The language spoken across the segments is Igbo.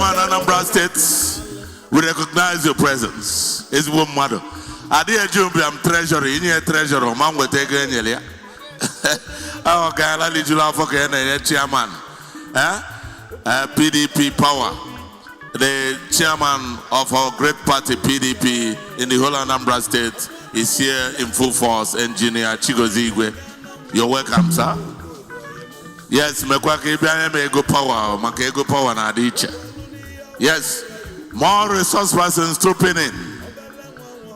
Chairman Anambra State, we recognize your presence. It's one mother. I did I'm treasury, in your treasurer, man will take any. Our guy, I need you laugh again, Chairman. PDP Power, the chairman of our great party PDP in the whole Anambra State is here in full force. Engineer Chigozigwe, you're welcome, sir. Yes, mekwake ego power, ego power na adiche. Yes, more resource persons trooping in.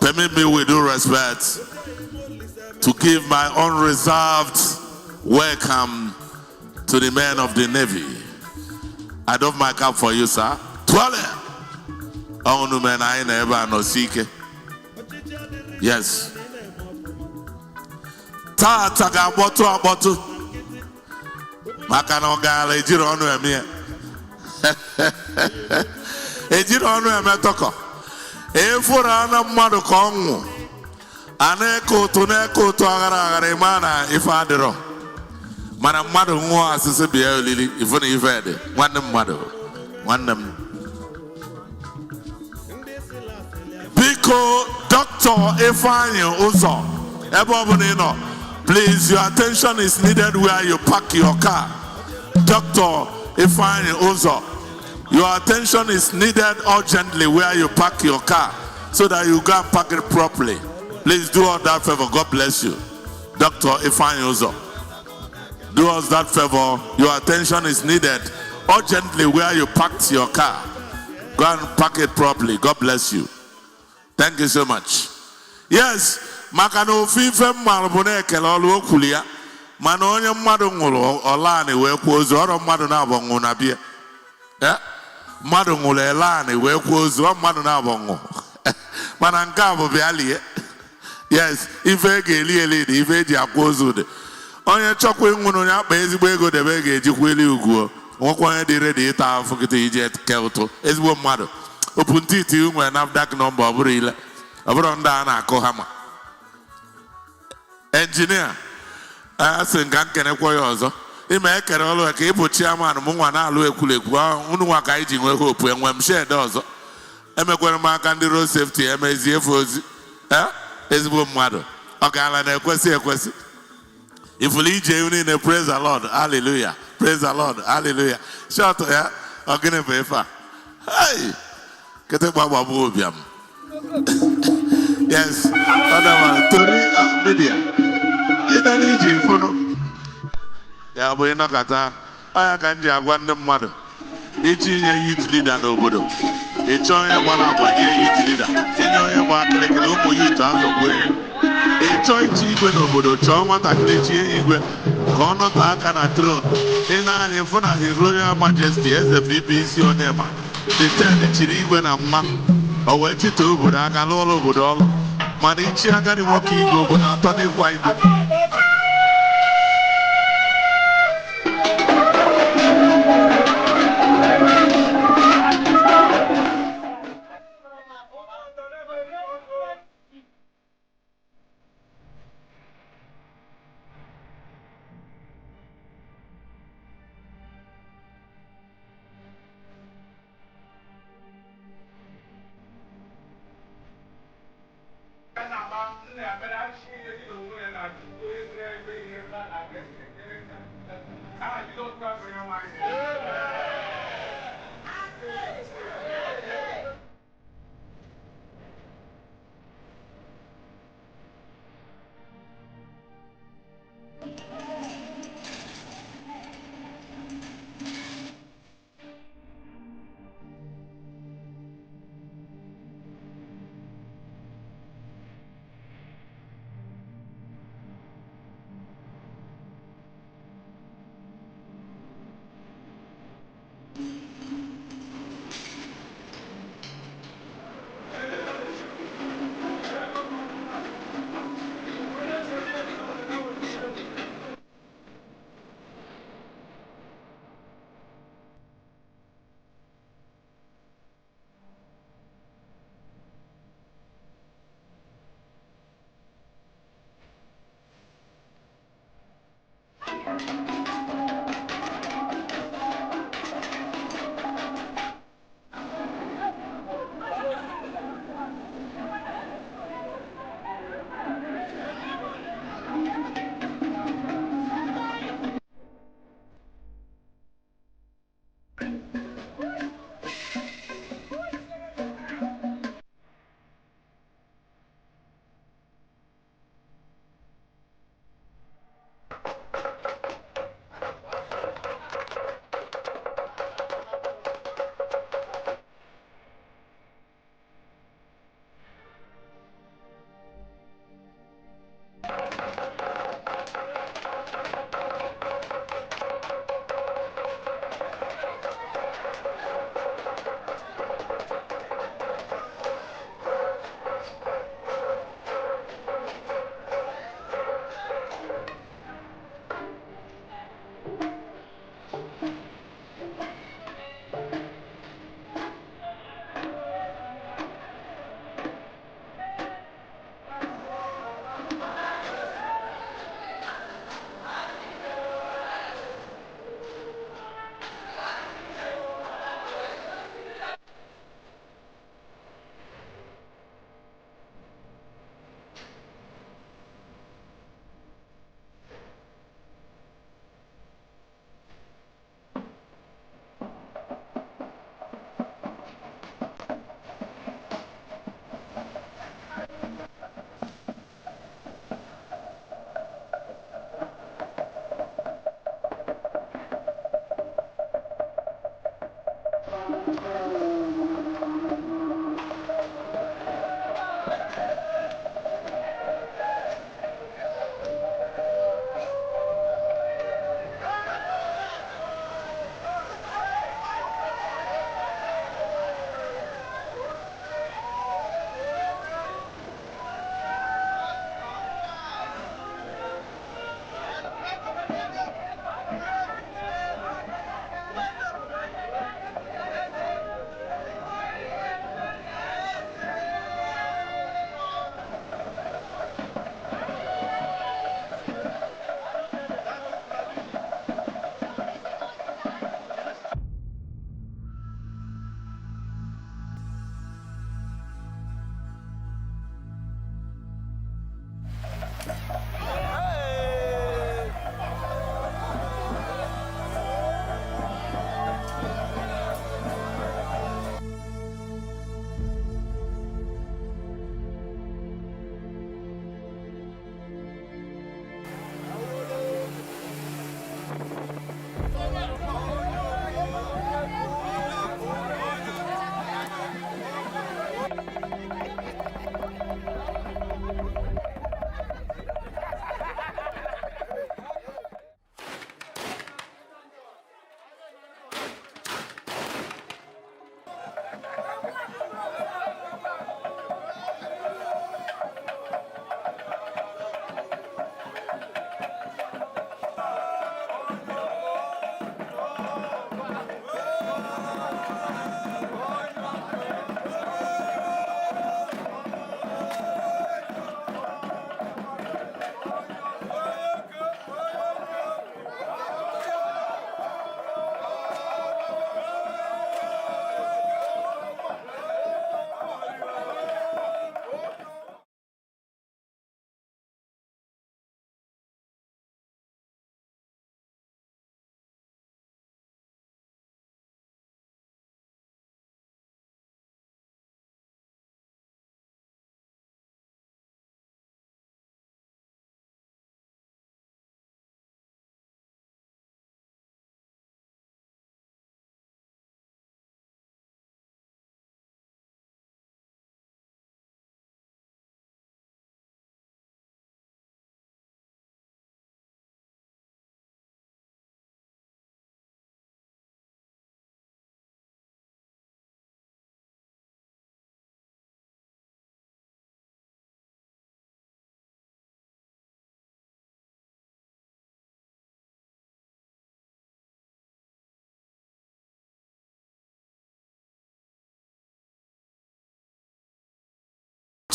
Permit me with due respect to give my unreserved welcome to the men of the Navy. I doff my cap for you, sir. Twale. Onu men I never no seek. Yes. Ta taga boto. Makano gala ejiro onu eme. Ejiro onu eme toko. Efura na mmadu ka onwu. Aneko to agara imana ife adiro. Mana mmadu nwo asese bia olili ife na ife ede. Nwanne mmadu. Nwanne m. Biko Dr. Ifeanyi Uzo. Ebe obuna ino. Please, your attention is needed where you park your car. Dr. Ifeanyi Uzo, your attention is needed urgently where you park your car so that you can park it properly. Please do us that favor. God bless you. Dr. Ifeanyi Uzo, do us that favor. Your attention is needed urgently where you parked your car. Go and park it properly. God bless you. Thank you so much. Yes. Makano fife malbone ekele olu okulia mana onye mmadu nwuru olani wee kwa ozu oro mmadu na abongu na bia mmadu nwuru elani wee kwa ozu mmadu na abongu mana nke a bụ bịa lie. Yes, ife ga-eli dị ife eji akwa ozu dị onye chọkwa nwuru onye akpa ezigbo ego debe ga-ejikwa eli ugwu nwekwa onye dị redi ịta afọ kịta ije ke ụtụ ezigbo mmadụ opuntiti nwere NAFDAC nọmba ọ bụrụ ile ọ bụrụ ndị a na-akụ hama. Engineer, I think I can acquire also. He may carry all like a chairman, Mungana, Luekulek, Unuaka, hope, and when shared also. Mark and the road safety, MAZF, is one mother. Okay, I'll question. If we lead you in praise the Lord, hallelujah, praise the Lord, hallelujah. Shout to her, I'm going to pay for. Hey, get a Baba. Yes, other one, media. Ya bụ ịnọkọta onye ka nji agwa ndị mmadụ itinye youth leader n'obodo ịchọ onye gbara agwa nye youth leader tinye onye gba akịrịkịrị ụmụ youth azọgbu ịchọ ichi igwe n'obodo chọọ nwatakịrị chie igwe ka ọ nọte aka na tron ị na-anya fụ na His Royal Majesty eze V.B.C Onyema the ten chiri igwe na mma o wee chite obodo aka n'ụlọ obodo ọlụ mana ichi agadi nwoke igwe obodo atọ n'ịkwa igwe.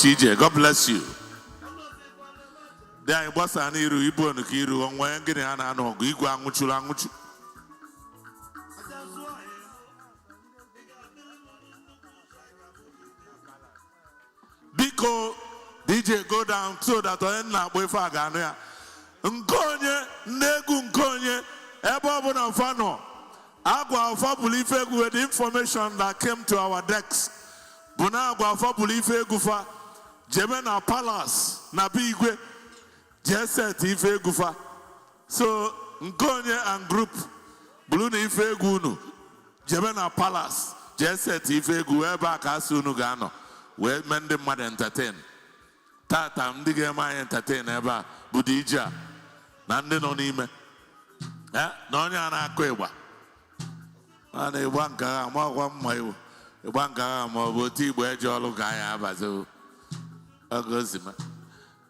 TJ, God bless you. There was an iru ibu and kiru on when getting an ano igwa anguchu. Biko DJ go down so that I end up with Fagania. Nkonye, Negu Nkonye, Ebobo na Fano. Agwa for belief with the information that came to our decks. Buna agwa for belief gufa. Jemena Palace na bigwe. Jeset ife gufa. So Nkonye and group. Blue ife gunu. Jemena Palace. Jeset ife guwe back asunu gano. We mende mad entertain. Tata mdige ma entertain eba budija. Nande no nime. Nonya na akwewa. Ana ibanka ma kwa mmayo. Ibanka ma boti bo eje olu ga ya abazo. Agozima.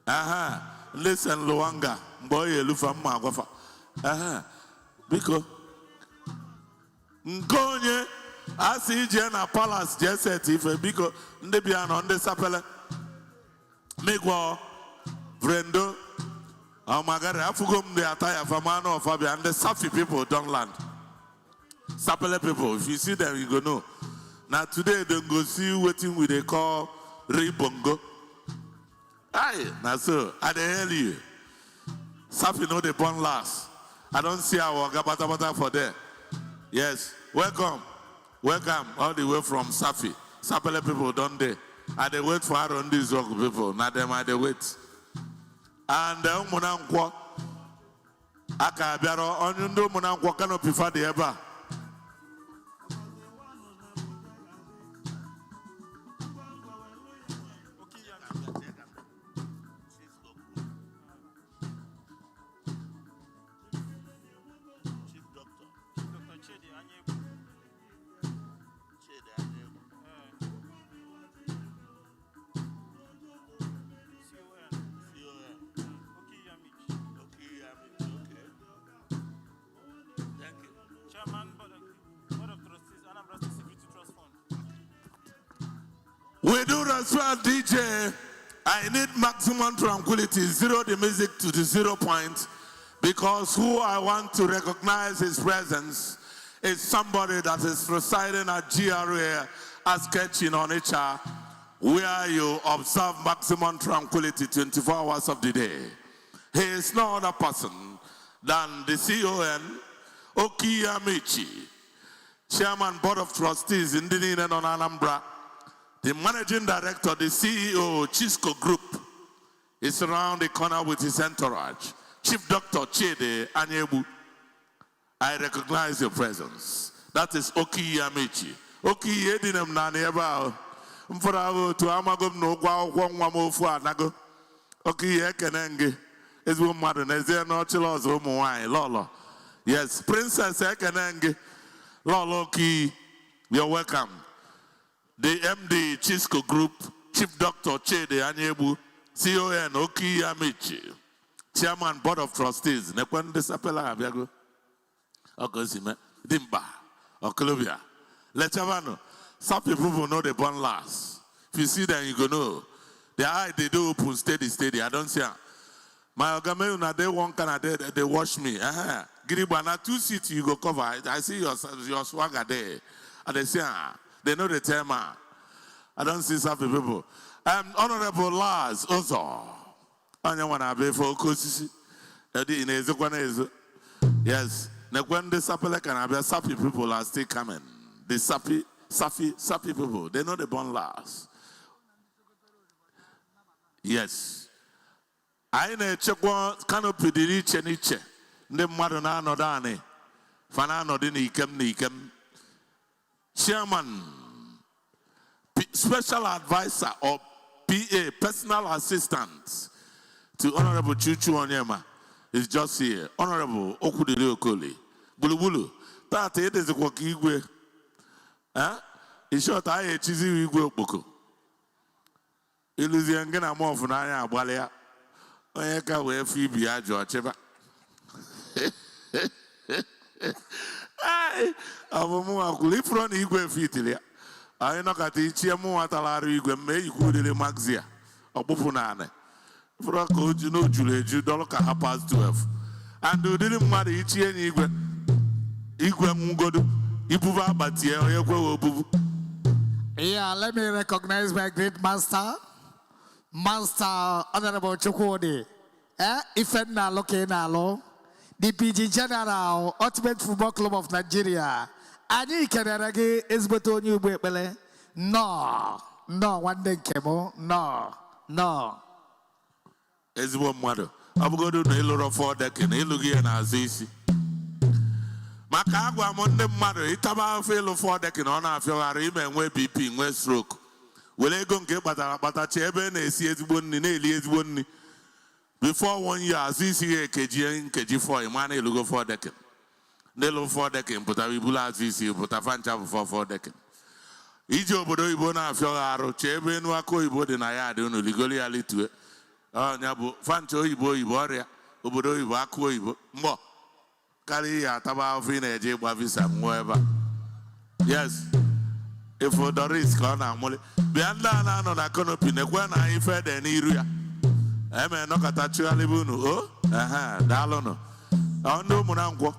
Aha, listen Luanga. Mboye elufa mma agwafa. Aha. Biko Nkonye asi je na palace je set ife biko ndị bịa no ndị sapele. Megwo Brendo Amagare afugom the attire famano of Fabia and the Safi people don't land. Sapele people, if you see them, you go know. Now today they go see you waiting with a call Ribongo. Aye, now so I hell you. Safi know they born last. I don't see our gabata for there. Yes, welcome. Welcome all the way from Safi. Sapele people don't they? I they wait for our own these people. Now them I they wait. And the Munankwa Aka Biaro Onyundo Munankwa canopy for the Eba. We do as well, DJ. I need maximum tranquility. Zero the music to the 0 point. Because who I want to recognize his presence is somebody that is residing at GRA as sketching on HR, where you observe maximum tranquility 24 hours of the day. He is no other person than the CON, Onyema, Chairman Board of Trustees in the on Anambra. The Managing Director, the CEO, Chisco Group, is around the corner with his entourage. Chief Dr. Chede Anyebu, I recognize your presence. That is Onyema. Oki Edinem Naneba, Mfarago to Amagom no Wamofu Anago. Oki Ekenenge is woman, is there no chilos Omuai, Lolo? Yes, Princess Ekenenge, Lolo Ki, you're welcome. The MD Chisco Group, Chief Dr. Chede Anyebu, CON Onyema, Chairman Board of Trustees, Nekwende Sapela Abiago, Okosime, Dimba, Okolobia, Lechavano. Some people know they born last. If you see them, you go know. Their eye they do open steady. I don't see them. My Ogamena, they won't they wash me. Giribana 2 seats you go cover. I see your swagger there. And they say, they know the term. I don't see some people. Honorable Lars Ozo. Onyema be for Kosisi. Yes. When the Sapi people are still coming. The Sapi people, they know the born last. Yes. I ne chekwa canopy di riche niche. Nde mmadụ na anọdani. Fana anọdị n'ikem. Chairman, special advisor or PA, personal assistant to Honorable Chuchu Onyema is just here. Honorable Okudili Okoli. Bulubulu. Tate it is a igwe. In short, I chizi igwe okpoko. Iluzi ngena mo funanya agbalịa. Onye ka wee V.B.C ajọ cheba. Ai, abumu akuli ifro na igwe fitili. Anyị nọkata ichie mụ nwatalarụ igwe mme ikwudele Maxia. Ọkpụpụ na anị. Ifro ka oju n'ojulu eju dọlụ ka ha past 12. And udiri mmadụ ichie nye igwe nwugodu. Ibuva abatie onye kwe obubu. Yeah, let me recognize my great master. Master Honorable Chukwudi. Ifenna loke nalo. the PG General, Ultimate Football Club of Nigeria. Ani kenaragi ezboto onye ugbo ekpele. No, nwanne nkemo, no. Ezigbo mmadụ. Ọ bụgodu na ịlụrụ fọ dekin, ịlụghị ya n'azụ isi. Maka agwa m ndị mmadụ ịtaba afọ ịlụ fọ dekin ọ na-afịọgharị ime nwe BP nwe stroke. Were ego nke kpatara akpatachi ebe na-esi ezigbo nri na-eli ezigbo nri. Before 1 year, azụ isi ya nkeji 4 ịma na ịlụgo fọ dekin. Ndị lụ fọ dekin pụtara ibulu azụ isi pụta fancha bụ fọ dekin. Iji obodo oyibo na-afịọgharụ chee ebe enu aka oyibo dị na ya dị unu ligoli ya litue. Ọnya bụ fancha oyibo ọrịa obodo oyibo akụ oyibo mgbọ karịa ya ataba afọ ị na-eje ịgba visa nwụọ ebe a. Yes, ifo Doris ka ọ na-amụli bịa ndị a na-anọ na kanopi na-ekwe na anyị fede n'iru ya eme nọkọta chụghalịba unu o daalụnụ ndị ụmụ na ngwọ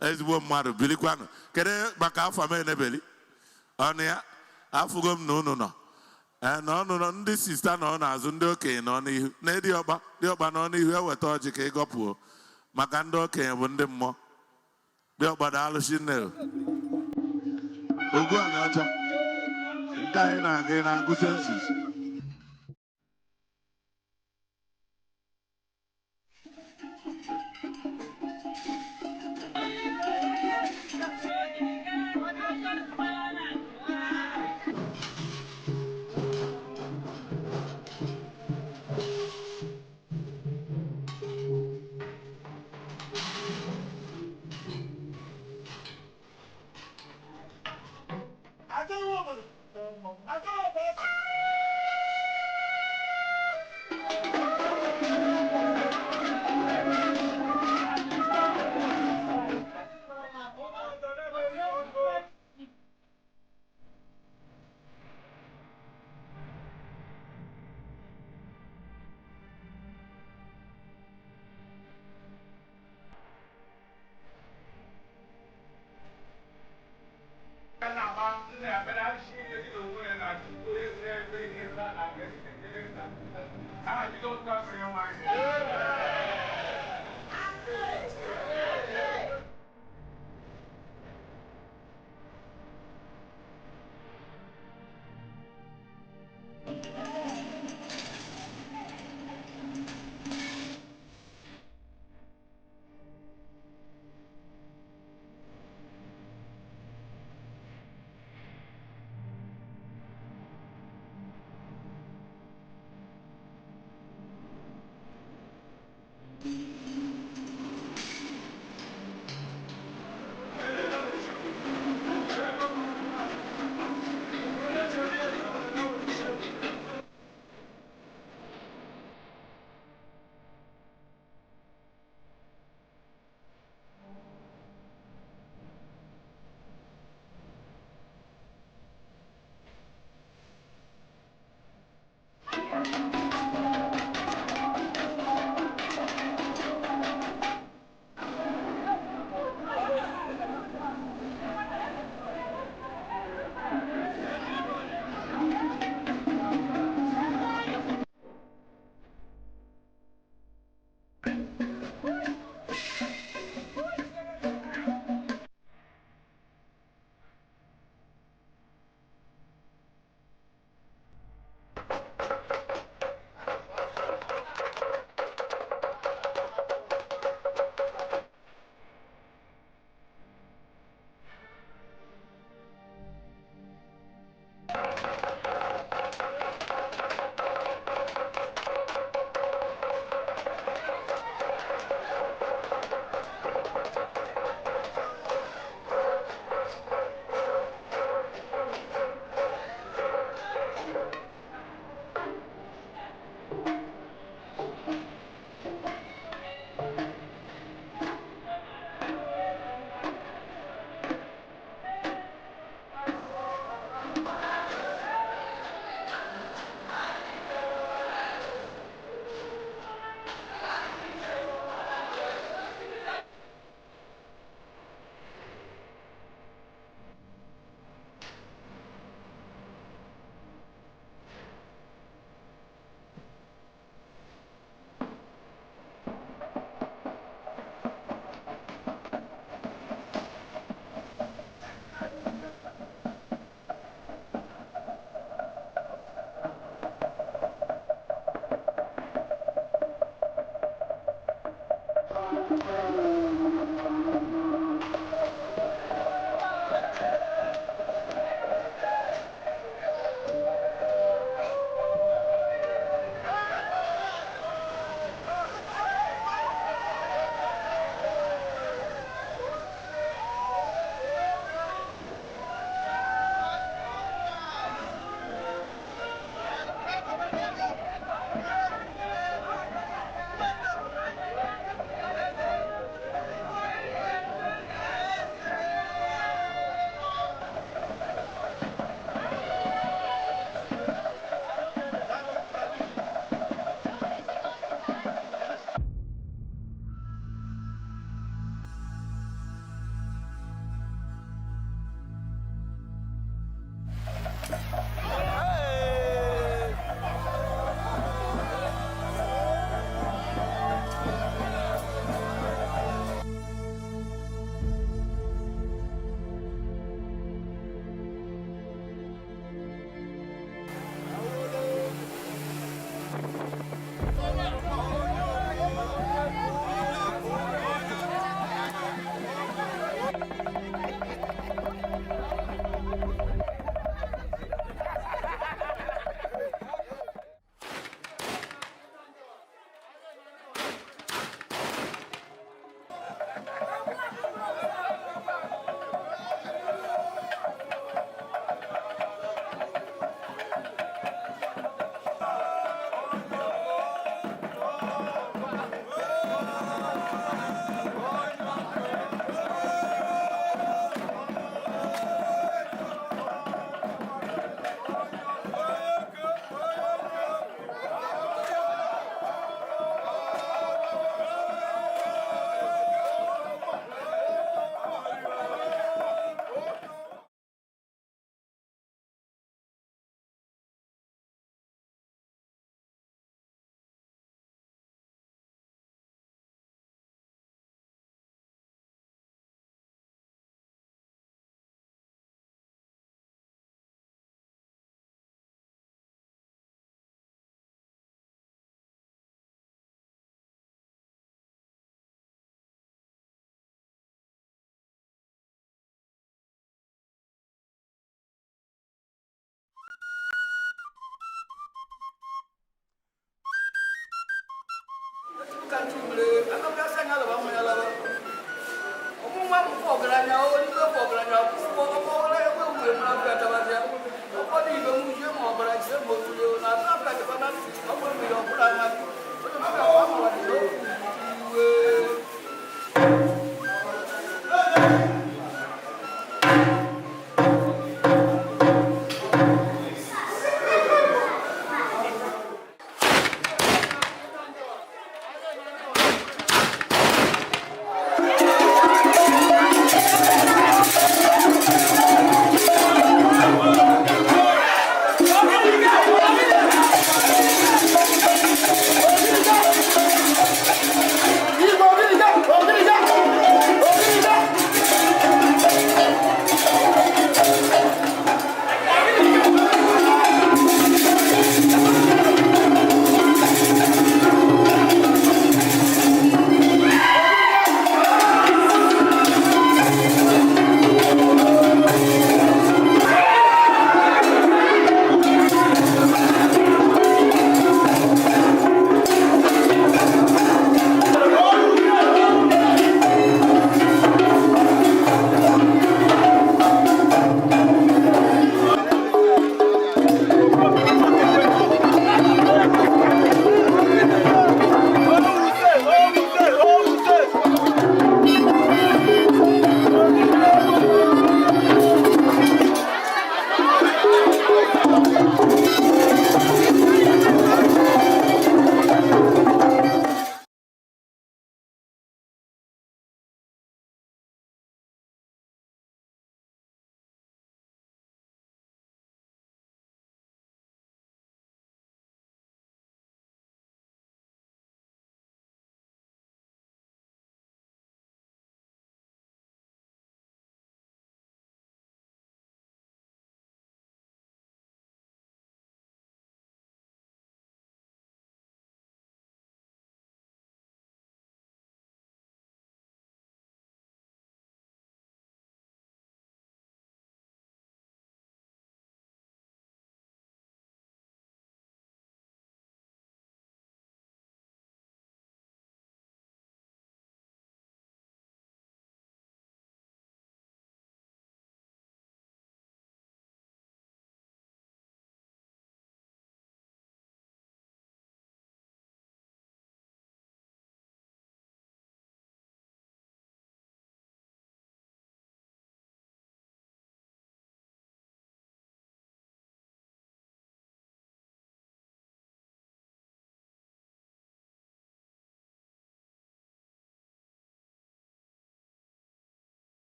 ezigbo mmadụ bilikwanụ kedu maka afọ m enebeli ọnụ ya afụgo m na unu nọ na ọnụ nọ ndị sista nọ n'azụ ndị okenye nọ n'ihu na dị ọkpa nọ n'ihu eweta ọjị ka ịgọpụo maka ndị okenye bụ ndị mmụọ dị ọkpa daalụchi nne ogwu anyị ọcha nke anyị na-aga na-agụ sensus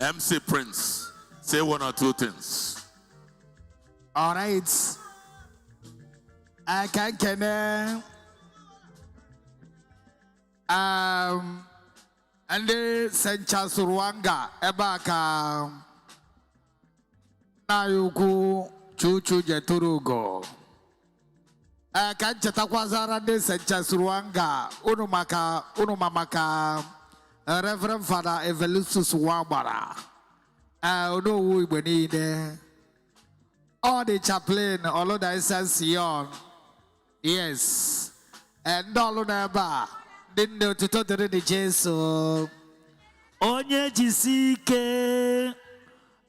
MC Prince, say one or two things. All right. I can and the Sencha Surwanga Ebaka Nayuku Chuchu Jeturugo. I can't chatakwazara de Sencha Surwanga Unumamaka Reverend Father Evolusus Wambara. I know we need all the chaplain, all of the Sion. Yes, and all of the didn't know to totally the Jesus. Onye jisike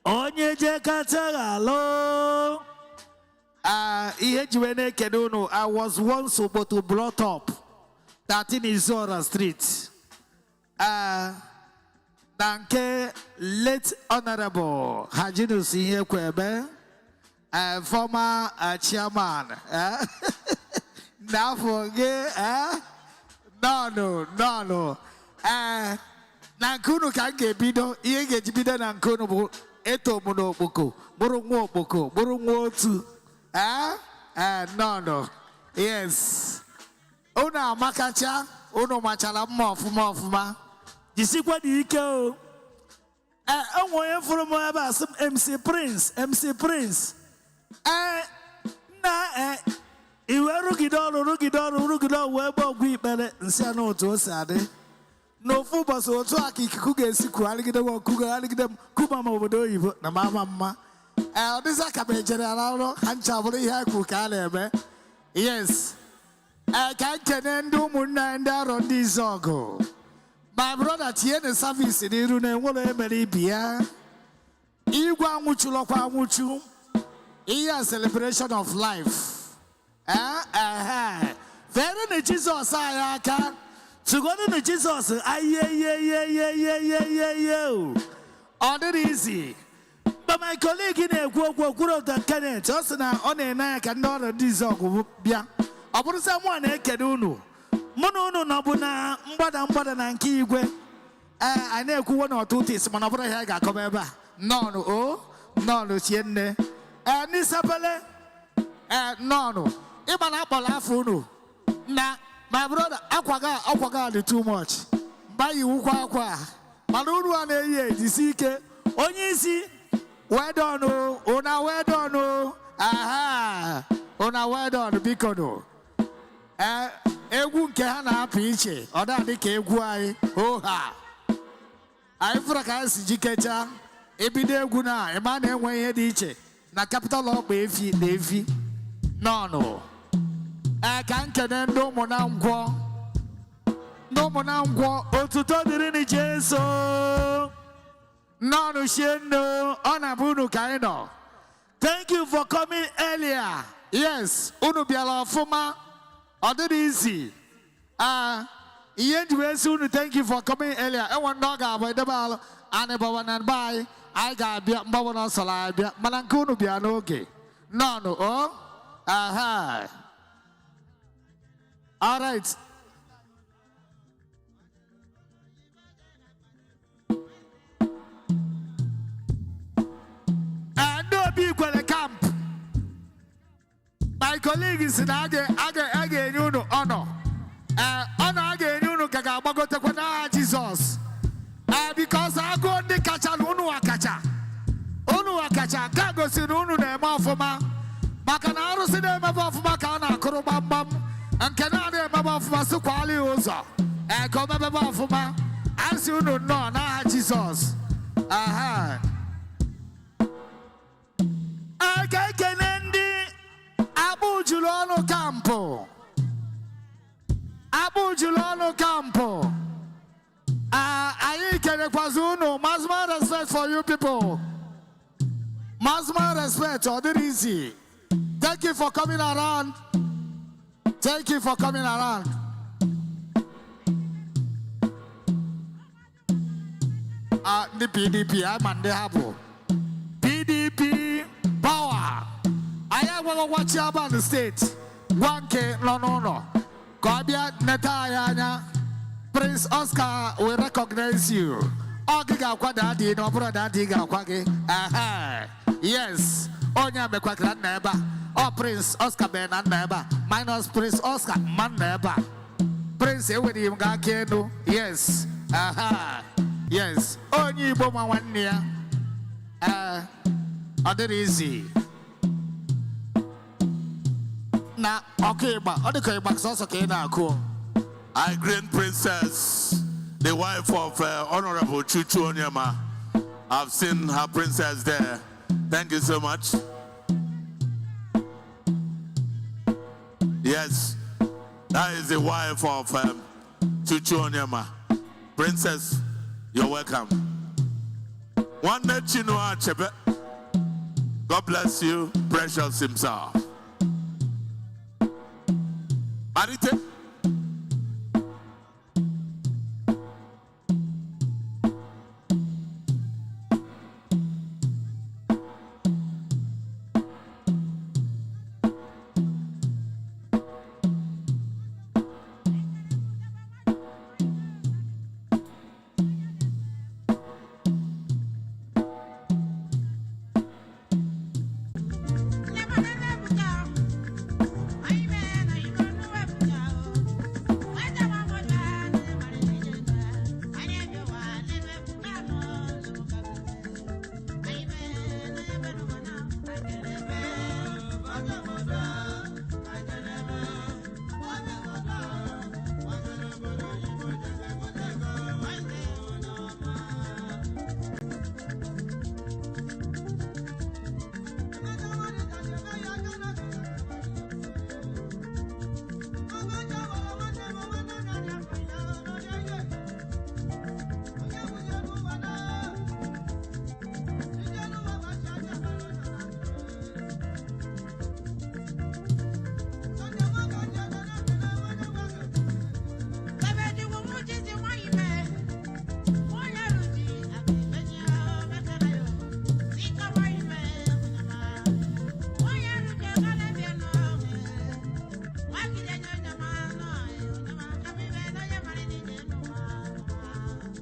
Onye je katagalo. I was once brought up 13 Izora Street. Danke late Honorable Hajinus Kwebe, former chairman. Now forget, no. Nankunu kange bido, iye bido nankunu bu eto muno buku, burungo buku, burungo tu. No. Yes. Una makacha, uno machala mofuma. Jisikwa di ike o. Onwe from MC Prince. Iwe rugidoro webo gwi bele nsia no to sade. No fu boss otu akikuku ga-esi ku aligide wo kuga aligide kuma ma obodo oyibo na mama. Odisa ka be jere ara ha ncha bụrụ ihe akwu ka na-eme. Yes. Ka nkene ndị ụmụnna ndị arọ ndị Izogo. My brother tie the service n'iru na enwere emere ibi ya. Igwe anwụchulọkwa anwụchu. Ihe celebration of life. Very na Jesus anyị aka. Tugonu na Jesus All that easy. But my colleague na-ekwu okwu the Kenneth ọ sị na ọ na-ene ka ndị ọrụ ndị Izogo bịa. Ọ bụrụ sị mụ na-ekele unu. Munu no buna mbada na nke igwe I na-ekwu one or two things mana bụrụ ihe ga-akọ ebe a no chienne ni sapele no ịba na akpọla afọ unu na my brother akwaga dị too much mba iwukwa akwa mana unu a na-eyi ejisi ike onye isi well done una well done una well done biko no egwu nke ha na-apụ iche ọ dị ka egwu anyị oha anyị fụrụ ka anyị si jikecha ebido egwu na ịma na-enwe ihe dị iche na capital ọkpa efi na efi nọnụ ka nkene ndị ụmụ na ngwọ otuto dịrị na Jesu nọnụ shienno ọ na-abụ unu ka anyị nọ. Thank you for coming earlier. Yes, unu bịara ọfụma. Other easy. Thank you for coming earlier. I want dog about the ball and buy. I got Bawana Salabia. Malankunu be an okay. No. Aha. All right. No people camp. My colleague is in again, you know, honor. Honor again, you know, Kagabagotakwana, Jesus. Because I go on the catcher, Unuakacha. Kagos in Unu, the Mafoma. Macanaro, the name of Macana, Korobam, and Canada, of Masukwali Oza. And come above Foma. As you know, no, Jesus. Aha. I can end Abu Julano Campo. I can Kwazuno. Masma respect for you people. Masma respect, or the easy. Thank you for coming around. The PDP, I'm on the Habo. PDP power. I want to watch you about the state. 1K, no. Gobia Netayana, Prince Oscar will recognize you. Ogiga Quadadi, no brother Diga Quaggy. Aha. Yes. Onyema Quackran neighbor. Oh, Prince Oscar Ben and neighbor. Minus Prince Oscar, man neighbor. Prince Ewidim Gakeno. Yes. Aha. Yes. Only Boma 1 year. Other easy. Now, okay, but other box also came out cool. I great princess, the wife of Honorable Chuchu Onyema. I've seen her princess there. Thank you so much. Yes, that is the wife of Chuchu Onyema. Princess, you're welcome. One net chinua chebe. God bless you, precious himself. Marite.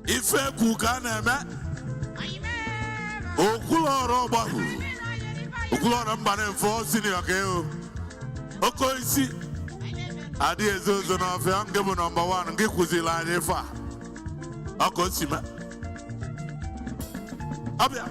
Ife kukana me Okuloro Ogbaru Okuloro mbane mfosi ni wakeo Oko isi Adi ezozo na fe Angebu number 1 Nge kuzila nyefa Oko isi me Abia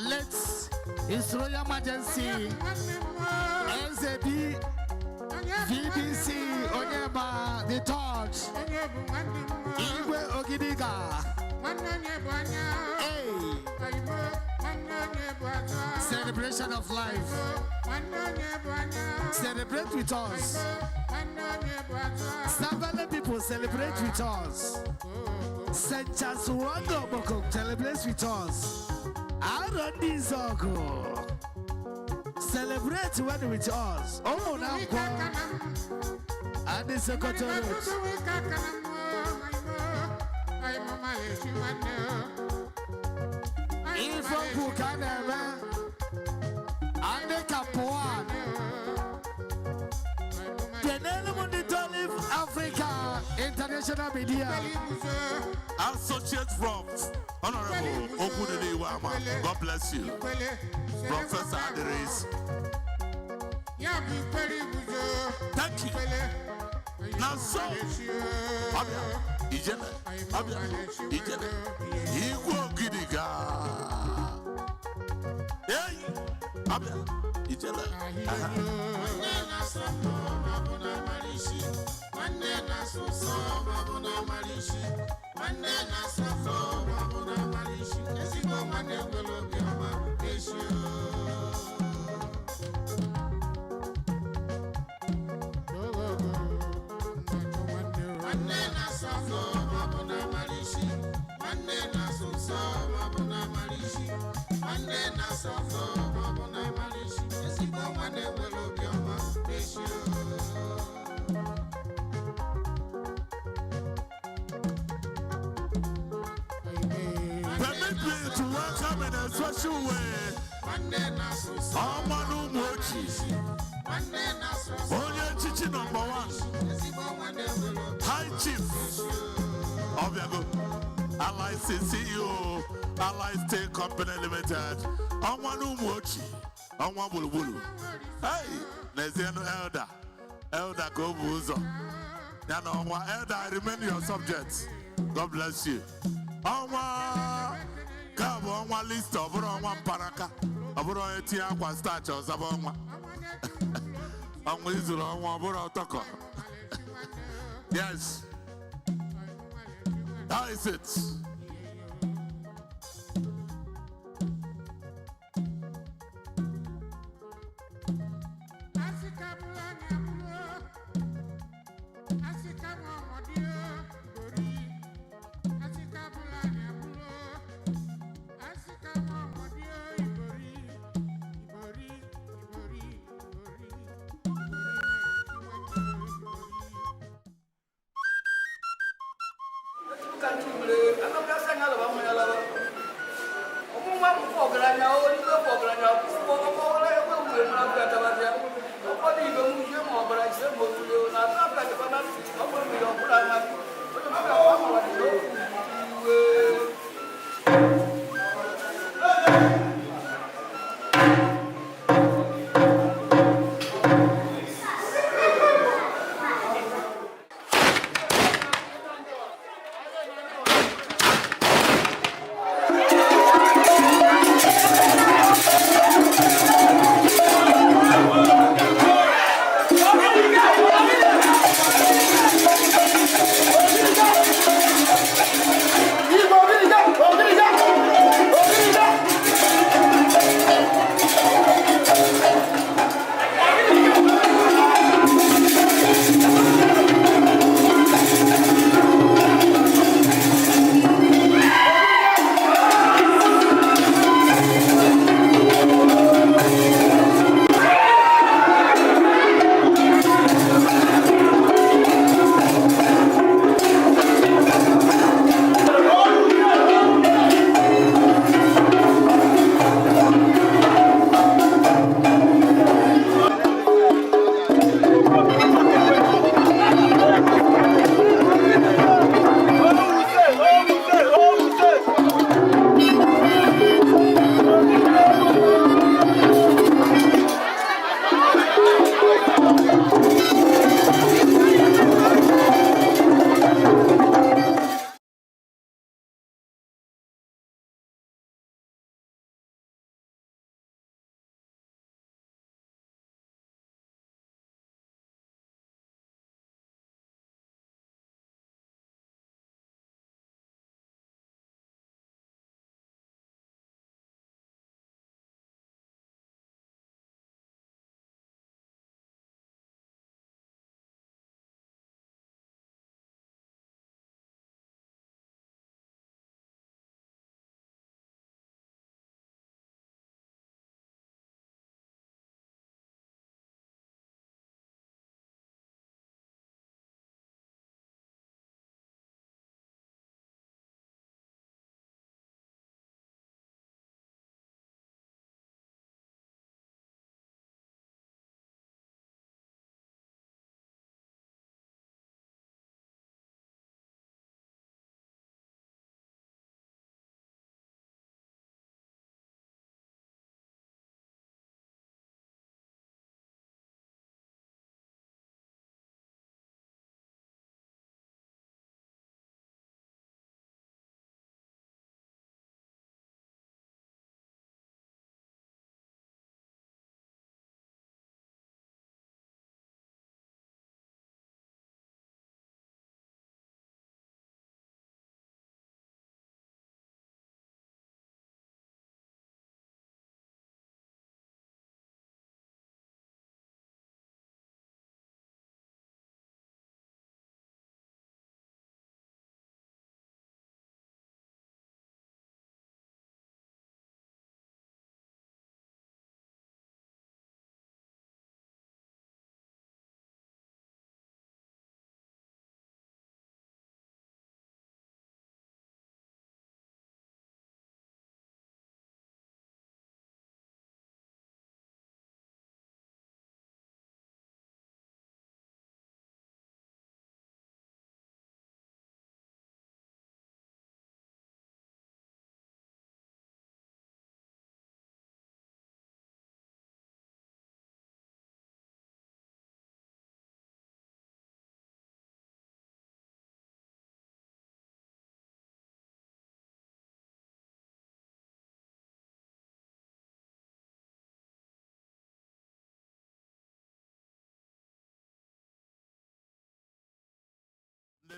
Let's His Royal Majesty SAB V.B.C. Onyema the Third Igwe Ogidiga. Hey, celebration of life. Celebrate with us. Several people celebrate with us. St. Charles Wando Boko celebrates with us. Arondi Zogo celebrate when with us. Oh, now and the secretary. If you can, and the Capuan, the name of the Africa International Media Associate Prof. Honorable Okudele Wama. God bless you. Professor Adres. Thank you. Now so Abia Ijene Igwo Gidiga. Hey Abia Ijene special way. Amanu Mochi. Onye Chichi #1. High Chief of Yago. Allied CEO. Allied State Company Limited. Amanu Mochi. Amwa Bulubulu. Hey, Neziano Elder. Elder Gobuzo. Yano Elder, I remain your subject. God bless you. Amwa. Come on, one list of one paraka. Aburo etia kwa starch or sabonwa. Amwizuro one aburo toko. Yes. How is it?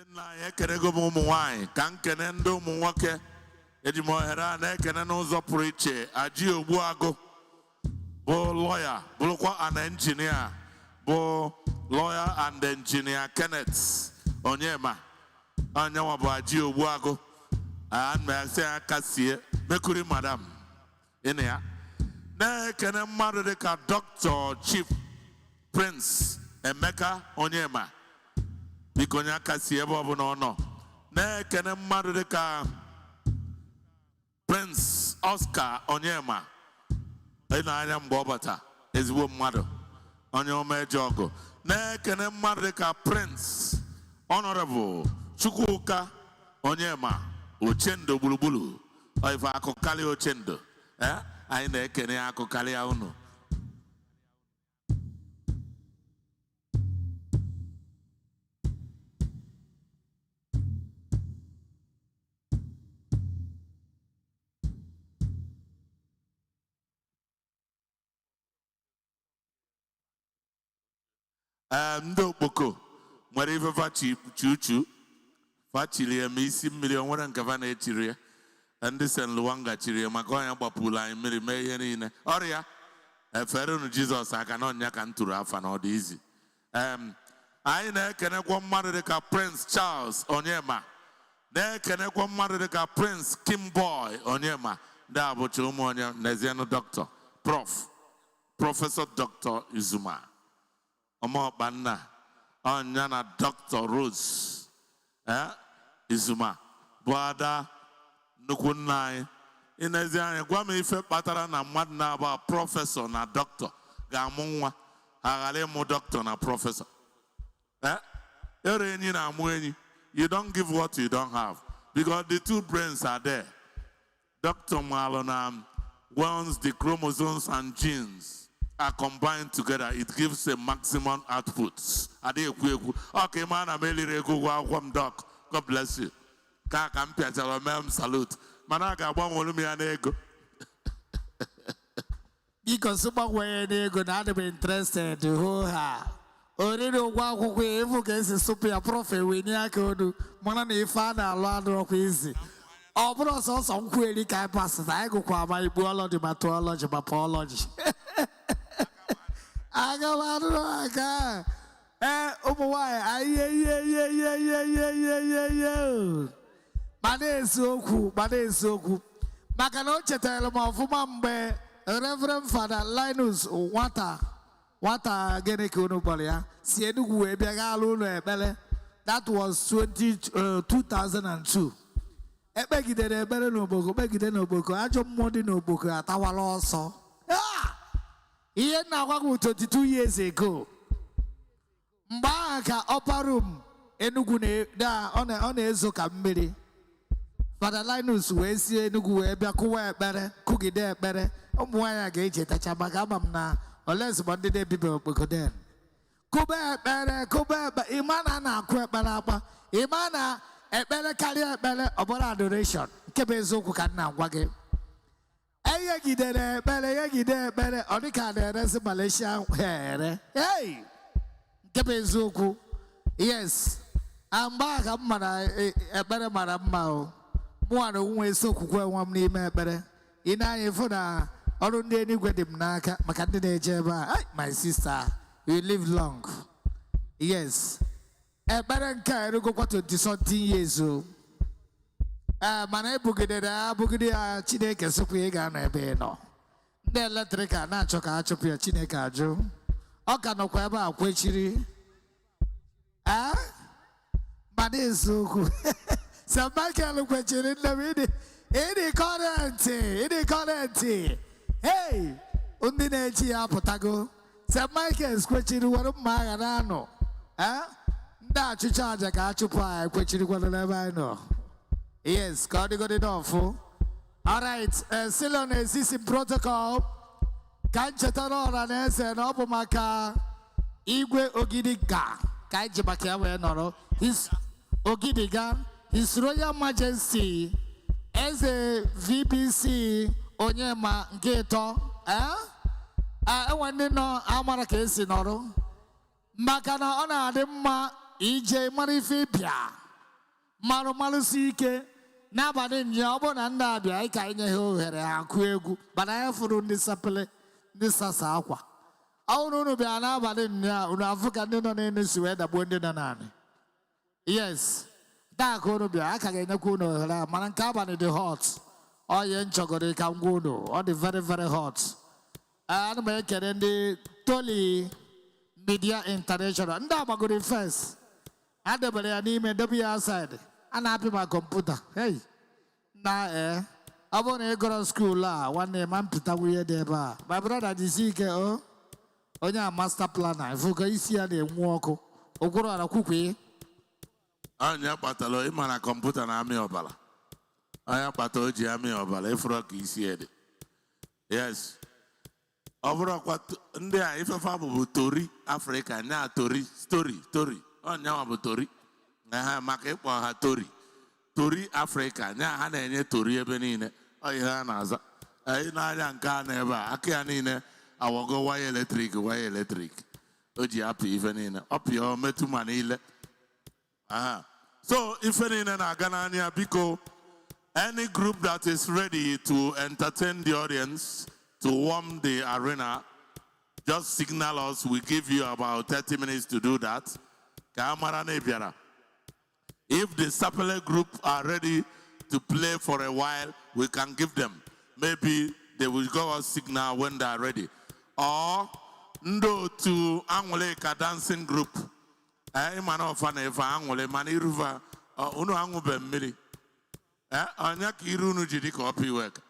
na ekerego ụmụ nwanyị ka nkene ndị ụmụ nwoke eji m ohere a na-ekene n'ụzọ pụrụ iche Aji Ogbuagụ bụ lawyer bụrụkwa an engineer bụ lawyer and engineer Kenneth Onyema onyenwa bụ Aji Ogbuagụ na-ese aka sie mekuri madam ịnị ya na-ekene mmadụ dịka Dr. Chief Prince Emeka Onyema biko onye aka si ebe ọ bụla ọ nọ na-ekene mmadụ dịka Prince Oscar Onyema ị na-anya mgbe ọ bata ezigbo mmadụ onye omeje ọgụ na-ekene mmadụ dịka Prince Honorable Chukwuka Onyema Ochendo gburugburu ife akụkarị Ochendo anyị na-ekene ya akụkarịa unu ndị okpoko nwere ife fachi fachiri ya ma isi mmiri o nwere nke fa na-etiri ya ndị St. Luwanga chiri ya maka ọnya gbapụrụ anyị mmiri mee ihe niile ọrịa efere unu Jizọs aka na ọnya ka m tụrụ afa na ọ dị izi anyị na-ekenekwa mmadụ dịka Prince Charles Onyema na-ekenekwa mmadụ dịka Prince Kimboy Onyema ndị abụcha ụmụ onye n'ezienụ Dr. Prọfesọ Dr. Izuma Ọmọkpanna ọnya na Dr. Rose Izuma bụ ada nnukwu nna anyị ịnezi anyị gwa m ife kpatara na mmadụ na-agba prọfesọ na dọkịta ga-amụ nwa ha ghara ịmụ dọkịta na prọfesọ ere enyi na-amụ enyi. You don't give what you don't have because the two brains are there. Dr. Malona, once the chromosomes and genes are combined together, it gives a maximum output. Okay, man, I'm welcome, doc. God bless you. Salute. Managa, one will be an ego. Because someone where go not be interested to hold her. Already, one who ever gets a super prophet when you go to Money Father, Lord of Easy. Or bros also some query can pass. I go qua my biology, my theology, my apology. I go out of the why? Mane soku. Makanoche tell him of Mumbe, Reverend Father Linus Wata Genekunopolia, Siedu Ebegalu Bele. That was 2002. Ebegi de Bele no Boko, Begi de no Boko, Ajo Modi no Boko, Atawala also. He had now 22 years ago. Mbaka upper room enugune da on ezoka mmiri. Father Linus we si enugu e bia kuwa ekpere kugide ekpere ụmụnwaanyị ga-eje tacha maka amam na oles bọndị de bibe okpoko den. Kuba ekpere imana na akụ ekpere akpa imana ekpere karịa ekpere ọbụla adoration nke bụ eziokwu ka nna ngwa gị. Eyegidere ekpere ọ dịka na-eresi Malaysia here. Hey! Kebezoku, yes. I'm back. I'm a better madam. One who so quick one name better. In I for the all day you get him naka, Macadine Jeba. My sister, you live long. Yes. A better car go to 20 years old. My Bugida Chideka Supiega Nebeno. The electrica, Nachoka, Chopia Chineka Joe. Oka no kweba kwechiri. But is so good. So Michael kwechiri na midi. Ini current. Hey, undi nechi ya potago. So Michael kwechiri waru magarano. Nda chuchaja ka chupa kwechiri kwa leba no. Yes, God got it off. All right, still on existing protocol. Kanchetaro nese no maka Igwe Ogidiga Kajibaka we noro his Ogidiga His Royal Majesty as a V.B.C. Onyema Geto I want to know how much case in oro Makana ona adema EJ Marifipia Malu sike. Nabadi nyobo na ndabi aika inye ho here akuegu. Bana furu nisapele nisasa akwa. Aunu no be anabadi nya unafuka nino nene suweda bonde na nani. Yes. Da kono be aka genya kuno hera manankaba ni the hot. Oh yen chogore kanguno. Oh the very very hot. And me kerende Toli Media International. Ndaba go first. Adebere ani me dobi outside. And happy my computer. Hey. Na I want to go to school la. One day man pita we there ba. My brother disike oh. Onya master planner. Fuka isi ade nwoko. Okoro ara kukwe. Anya patalo imana computer na ami obala. Anya pato ji ami obala. Ifro ki isi ede. Yes. Obro kwa ndị a ifefa bụ tori Africa nya tori story. Onya wa bụ tori. Ha maka ịkpọ ha tori Africa nya ha na-enye tori ebe niile ọ ihe ha na-aza anyị n'anya nke a na ebe a aka ya niile awogo waya eletrik o ji apụ ife niile ọ pịa metụ ma niile so ife niile na-aga n'anya biko any group that is ready to entertain the audience to warm the arena just signal us. We give you about 30 minutes to do that. Ka amara na ebiara. If the Sapele group are ready to play for a while, we can give them. Maybe they will give us signal when they are ready. Or ndo to Angoleka dancing group. Imano fana efa Angole mani ruva unu angu bemmiri. Anya kirunu jidi copy work.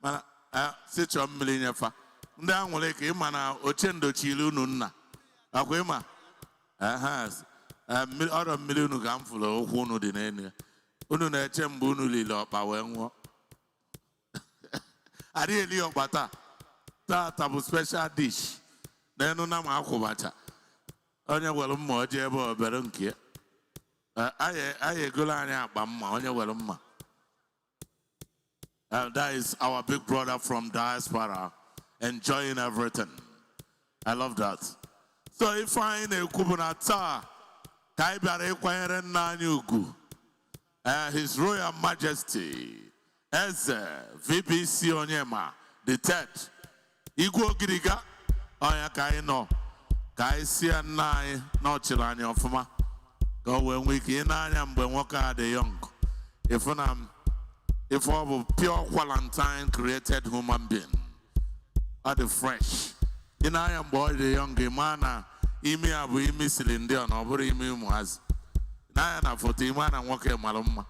Mana sit your million fa. Nda Angoleka imana ochendo chilu nunna. Akwema. Ọrụ mmiri unu ka m fụrụ okwu unu dị n'elu unu na-eche mgbe unu lile ọkpa wee nwụọ adịghị eli ọkpa taa bụ special dish n'enu na ma akwụbacha onye were mma o jee ebe obere nke anyị egolo anyị akpa mma onye were mma that is our big brother from diaspora enjoying everything. I love that. So if I na-ekwu bụ na taa His Royal Majesty Eze V.B.C. Onyema the third Igwe Ogiriga onya ka anyị nọ ka anyị si nna anyị n'ọchịrị anyị ọfụma ka o wee nwee ike ịnanya mgbe nwoke a dị young if ọ bụ pure Valentine created human being ọ dị fresh ịnanya mgbe ọ dị young ịma na imi abu imi silindio na oburu imi umuazi na ya na foto imi na nwoke mara mma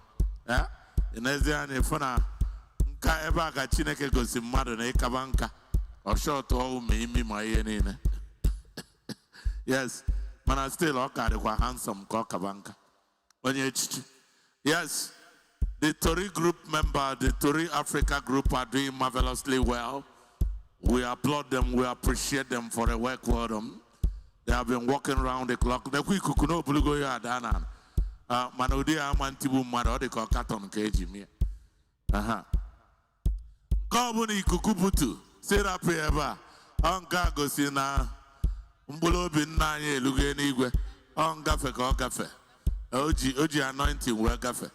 inezi anya funa nka ebe aka Chineke gosi mmadụ na ịkaba nka ọ short o me imi ma ihe niile yes mana still ọ ka dịkwa handsome ka ọ kaba nka onye echichi. Yes, the Tori group member, the Tori Africa group are doing marvelously well. We applaud them, we appreciate them for the work well done. They have been walking around the clock. The quick kukuno bulugo ya dana. Manodi amantibu maro de ko katon keji mi. Kabuni kukubutu. Serape eba. Onga gosi na mbulo bin na ye luge n'igwe. Onga fe ka ogafe. Oji anointing we gafe.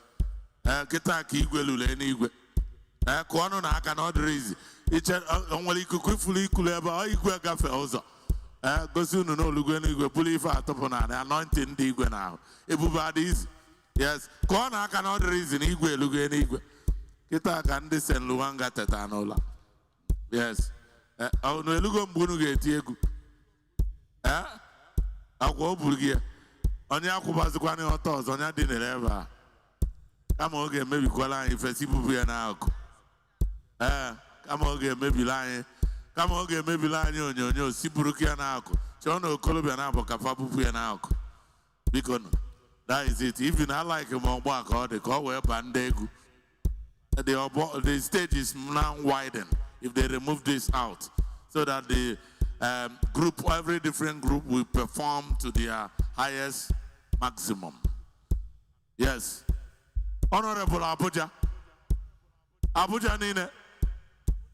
Kita ka igwe lule n'igwe. Ko onu na aka na odrizi. Iche onwere ikuku ifulu ikulu eba igwe gafe ozo. Gosi unu no lugo n'igwe bulu ife atopo na anointing dị igwe na ahụ. Ebube adịzi. Yes. Ka ọ na aka na odrizi na igwe lugo n'igwe. Kita ka ndị St. Luwanga teta n'ụla. Yes. Unu elugo mgbe unu ga-eti egwu. Akwa o buru gị ya. Onye akwụbazikwa n'ọtọ ọzọ onye dị n'ere ebe a. Kama ọ ga-emebikwala anyị fesi bubu ya n'akụ. Kama ọ ga-emebila anyị. Kama ọ ga-emebila anyị onyonyo si buru ya n'akụ. Chọọ na okolobịa na-abụ kafa bubu ya n'akụ. Biko no. That is it. Even I like him on back or the call where bandegu. The stage is now widened if they remove this out so that the group, every different group will perform to their highest maximum. Yes. Honorable Abuja. Abuja Nine.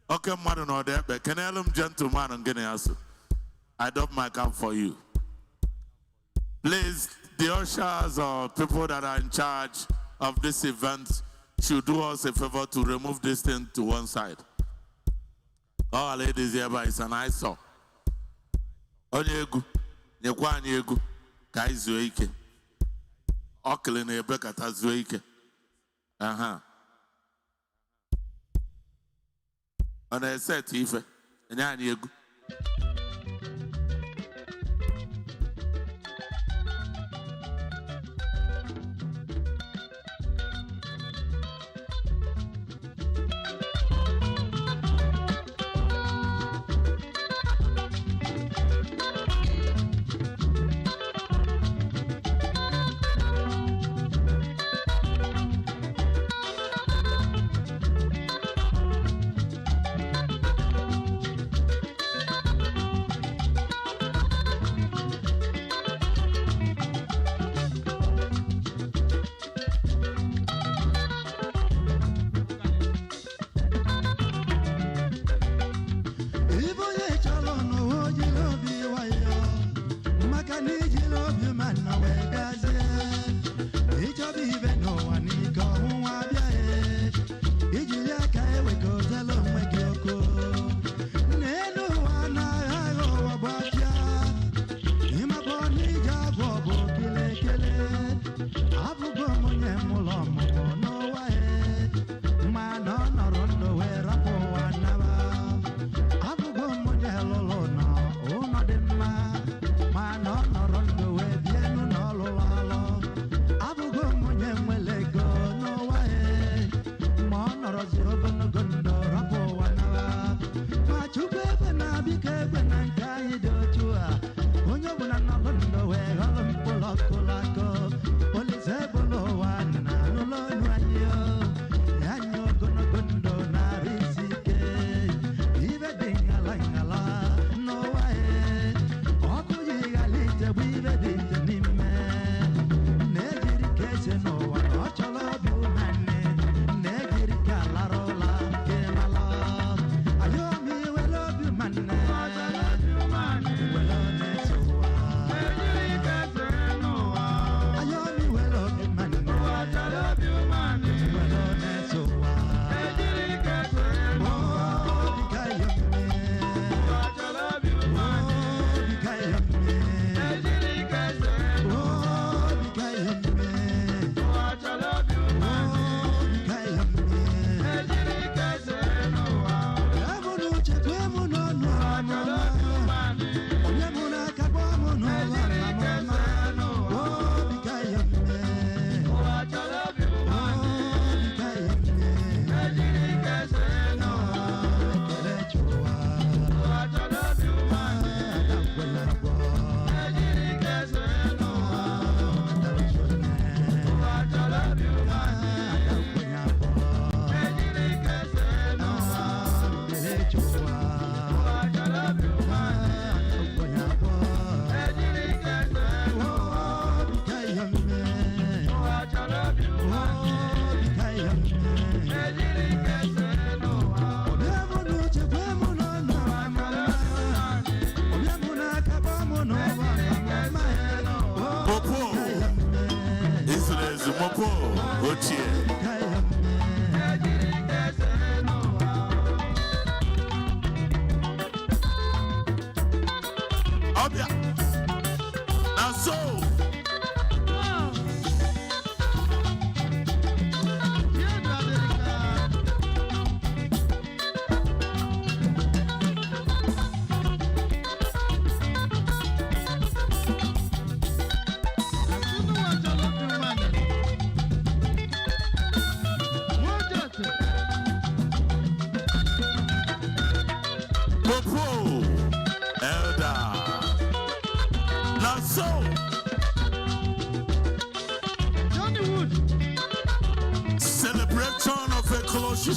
Okay, madam, no there, but can I gentleman and Guineas? I drop my cap for you. Please, the ushers or people that are in charge of this event should do us a favor to remove this thing to one side. All ladies hereby is an eyesore. Onye egu, nyekwa anyị egu, ka anyị zuo ike. Ọkele na ebe kata zuo ike. Ọ na-eset ife, enye anyị egu.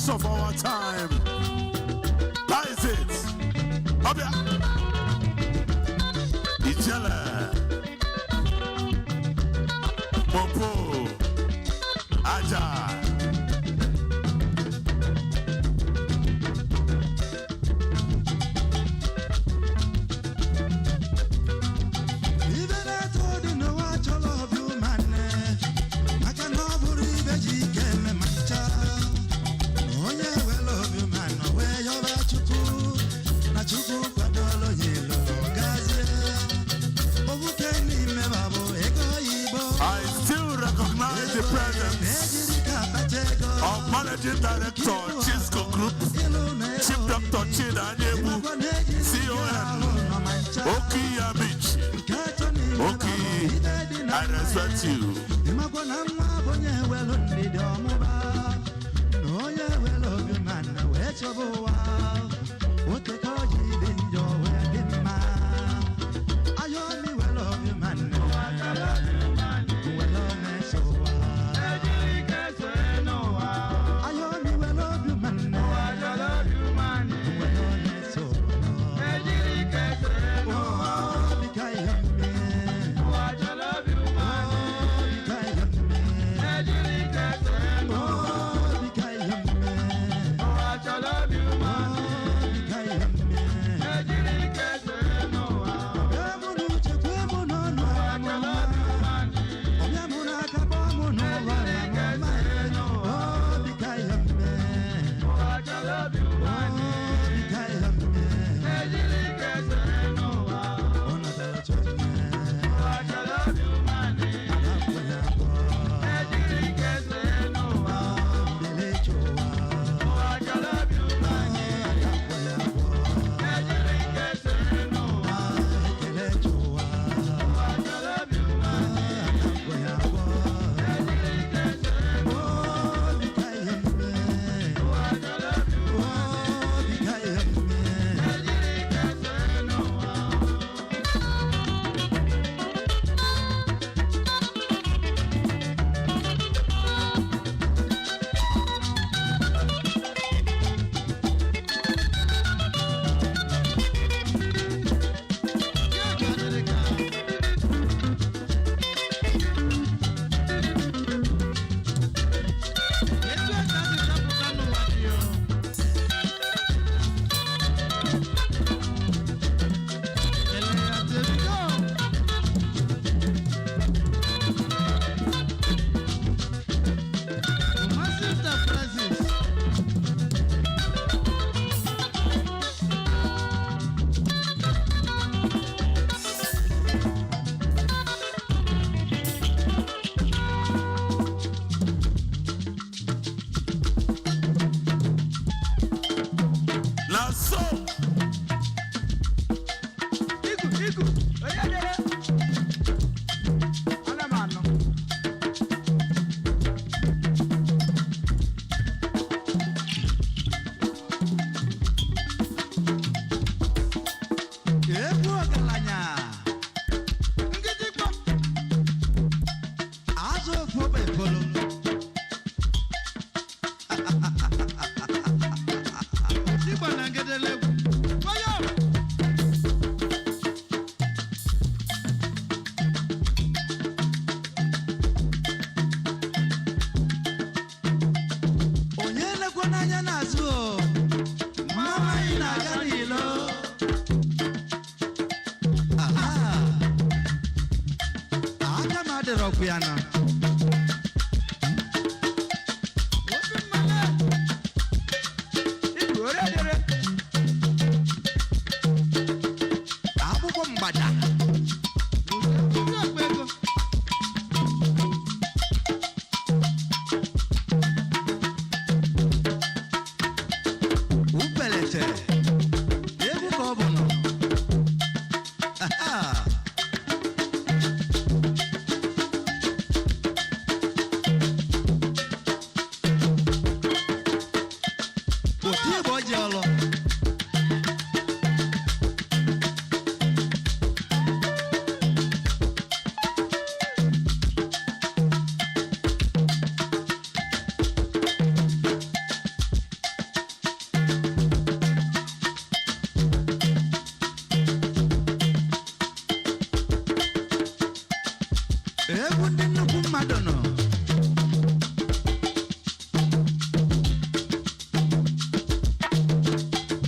Of our time. That is it. Obia. Ijele. Popo. Aja. Even I told you no, I love you. recognize the presence of Managing Director, Chisco Group, Chief Dr. Chida Anyebu, CON, Oki Yabich. Oki, I respect you.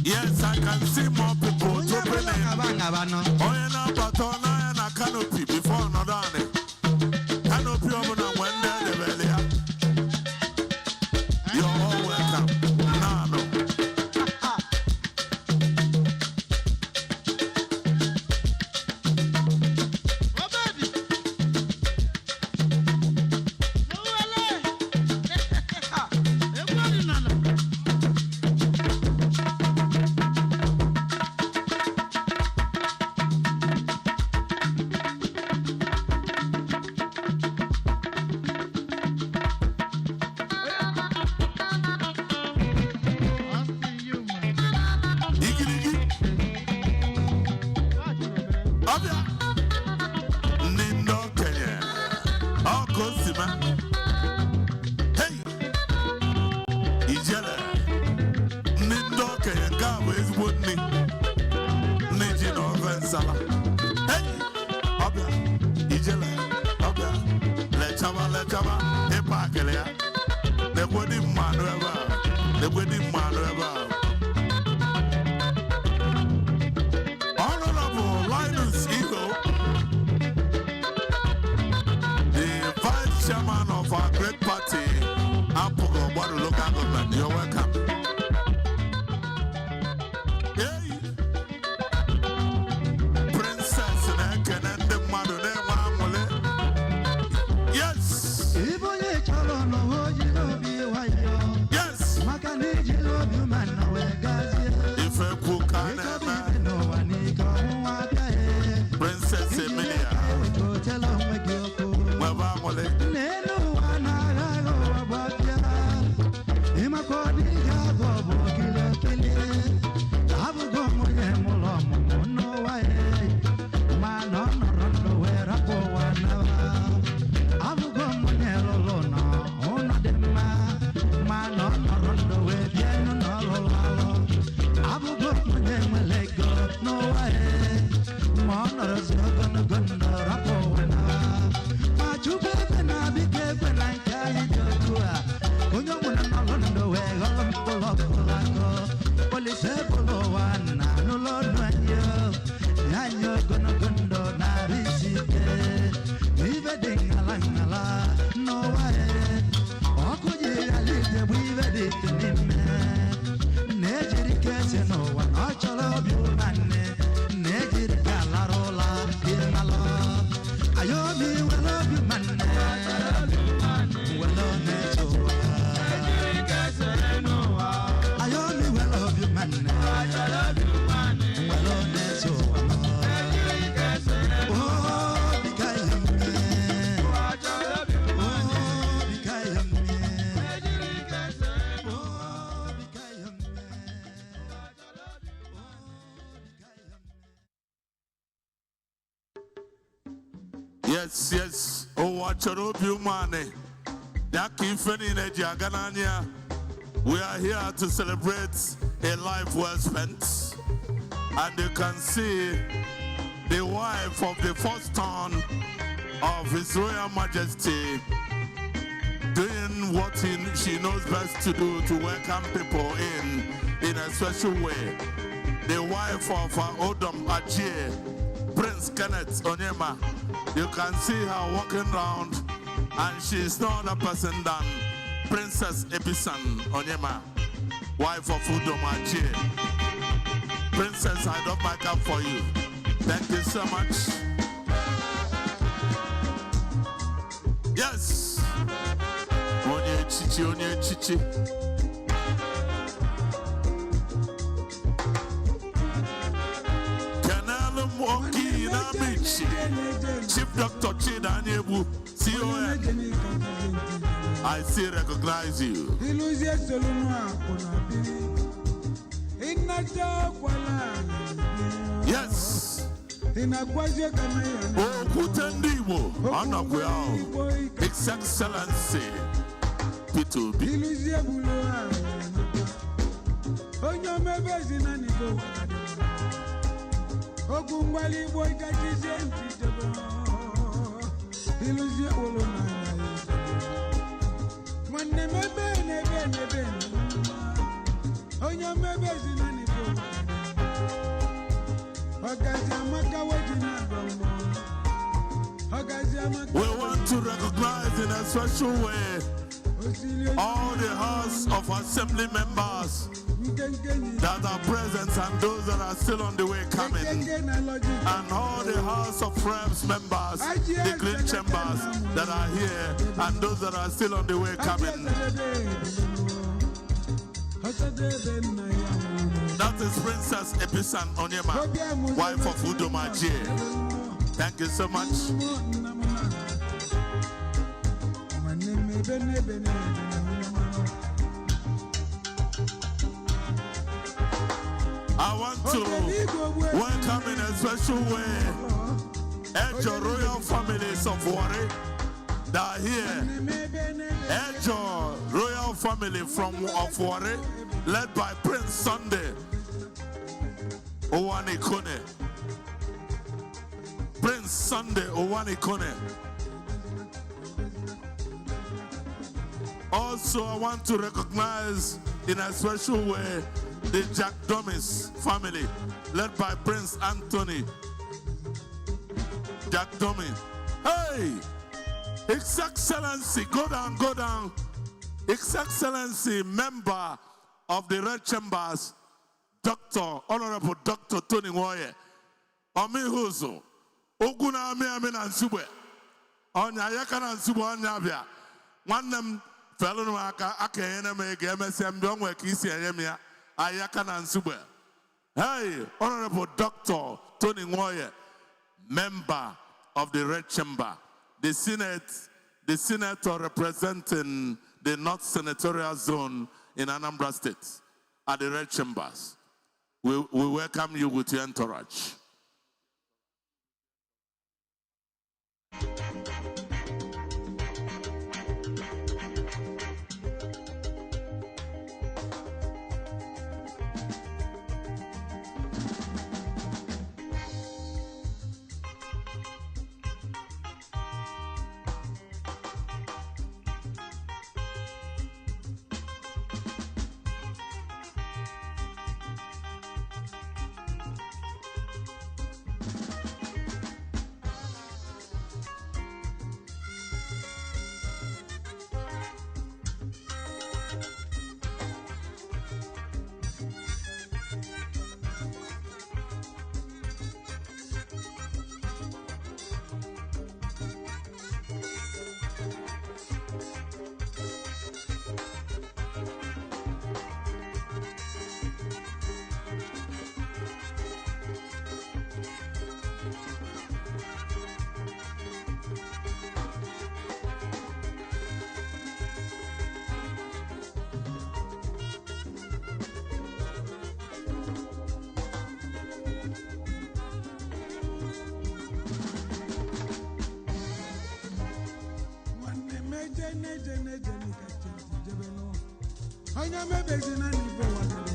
Yes, I can see more people opening. Oyena Batona and a canopy before another. Canopy over the window. You're all welcome. No. Hey, Ijele, Nindoke and Gabo is Woodney, Nijin or Sala. Hey, Obia, Ijele, Obia, Lechava, Epakelia, the wedding man ever, the wedding man ever. Honorable Linus Eagle, the vice chairman of our great party, Ogbaru local government. You're welcome. Hey, Princess Neken and the Madone Mamole. Yes. Yes. If a cook Princess Emilia. Yes. Oh, watch your money. We are here to celebrate a life well spent. And you can see the wife of the first son of His Royal Majesty doing what she knows best to do to welcome people in a special way. The wife of Odom Ajie, Prince Kenneth Onyema. You can see her walking around, and she is no other person than Princess V.B.C Onyema, wife of Odom Ajie. Princess, I don't back up for you. Thank you so much. Yes. Onye chichi. Kenelo Moki na Michi. Chief Dr. Chidanebu, CON. I still recognize you. Yes. Oh, Kutendibo, Anambra, His Excellency, P2B. We want to recognize in a special way all the House of Assembly members that are present and those that are still on the way coming, and all the House of Reps members, the Green Chambers that are here, and those that are still on the way coming. That is Princess V.B.C Onyema, wife of Odom Ajie. Thank you so much. I want to welcome in a special way your royal families of Warri, that are here. Ejo royal family from Ofala, led by Prince Sunday Owani Kone. Prince Sunday Owani Kone. Also, I want to recognize in a special way the Jack Domis family, led by Prince Anthony. Jack Domis. Hey! His Excellency, go down, go down. His Excellency, member of the Red Chambers, Honorable Dr. Tony Woye. Omi Huzo. Oguna Ami Nansube. Onya Yakana Nsubu Onyabia. One them fellow aka enemy MSM don't work easy Ayemia. Ayakana Nsube. Hey, Honorable Dr. Tony Woye, member of the Red Chamber. The senator representing the North Senatorial Zone in Anambra State at the Red Chambers. We welcome you with your entourage. Onyema bezina ni bo wadele.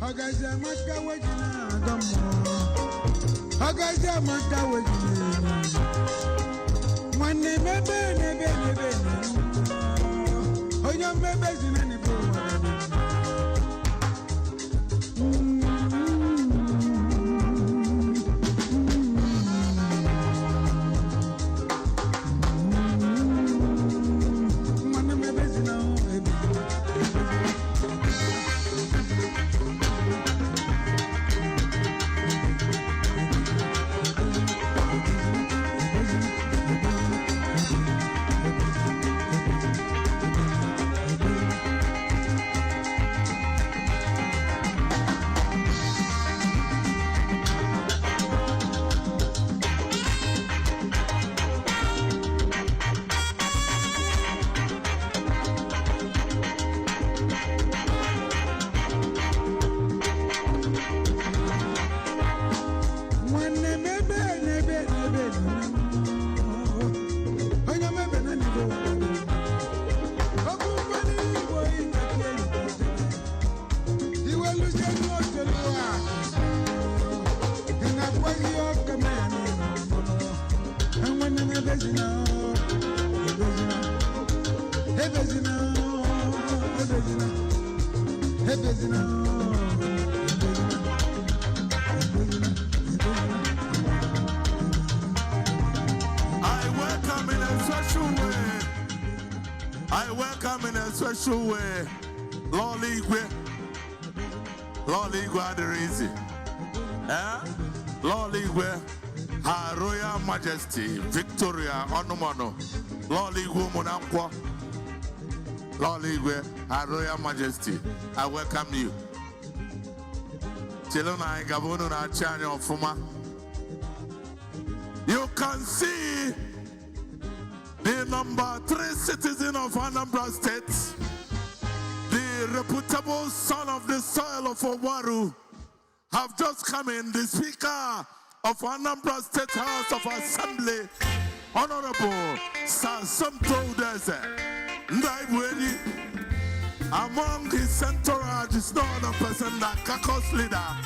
Ogaja maka wejina adamo. Ogaja maka wejina. Mwane mebe. Onyema bezina ni bo wadele. I welcome in a special way Lord Igwe Adirizi. Lord Igwe, Her Royal Majesty Victoria Onumano, Lord Igwe Munankwo, Lord Igwe, Her Royal Majesty, I welcome you. Chilona Gabonu na Chanya Ofuma. You can see the number 3 citizen of Anambra State, the reputable son of the soil of Ogbaru, have just come in. The Speaker of Anambra State House of Assembly, Honorable Sasamto Deze, Ndaibuedi, among his entourage is no other person than Kakos leader,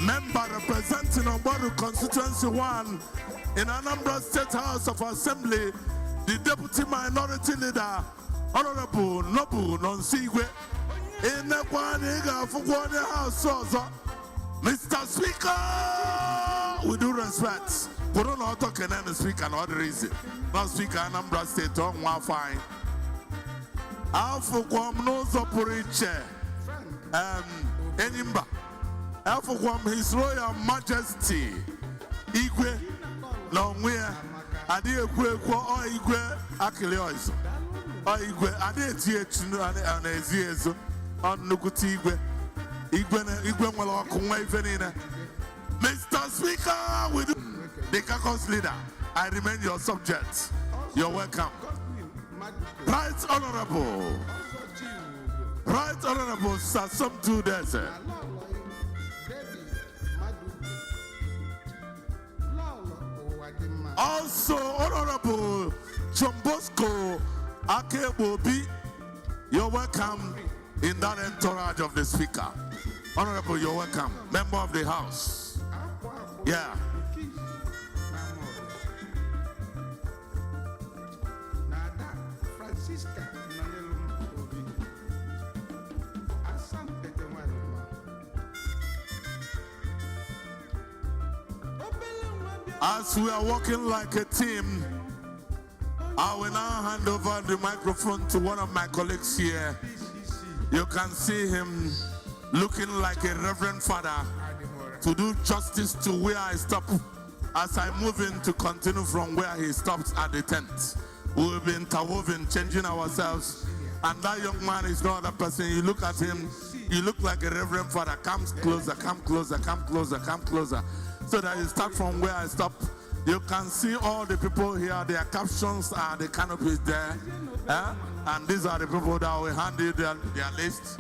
member representing Ogbaru Constituency 1 in Anambra State House of Assembly, the Deputy Minority Leader, Honorable Nobu Nonsigwe, in the Kwaniga Fugwane House, Mr. Speaker, with due respect, we don't know talking any speaker, not the reason. Not Speaker Anambra State, on one fine. Alfukwam no Zopuriche, Enimba, Alfukwam His Royal Majesty, Igwe, Longwea, Adi Igwe, or Igwe, Akileoiso, or Igwe, Adi Tietunu and Eziezo, on Nukuti Igwe, Igwe Malakumwe Venina. Mr. Speaker, with the Kakos leader, I remain your subject. You're welcome. Right Honorable Sasamtu Deze. Also Honorable Chombosco Akebobi, you're welcome in that entourage of the Speaker. Honorable, you're welcome. Member of the House. Yeah. As we are working like a team, I will now hand over the microphone to one of my colleagues here. You can see him looking like a reverend father to do justice to where I stop as I move in to continue from where he stopped at the tent. We will be interwoven, changing ourselves. And that young man is no other person. You look at him, you look like a reverend father. Come closer, come closer, come closer, come closer. So that you start from where I stop. You can see all the people here. Their captions are the canopies there. And these are the people that will hand you their list.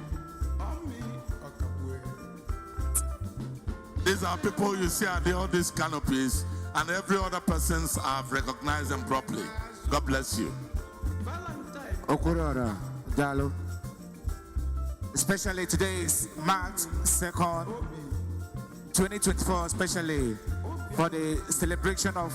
These are people you see at all these canopies. And every other persons have recognized them properly. God bless you. Okurora, Dalo. Especially today is March 2nd, 2024, especially for the celebration of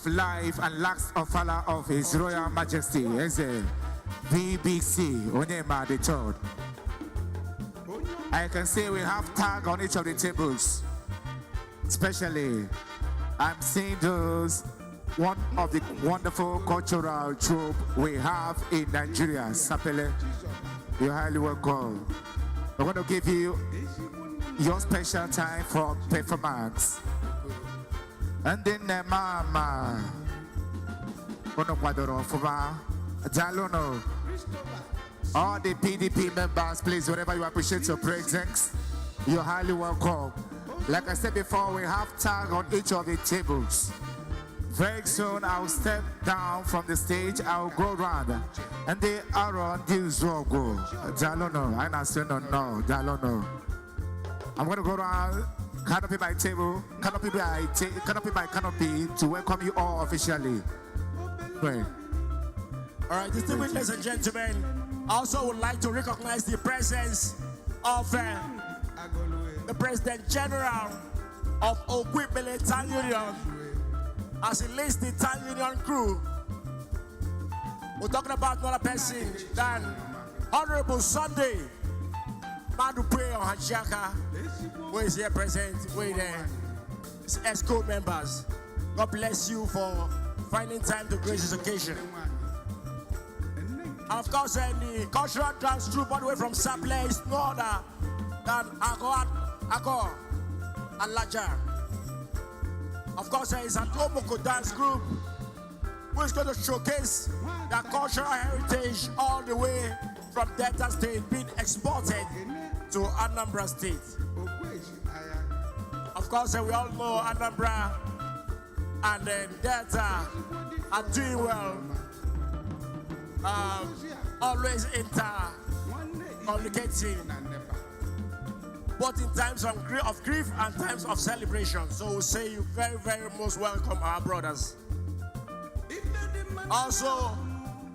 life and last Ofala of His Royal Majesty, V.B.C. Onyema the third. I can say we have tag on each of the tables. Especially, I'm seeing those one of the wonderful cultural troupe we have in Nigeria, Sapele. You're highly welcome. We're going to give you your special time for performance. And then Mama, all the PDP members, please, wherever you appreciate your presence, you're highly welcome. Like I said before, we have tag on each of the tables. Very soon, I'll step down from the stage. I'll go around, and they are on this go. Dalono, I say no, Dalono. I'm going to go around, canopy by table, canopy by canopy to welcome you all officially. Right. All right, distinguished ladies and gentlemen, I also would like to recognize the presence of the President General of Ogbaru Town Union as he leads the Town Union crew. We're talking about another person than Honorable Sunday Madupe Hanshaka, who is here present with his ESCO members. God bless you for finding time to grace this occasion. And of course, the cultural dance troupe all the way from Saple is no other than Agor and Laja. Of course, there is an Omoko dance group who is going to showcase their cultural heritage all the way from Delta State being exported to Anambra State. Of course, we all know Anambra and Delta are doing well. Always communicating. both in times of grief and times of celebration. So we say you very, very most welcome, our brothers. Also,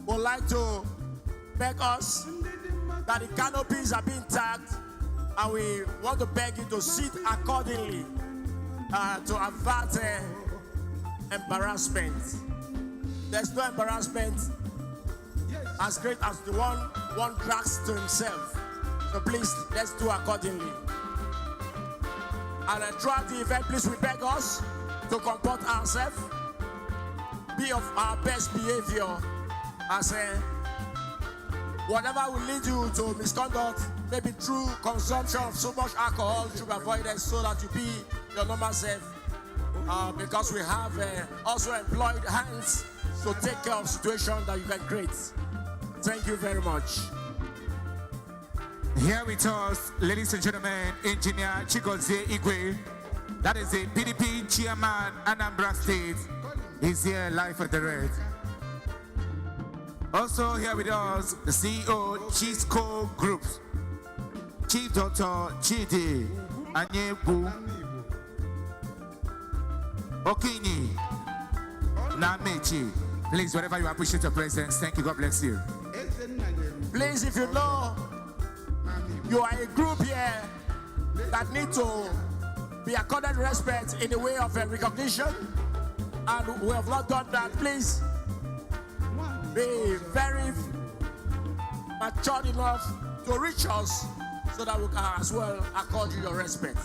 would like to beg us that the canopies are being tagged, and we want to beg you to sit accordingly to avert embarrassment. There's no embarrassment as great as the one drags to himself. So please, let's do accordingly. And throughout the event, please, we beg us to comport ourselves, be of our best behavior, as whatever will lead you to misconduct, maybe through consumption of so much alcohol, should be avoided so that you be your normal self. Because we have also employed hands to take care of situations that you can create. Thank you very much. Here with us, ladies and gentlemen, Engineer Chigozie Igwe, that is the PDP chairman, Anambra State, is here live for the red. Also here with us, the CEO, Chisco Group, Chief Dr. Chidi Anyebu Okini Namechi. Please, wherever you appreciate your presence, thank you, God bless you. Please, if you know you are a group here that need to be accorded respect in the way of recognition, and we have not done that, please be very mature enough to reach us so that we can as well accord you your respect.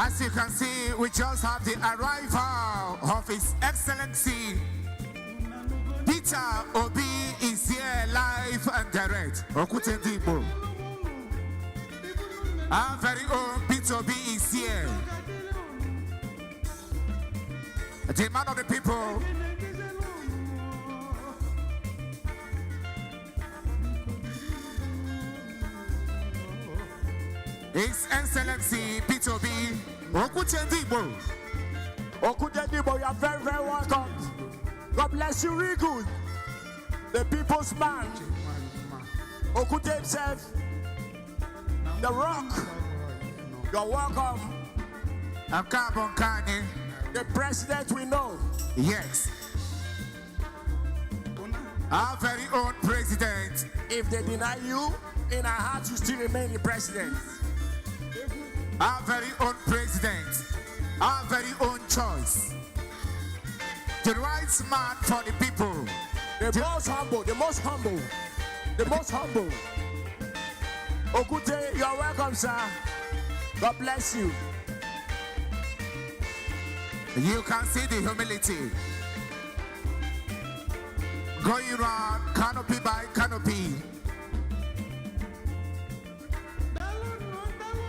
As you can see, we just have the arrival of His Excellency Peter Obi is here live and direct. Okutendibo. Our very own Peter Obi is here. The man of the people. His Excellency Peter Obi Okutendibo. Okutendibo, you are very, very welcome. God bless you, really good. The people's man, Okute himself, the rock. You're welcome. The president we know. Yes. Our very own president. If they deny you, in our hearts you still remain the president. Our very own president, our very own choice. The right man for the people. The most humble, the most humble, the most humble. Okute, you're welcome, sir. God bless you. You can see the humility. Going around canopy by canopy.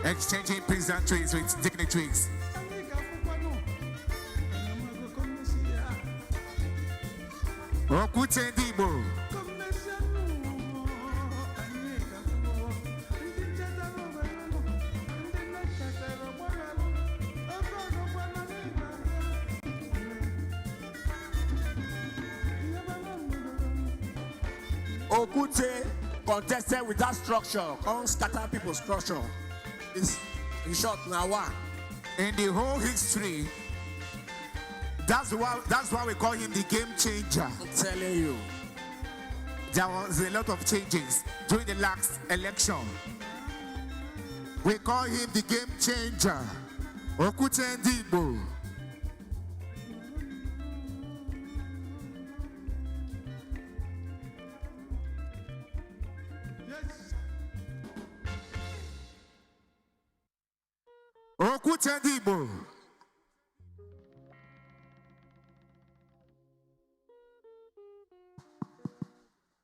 Exchanging pleasantries with dignitaries. Okutendibo. Okute contested with that structure, can't scatter people's structure. It's in short now one. In the whole history, that's why we call him the game changer. I'm telling you. There was a lot of changes during the last election. We call him the game changer. Okutendibo. Okutendibo.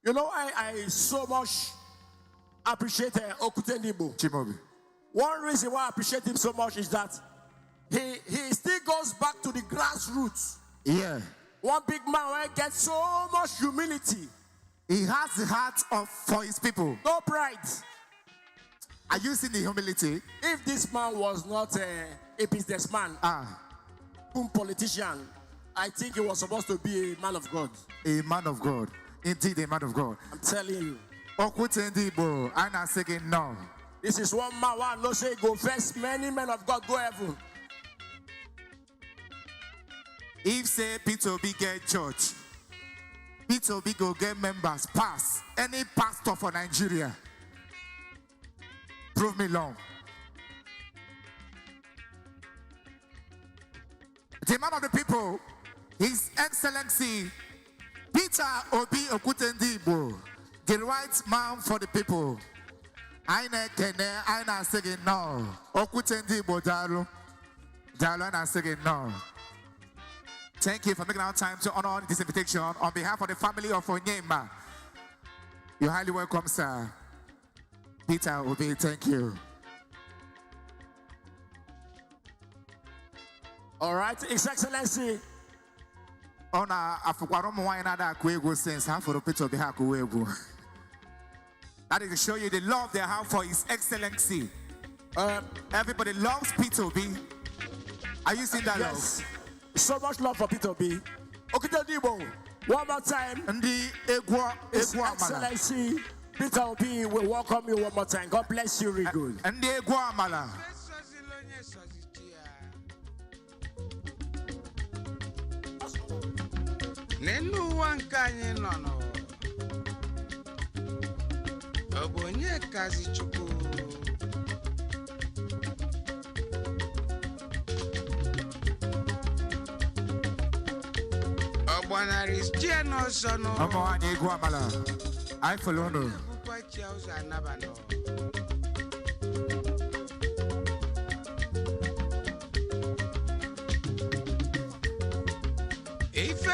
You know, I so much appreciate Okutendibo. Chimobi. One reason why I appreciate him so much is that he still goes back to the grassroots. Yeah. One big man where gets so much humility. He has the heart for his people. No pride. Are you seeing the humility? If this man was not a businessman, a politician, I think he was supposed to be a man of God. A man of God. Indeed, a man of God. I'm telling you. Okutendibo, I'm not saying no. This is one man, one no say go first. Many men of God go heaven. If say Peter Obi get church, Peter Obi go get members, pass. Any pastor for Nigeria. Prove me long. The man of the people, His Excellency Peter Obi Okutendibo, the right man for the people. I na saying no. Okutendibo Dalu. Dalu na saying no. Thank you for making our time to honor this invitation on behalf of the family of Onyema. You're highly welcome, sir. Peter Obi, thank you. All right, His Excellency. Ona afukwaromo wine that kwego sense half for Peter Obi hakuwego. That is to show you the love they have for His Excellency. Everybody loves Peter Obi. Are you seeing that yes. love? So much love for Peter Obi. Okutendibo, one more time. His Excellency Peter Obi will welcome you one more time. God bless you, really good. And the Guamala. Nenu wankanye nono. Obonye kazi chuku. Obwana ristia no sono. Omo anye Guamala. I follow no.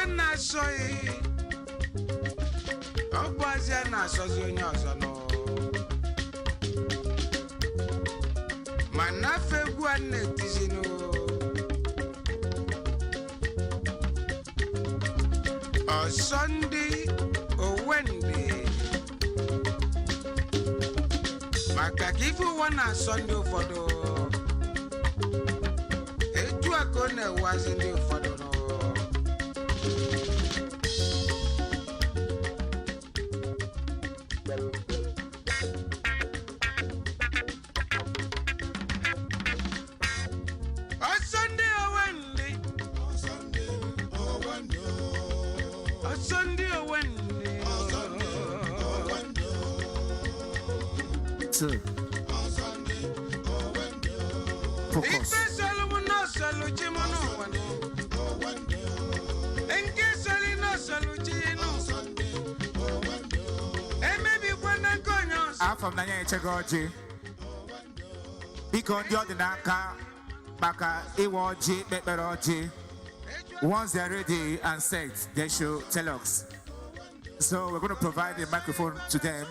na soy. Obwazia na sozi onye ọzọ no. Mana fegwu anetizi no. O Sunday, o Wednesday. Maka kifu wana Sunday ụfọdụ. Etu ako na wazi ndị ụfọdụ no. Focus. From Nanya Chegoji. Because the Ordinaka Baka Iwoji Beberoji. Once they're ready and set, they should tell us. So we're going to provide a microphone to them.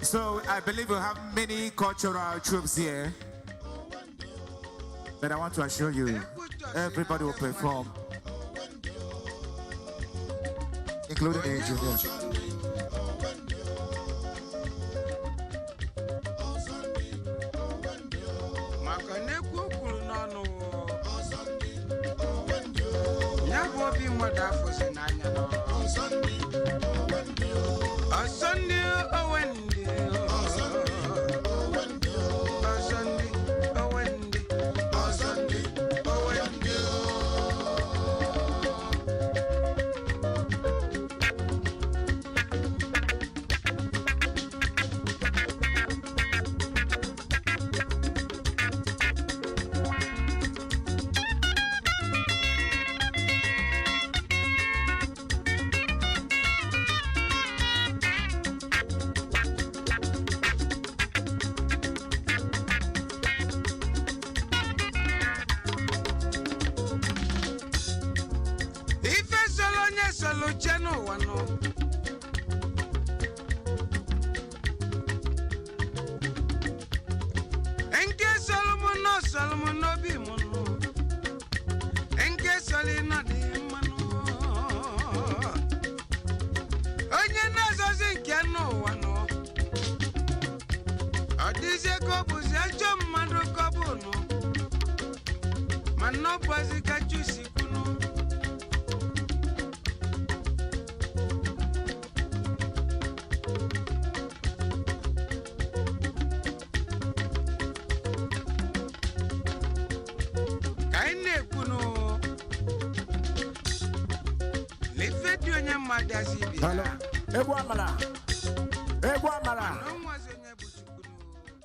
So I believe we have many cultural troops here. But I want to assure you, everybody will perform, including the junior.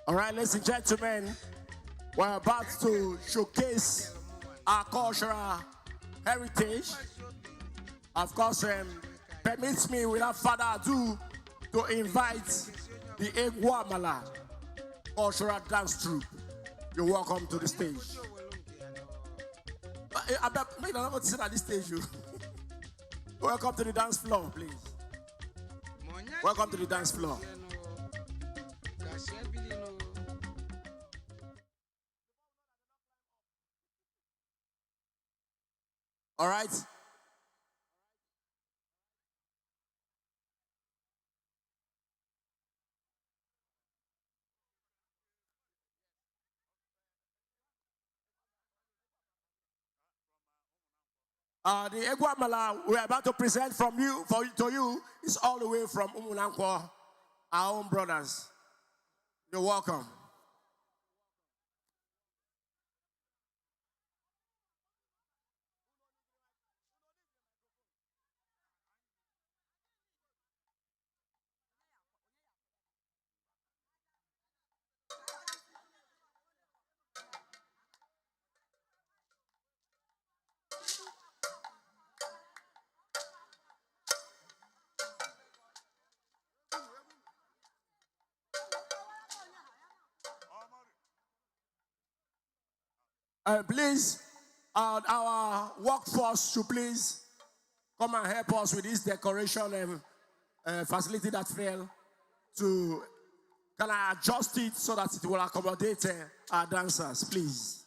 All right, ladies and gentlemen, we're about to showcase our cultural heritage. Of course, permits me without further ado to invite the Egwamala cultural dance troupe. You're welcome to the stage. I bet maybe I'm not sit at this stage. Welcome to the dance floor, please. Welcome to the dance floor. All right. The Egwamala we're about to present to you is all the way from Umunankwo, our own brothers. You're welcome. Please, our workforce should please come and help us with this decoration facility that fell to can I adjust it so that it will accommodate our dancers, please?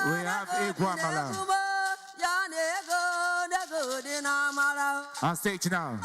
We have Iguamala on stage now.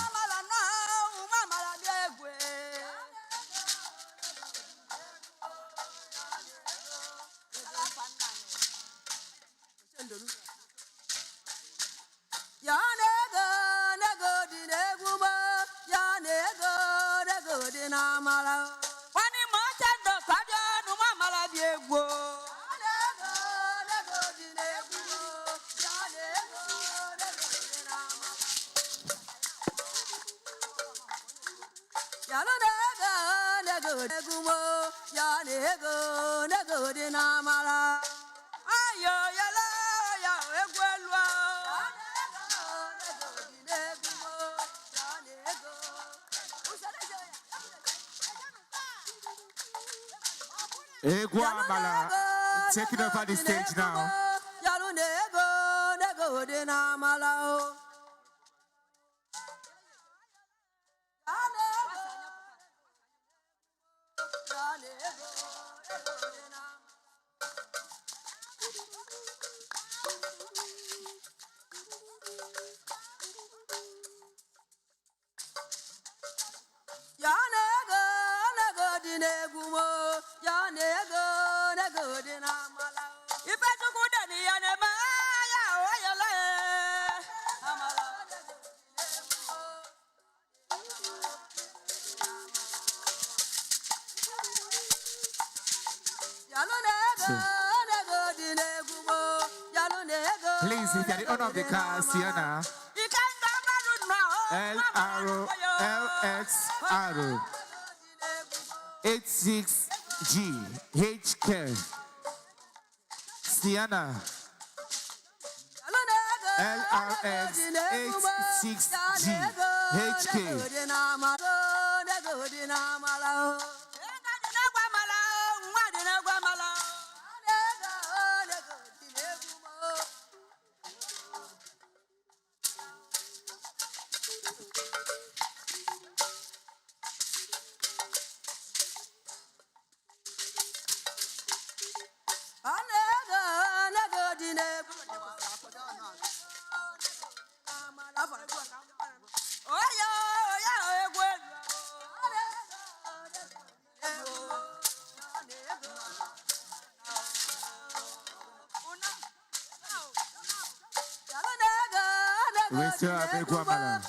Iguamala taking over the stage now. Please, if you're the owner of the car, Sienna, LRX 86GHK, Sienna, LRX 86GHK. We still have a guamala.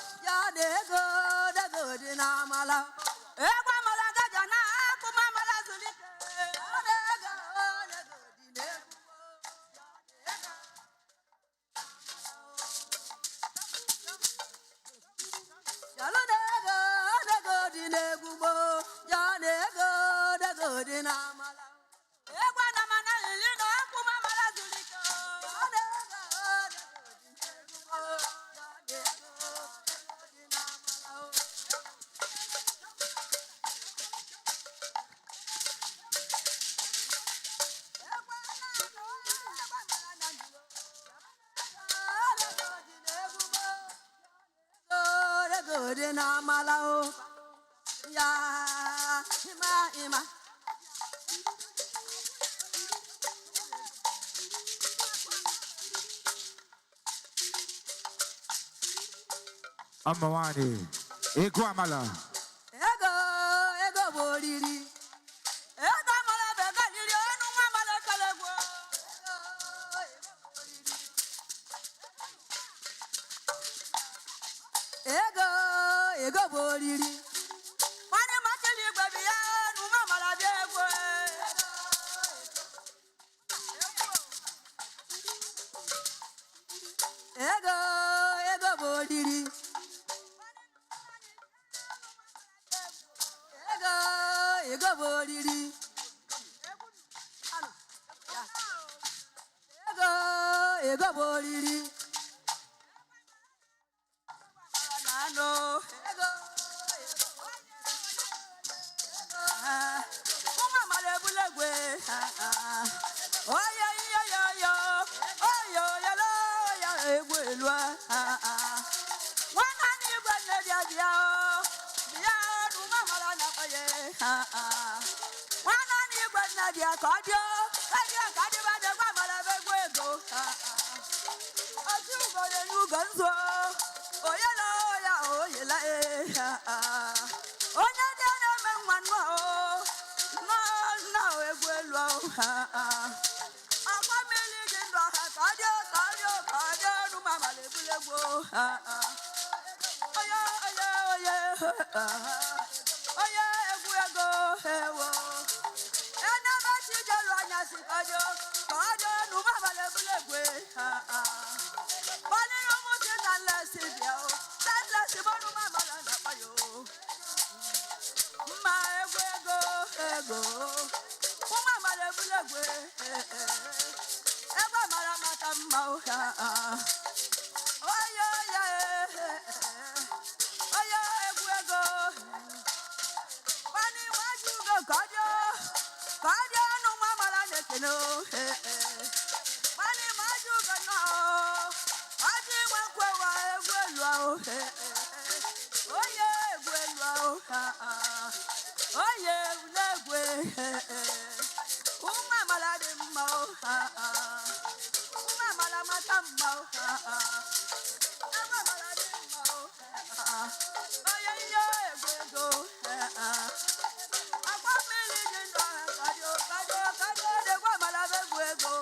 Amawani, Iguamala. Ego boriri. Ego mala bega diri onu mala kalego. Ego boriri. Mani mateli gbabi ya nu mala biego. Ego boriri. Ego boriri. Ego boriri. Nano. Uma malebulegwe. Oya yo yo yo. Oyo yo lo ya egwelwa. Wana ni gwanne dia dia. Dia nu mala na paye. Wana ni gwanna dia kadio. Kadio ba de gwa mala begwego. Aju go de nu ganzo. Oyela ya oyela Onya dia na menwanwa no egwelu Akwa meli de ndo kadio nu mama lebulego Oya egwego hewo Ena ba ti jelo anya si kadio nu mama lebulego Bani no mo ti na lesi dia o lesi bonu mama la na payo Ma egwego mama lebulego Egwa mara mata mma o Oya egwego Bani waju go kadio nu mama la nekeno Bani maju go no Aji wakwe wa egwelwa Oye egwelwa Oye ulegwe Uma malade mma Uma mala mata mma Aba malade mma Oye egwego Akwa mili jindo kadio de kwa malabe egwego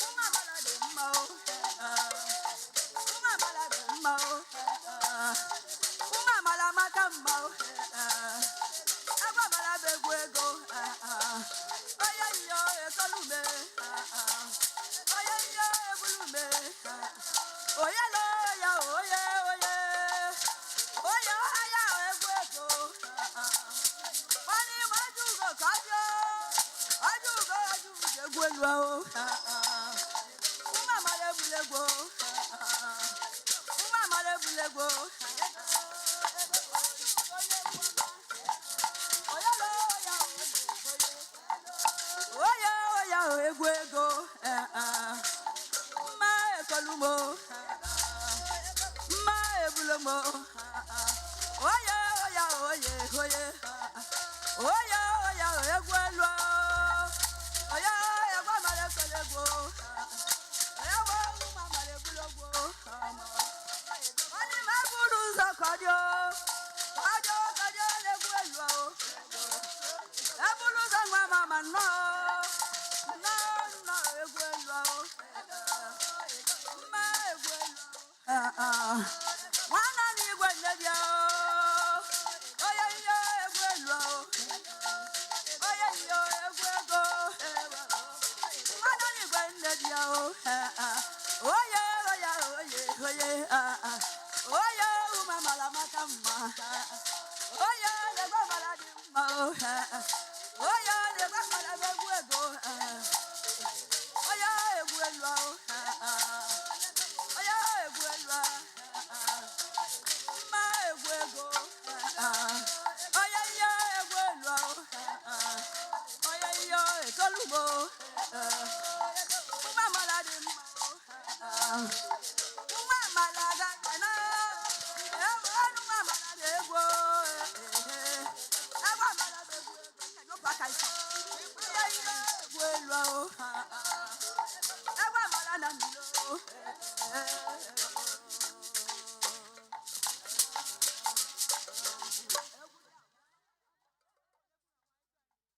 Uma malade mma Uma mala mata mma Agwa mala begwego Oye yo ekolume Oye yo ebulume Oye lo ya oye ya egwego Mani majugo kadio Ajugo egwelwa Uma mala bulego Bulego Oya egwego Ma ekolumo Ma ebulomo Oya egwelo Oya egwa male kolego Oya wa male bulogo Ani maburu zakadio kadio legwelo Ebulu zangwa mama no egwelo Ma egwelo Oya le gba mala di ma o. Oya le gba mala be gu ego. Oya egu elu o. Oya egu elu. Ma egu ego. Oya ya egu elu o. Oya ya etolubo. Ma mala di ma o. Ma mala da na. E mo ma mala de ego. E ma mala de ego. No pa kai so. Oya ya egu elu o. E ma mala na mi lo.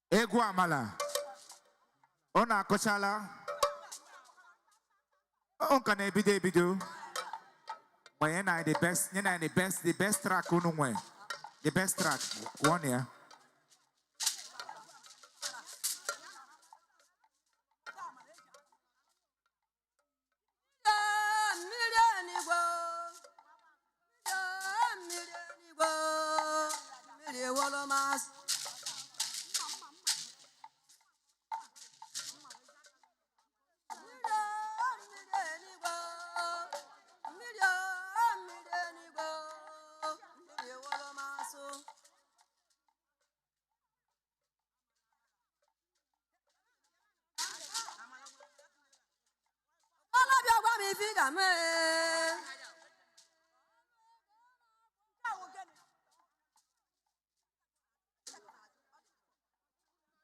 Egwu amala. Ona akọchala. Onka na ebido ebido. But you're the best track unu nwe. The best track. One here.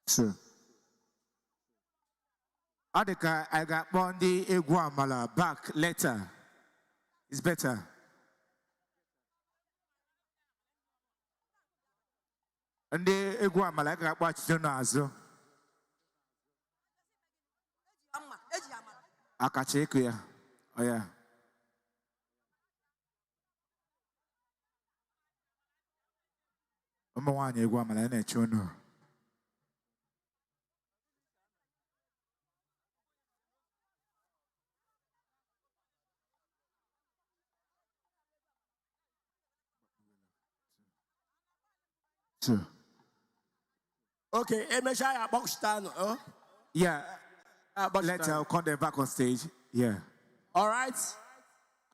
Sure. Adeka, I got Bondi Egwu amala back later. It's better. And the Egwu amala I got watch you know. Akacheku ya. Oh yeah. Umwanya Egwu amala na chuno. Sure. Okay, Emesha box down. Yeah. Box Later, down. I'll call them back on stage. Yeah. All right.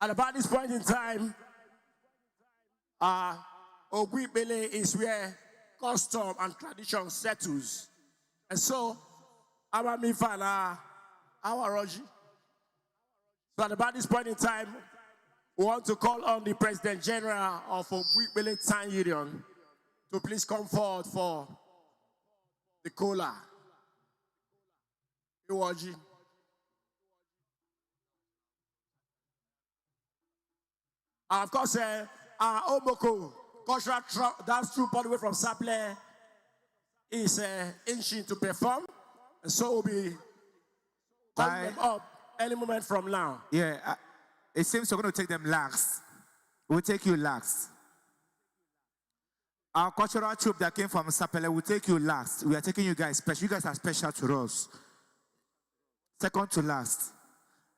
At about this point in time, Ogwibele is where custom and tradition settles. And so, our Mifana, our Roji. So at about this point in time, we want to call on the President General of Ogwibele Town Union to please come forward for the cola. Iwoji. And of course, our Omoko cultural dance troupe all the way from Saple is inching to perform. And so we'll be calling them up any moment from now. Yeah. It seems we're going to take them last. We'll take you last. Our cultural troupe that came from Sapele will take you last. We are taking you guys special. You guys are special to us. Second to last.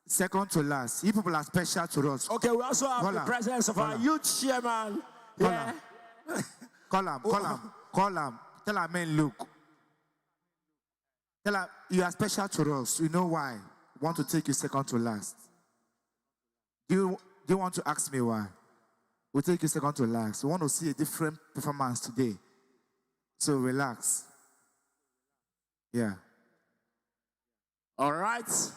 Second to last. You people are special to us. Okay, we also have the presence of our youth chairman. Yeah. Call him. Tell our men, look. Tell her, you are special to us. We know why. We want to take you second to last. Do you want to ask me why? We'll take you second to last. We want to see a different performance today. So relax. Yeah. All right.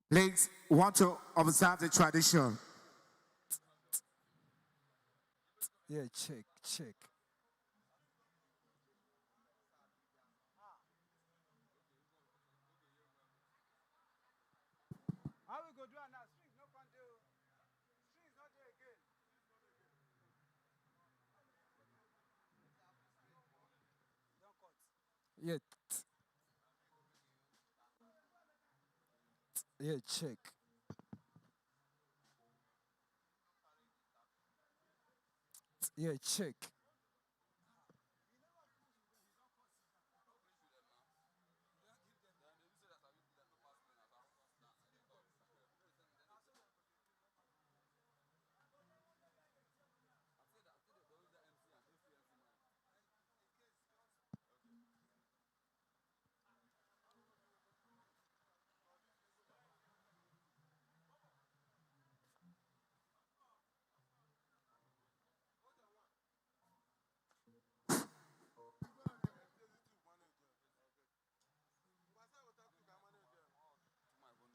Please, want to observe the tradition. Yeah, check. How we go do it now? Strings no can do. Strings not there again. Don't cut. Yeah. Yeah, check. Yeah, check.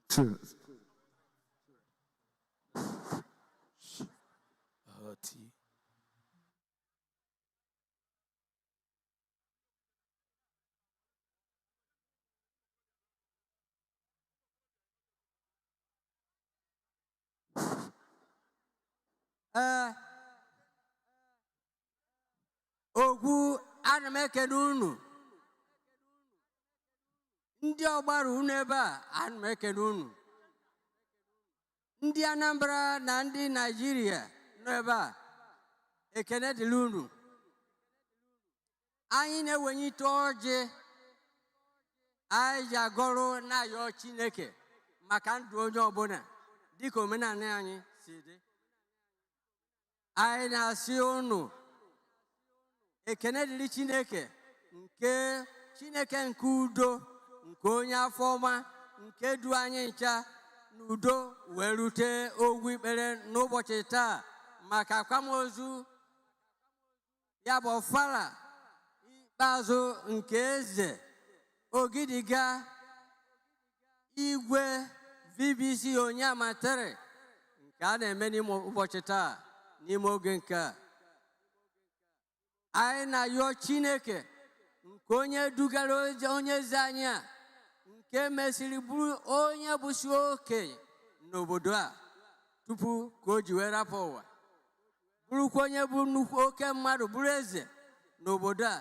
Two. T. Ogwu ana m ekele unu. Ndị Ogbaru unu ebe a ana m ekele unu. Ndị Anambra na ndị Nigeria nọ ebe a ekene dịrị unu. Anyị na-ewenye ite ọjị anyị ji agọrọ na-ayọ Chineke maka ndụ onye ọbụla dịka omenala anyị si dị. Anyị na-asị unu ekene dịrị Chineke nke udo, nke onye afọ ọma, nke du anyị ncha n'udo wee rute ogwu ikpere n'ụbọchị taa maka akwamozu ya bụ Ofala ikpeazụ nke eze Ogidiga Igwe V.B.C Onyema nke a na-eme n'ime ụbọchị taa n'ime oge nke a. Anyị na-ayọ Chineke nke onye dugara onye eze anyị a nke mesịrị bụrụ onye bụsi okenye n'obodo a tupu ka o ji wee rapụ ụwa, bụrụkwa onye bụ nnukwu oke mmadụ bụrụ eze n'obodo a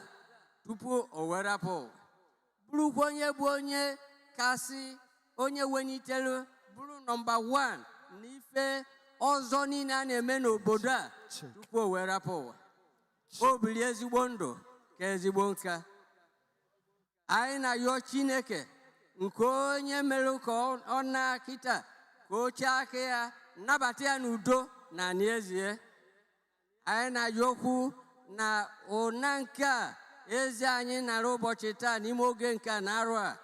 tupu o wee rapụ ụwa, bụrụkwa onye bụ onye kasị onye wenitere bụrụ nọmba 1 n'ife ọzọ niile a na-eme n'obodo a tupu o wee rapụ ụwa. O biri ezigbo ndụ ka ezigbo nka. Anyị na-ayọ Chineke nke onye mere ka ọ na-akịta ka o chee aka ya nabata ya n'udo na n'ezie. Anyị na-ayọkwu na ụna nke a eze anyị nara ụbọchị taa n'ime oge nke a na arụ a,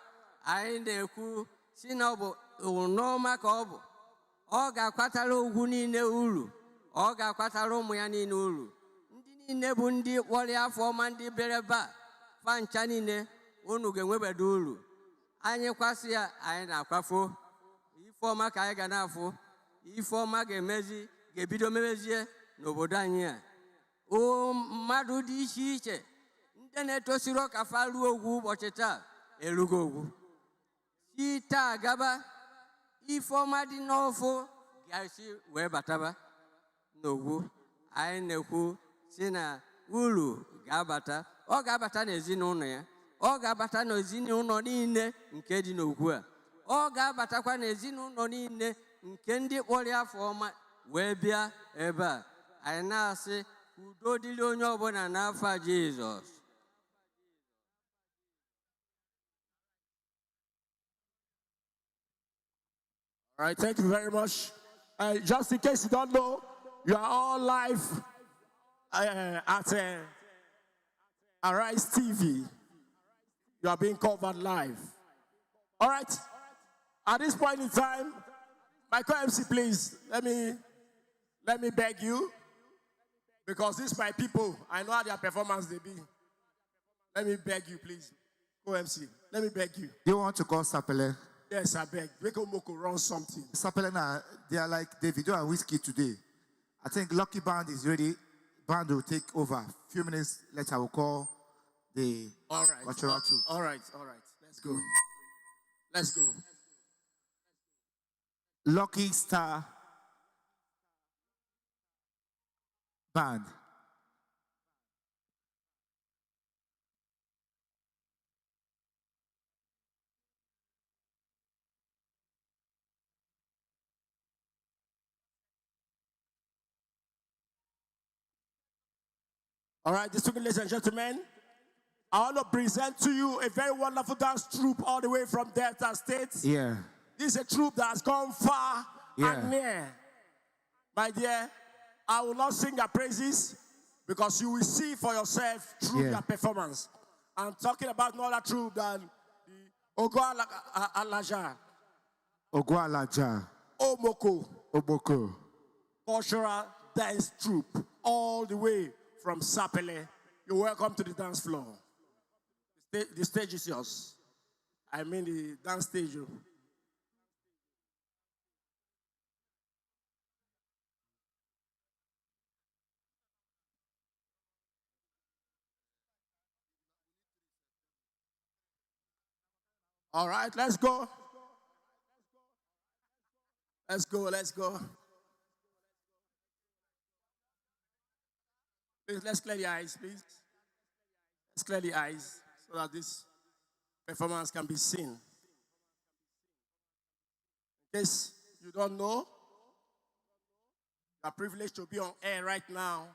anyị na-ekwu si na ọ bụ ụnọma ka ọ bụ. Ọ ga-akwatara ugwu niile uru, ọ ga-akwatara ụmụ ya niile uru. Ndị niile bụ ndị kpọrọ afọ ọma ndị bịara ebe a fancha niile unu ga-enwebedo uru. Anyị kwasị ya anyị na-akwafo ife ọma ka anyị ga na-afụ. Ife ọma ga-ebido mebezie n'obodo anyị a. Mmadụ dị iche iche ndị na-etosiri ọka fa ruo ogwu ụbọchị taa erugo ogwu. Si taa gaba ife ọma dị n'ọfụ ga-esi wee bataba n'ogwu. Anyị na-ekwu si na uru ga-abata, ọ ga-abata n'ezinụlọ ya, ọ ga-abata n'ezinụlọ niile nke dị n'ogwu a, ọ ga-abatakwa n'ezinụlọ niile nke ndị kpọrọ afọ ọma wee bịa ebe a. Anyị na-asị udo dịrị onye ọbụla n'afọ Jizọs. All right, thank you very much. Just in case you don't know, you are all live at Arise TV. You are being covered live. All right. At this point in time, my co-MC, please let me beg you, because these my people. I know how their performance they be. Let me beg you, please, co-MC. Let me beg you. Do you want to call Sapele? Yes, I beg. Make Omoko run something. Sapele now, they are like Davido and Whiskey today. I think Lucky Band is ready. Band will take over. Few minutes later, we'll call the cultural troupe. All right. Let's go. Let's go. Lucky Star Band. All right, distinguished ladies and gentlemen, I want to present to you a very wonderful dance troupe all the way from Delta State. Yeah. This is a troupe that has gone far Yeah. and near. My dear, I will not sing their praises because you will see for yourself through their performance. I'm talking about no other troupe than the Ogwalaja, Ogwalaja. Omoko cultural dance troupe, all the way from Sapele. You're welcome to the dance floor. The stage is yours. I mean the dance stage. All right, let's go. Let's go, let's go. Please, let's clear the eyes, please. Let's clear the eyes so that this performance can be seen. In case you don't know, you are privileged to be on air right now.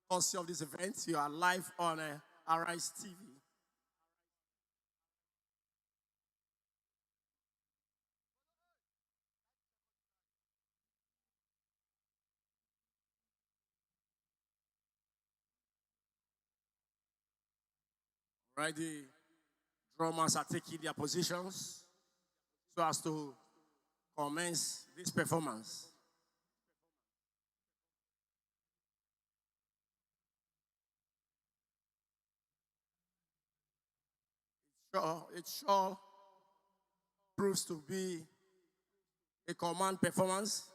Courtesy of this event, you are live on Arise TV. Right, the drummers are taking their positions so as to commence this performance. It sure proves to be a command performance.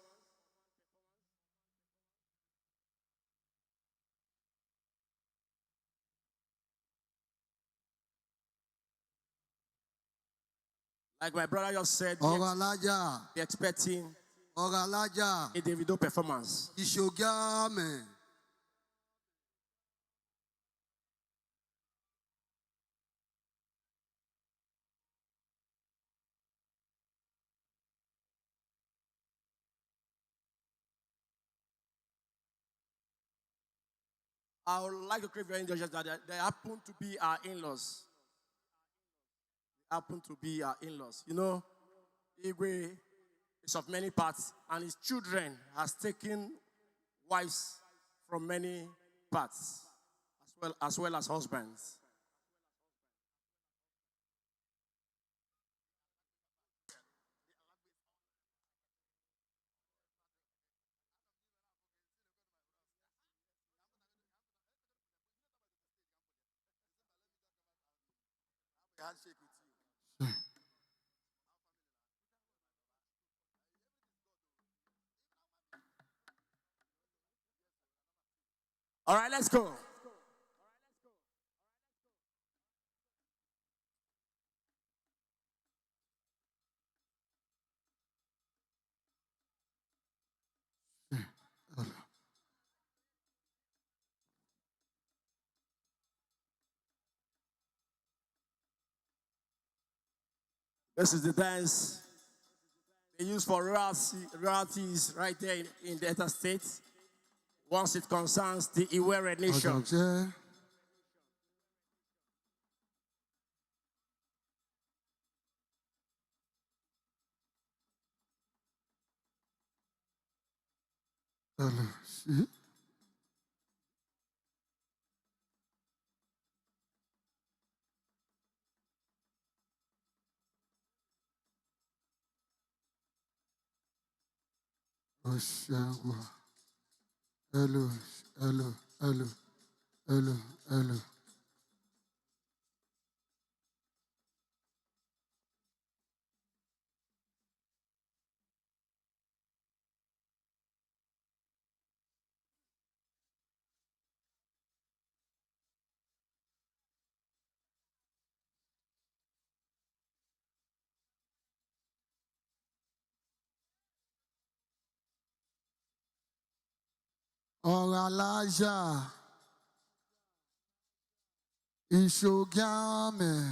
Like my brother just said, be expecting a Davido performance. I would like to crave your indulgence that they happen to be our in-laws. Happen to be our in-laws. You know, Igwe is of many parts, and his children has taken wives from many parts, as well as husbands. Handshake with you. All right, let's go. This is the dance they use for royalties right there in Delta State. Once it concerns the Iwere nation. Hello, hello, hello, hello, hello. Elijah, Ishogame,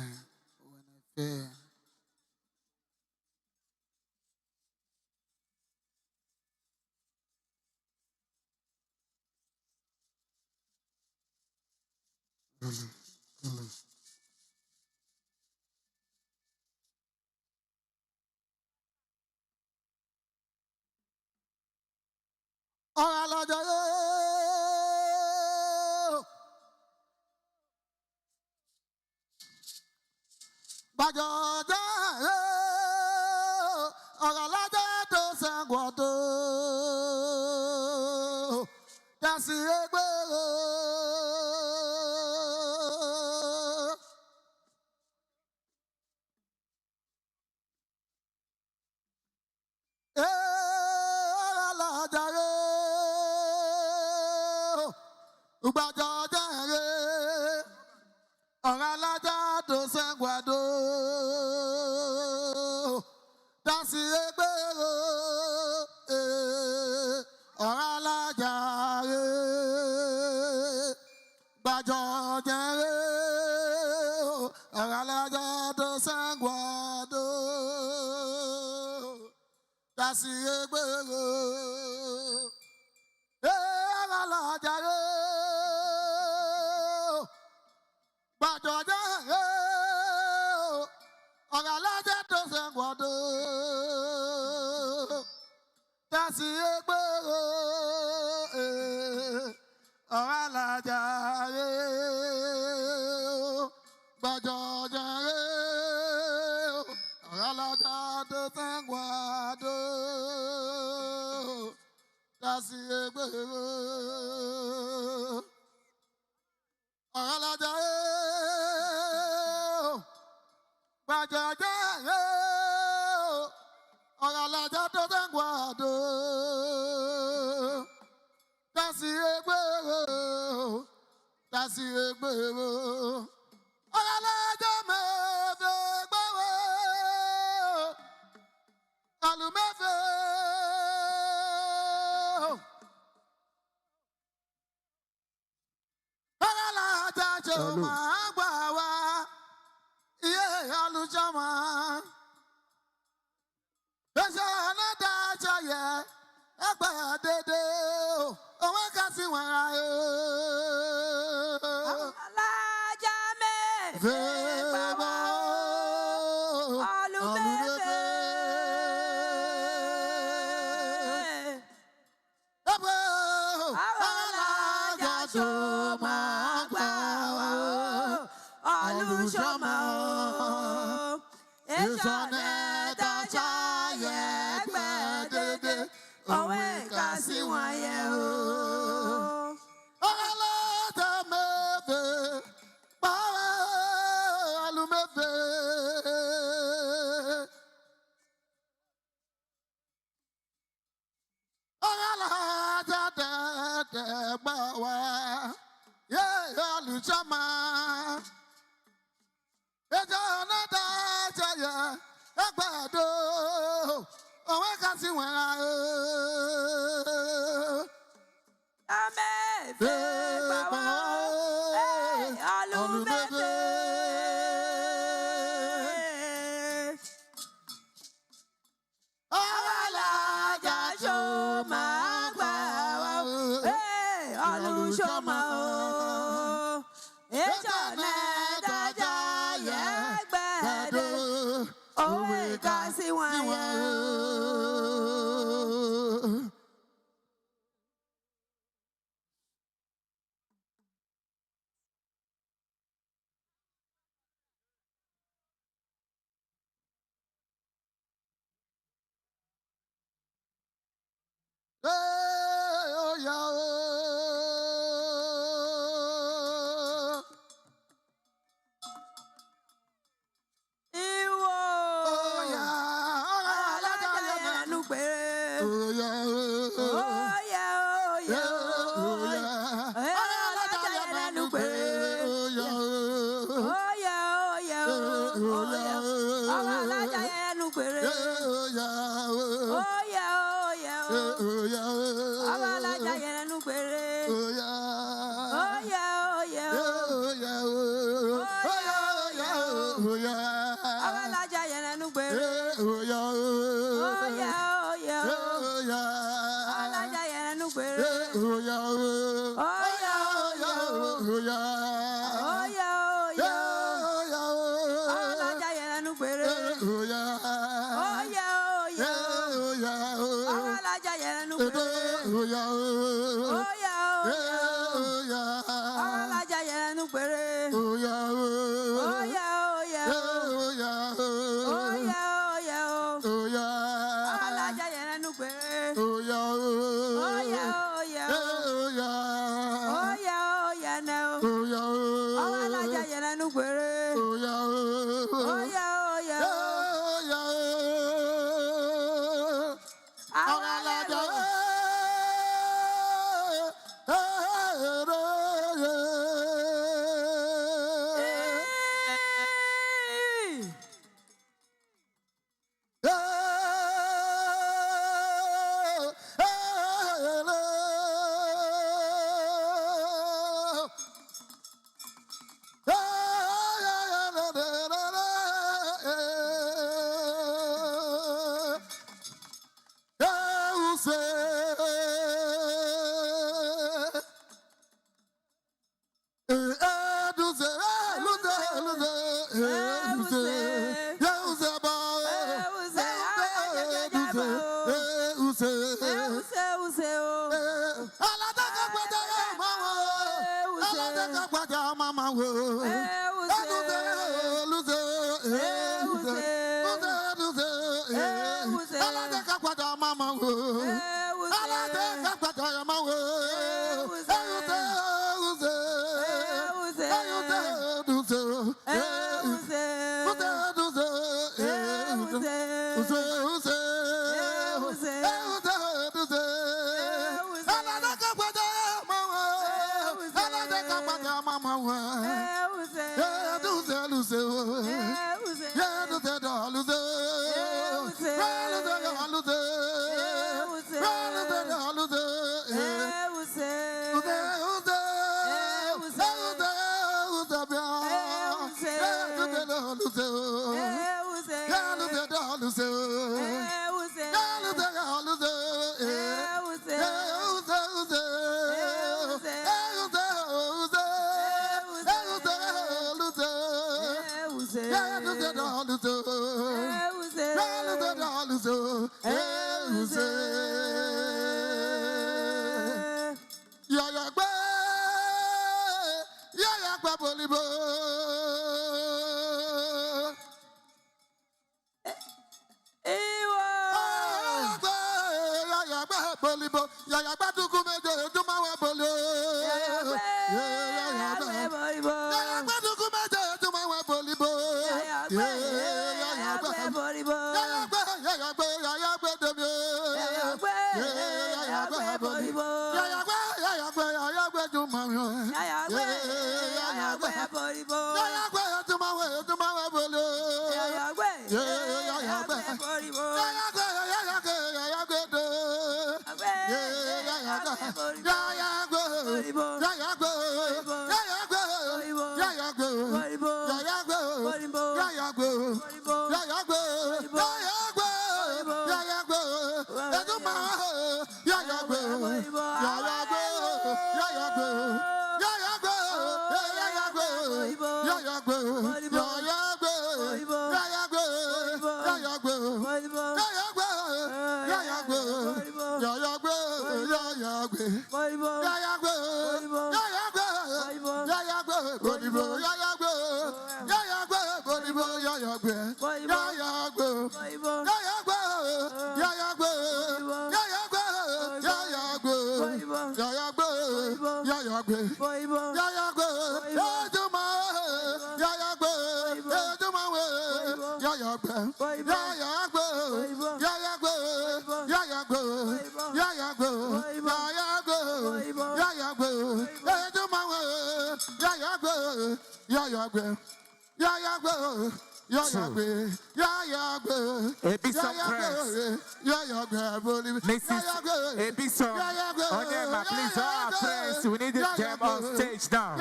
Onyema, please, all our friends, we need them on stage now.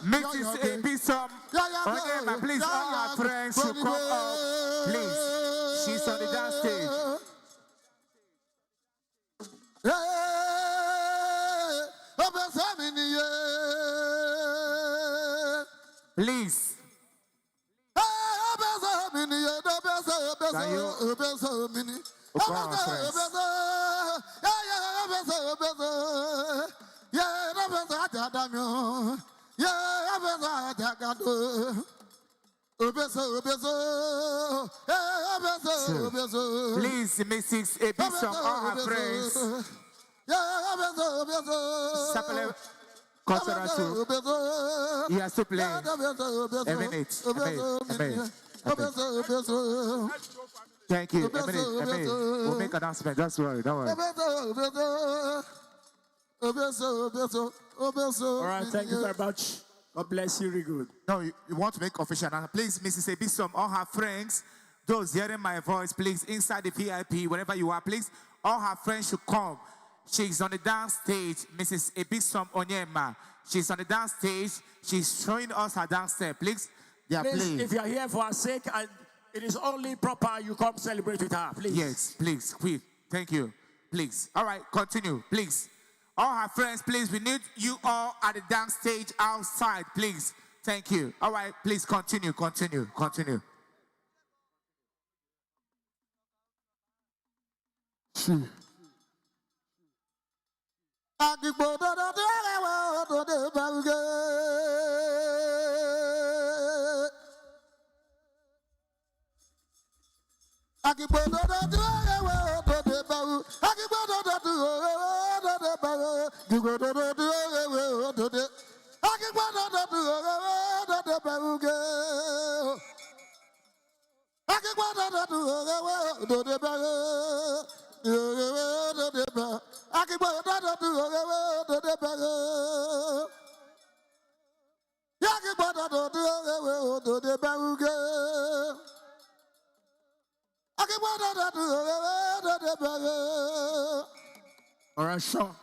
Mrs. V.B.C. Onyema, please, all our friends should come up, please. She's on the dance stage. Please. Can you come on, friends? Please, Mrs. V.B.C., all her friends. Cultural too. You are still playing. A minute. Thank you. A minute. We'll make an announcement. Don't worry. All right, thank you very much. God bless you, really good. No, you want to make official announcement. Please, Mrs. V.B.C., all her friends, those hearing my voice, please, inside the VIP, wherever you are, please, all her friends should come. She's on the dance stage, Mrs. V.B.C. Onyema. She's on the dance stage. She's showing us her dance step. Please, please, if you are here for her sake, and it is only proper you come celebrate with her, please. Yes, please, quick. Thank you. Please. All right, continue, please. All her friends, please, we need you all at the dance stage outside, please. Thank you. All right, please continue. Shoe. All right, sure.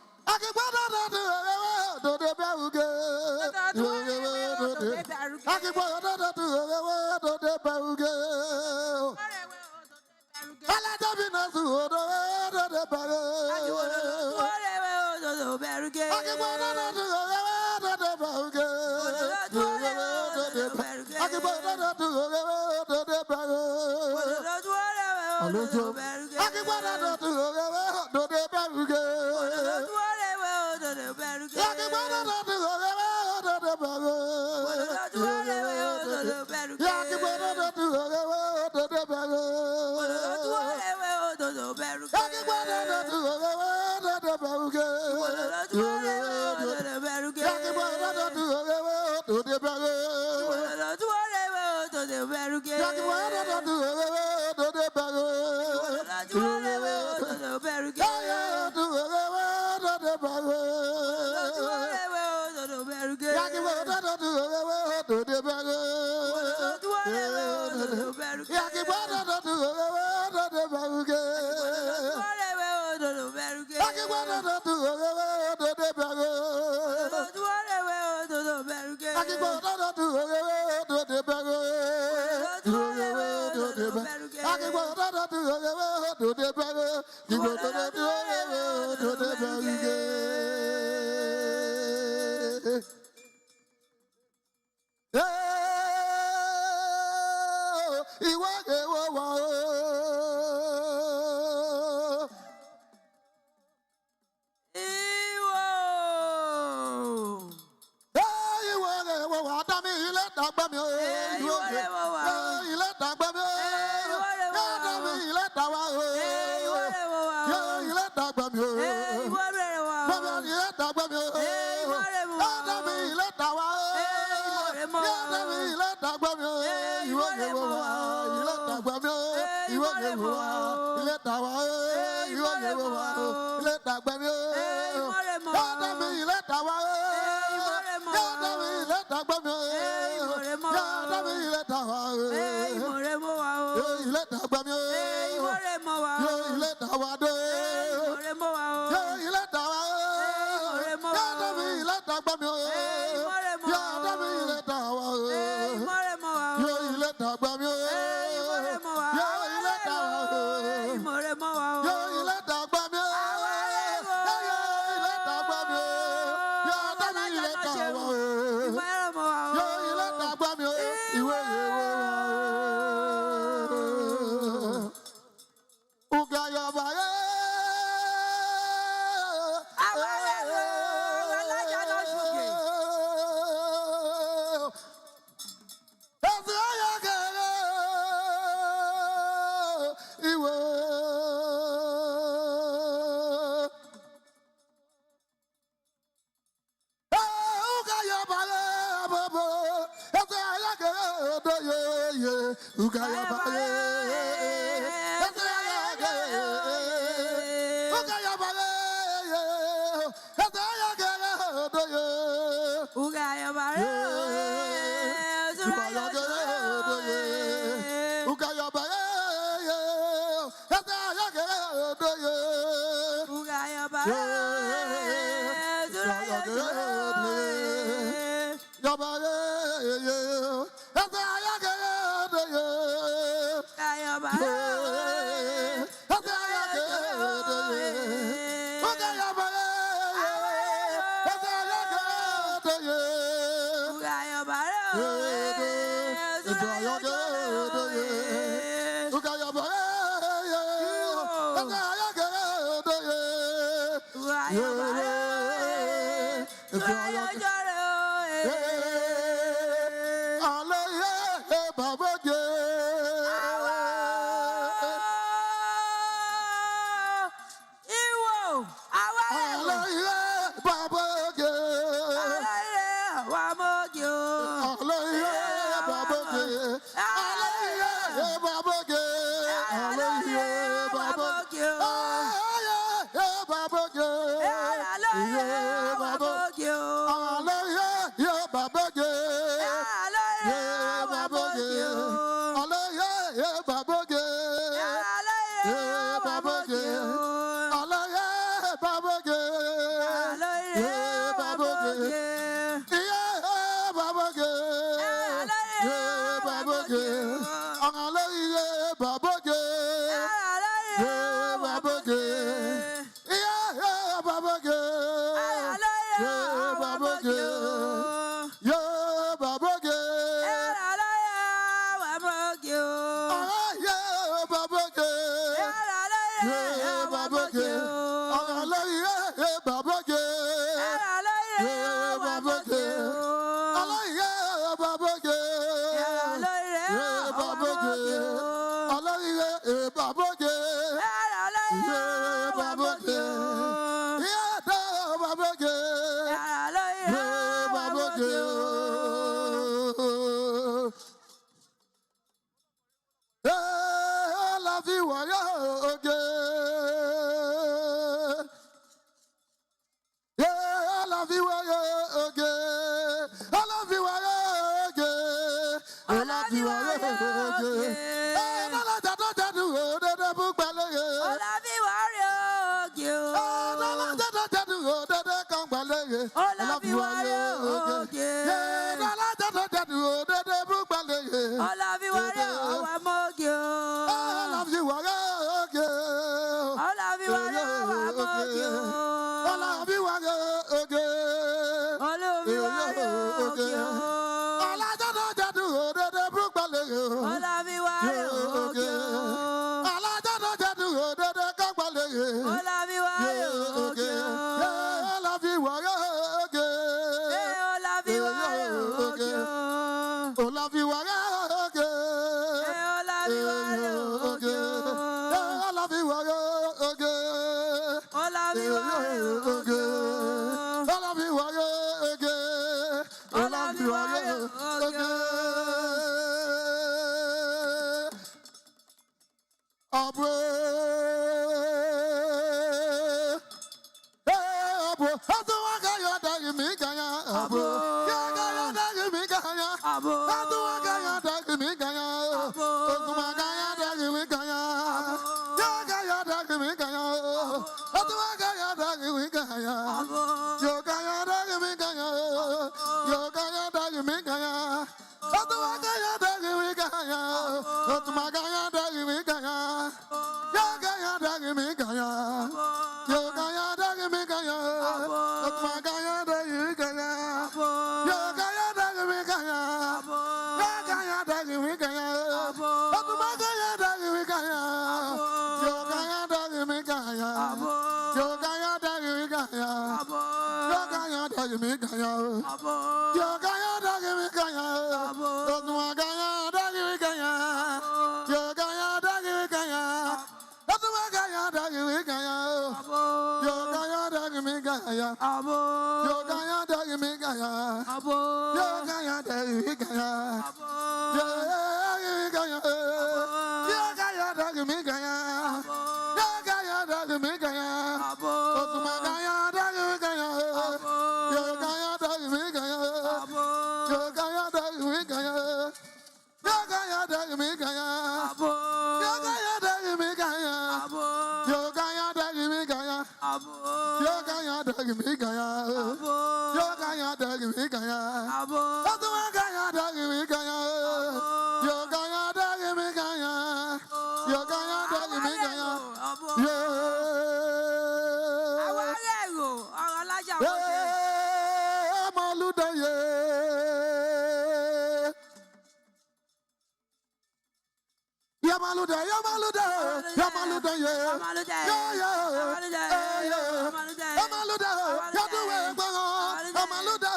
Amaluda,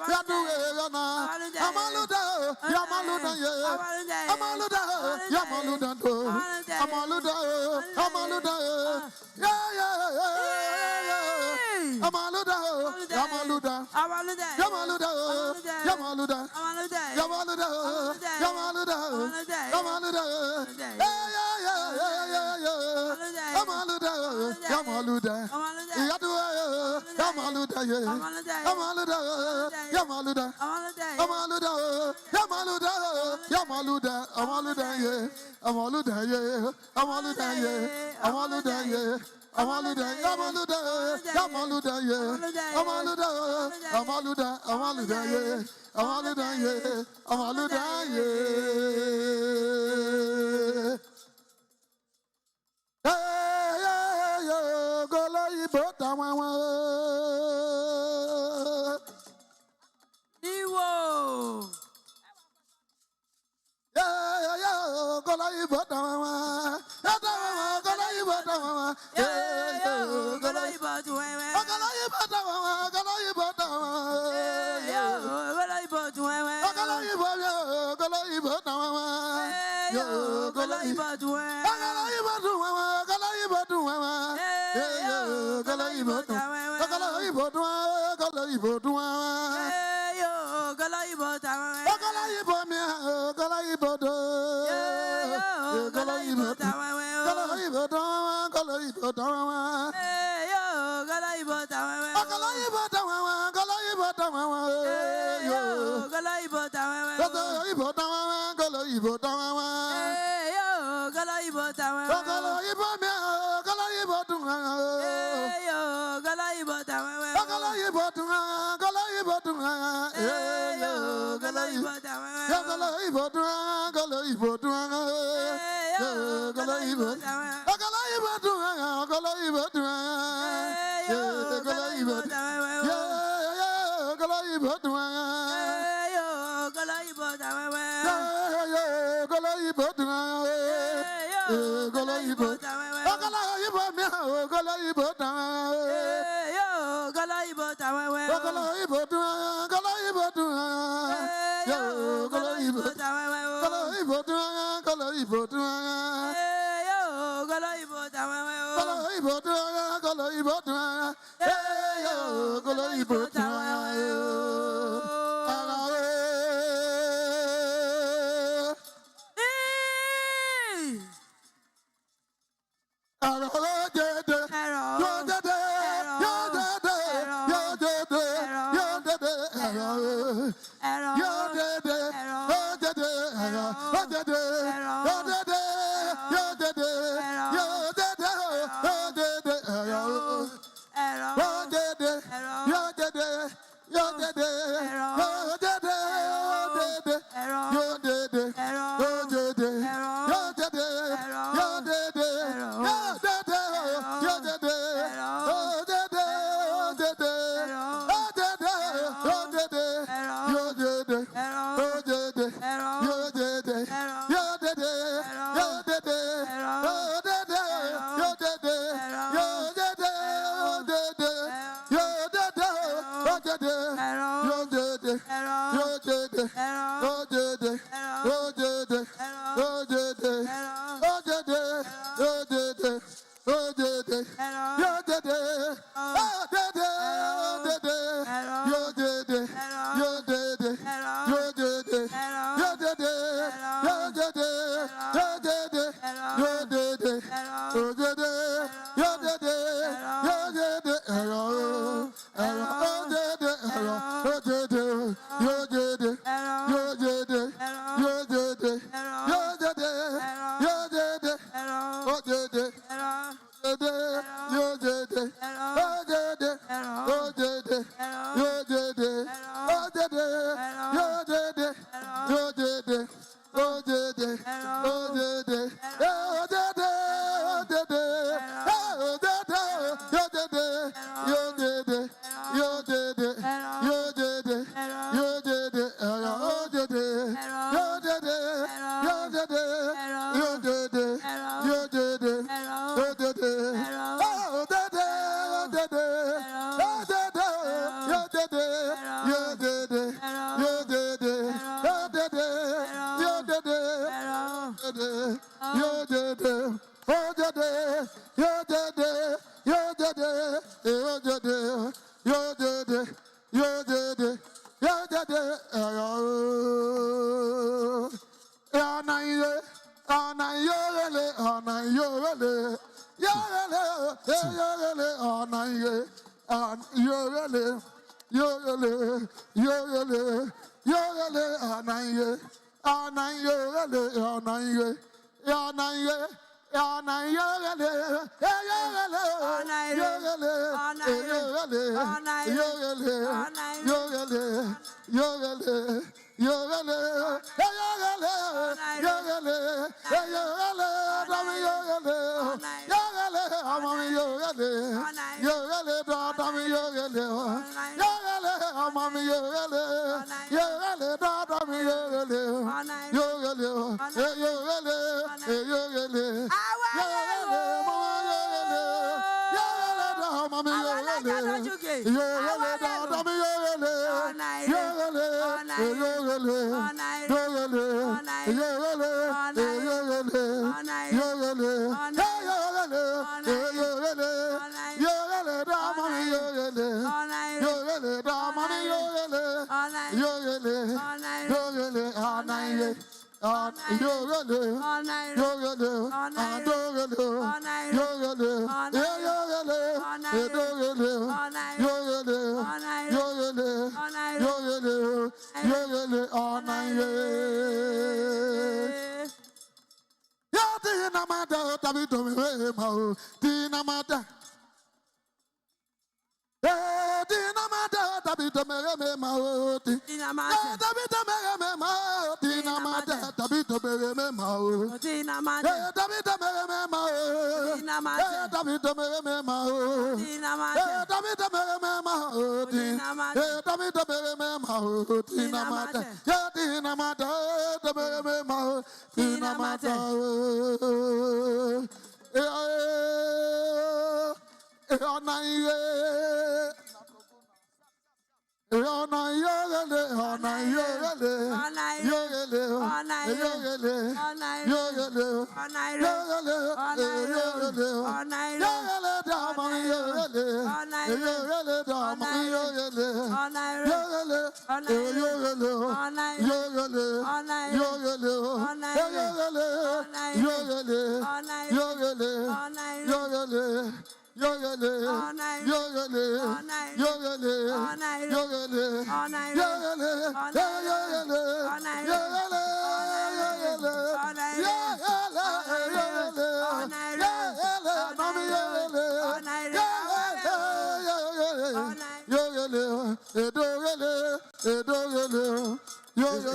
Yadu, Yana, Amaluda, Yamaluda, Amaluda, Yamaluda, Amaluda, Amaluda, Amaluda, Yamaluda, Yamaluda, Yamaluda, Yamaluda, Yamaluda, Yamaluda, Yamaluda, Yamaluda, Yadu, Yamaluda, Yamaluda, Yamaluda, Yamaluda, Yamaluda, Yamaluda, Amaluda, Amaluda, Amaluda, Amaluda, Amaluda, Amaluda, Amaluda, Amaluda, Amaluda, Amaluda, Amaluda, Amaluda,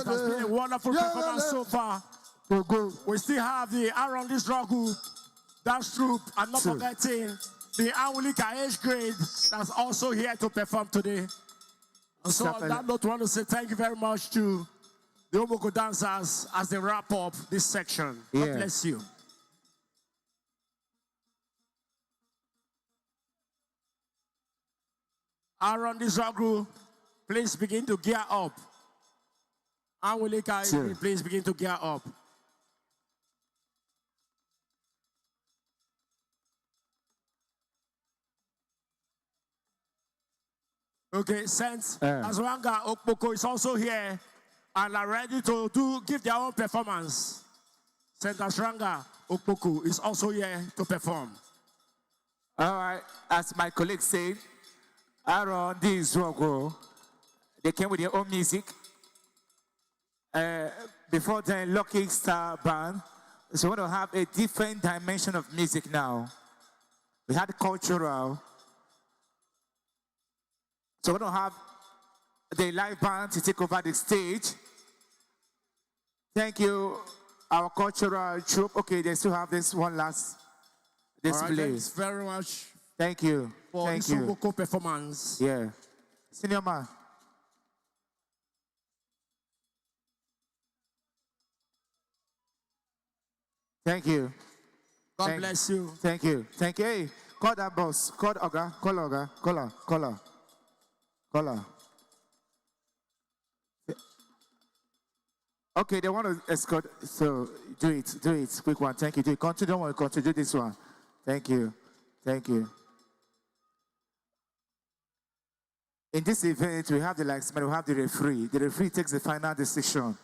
It has been a wonderful performance so far. We still have the around this struggle dance troupe, and not forgetting the Awulika age grade that's also here to perform today. And so on that note, I want to say thank you very much to the Omoko dancers as they wrap up this section. God bless you. Around this struggle, please begin to gear up. Awulika, please begin to gear up. Okay, Saint Azwanga Okpoko is also here and are ready to give their own performance. Saint Azwanga Okpoko is also here to perform. All right, as my colleague said, Aaron, this Rogo, they came with their own music. Before then, Lucky Star Band. So we want to have a different dimension of music now. We had cultural. So we don't have the live band to take over the stage. Thank you, our cultural troupe. Okay, they still have this one last display. All right, thanks very much. Thank you. For this vocal performance. Yeah. Senior man. Thank you. God bless you. Thank you. Thank you. Hey, call that boss. Call Oga. Call Oga. Call her. Call her. Call her. Okay, they want to escort. So do it. Do it. Quick one. Thank you. Do it. Continue. Don't want to continue this one. Thank you. Thank you. In this event, we have the linesman, we have the referee. The referee takes the final decision.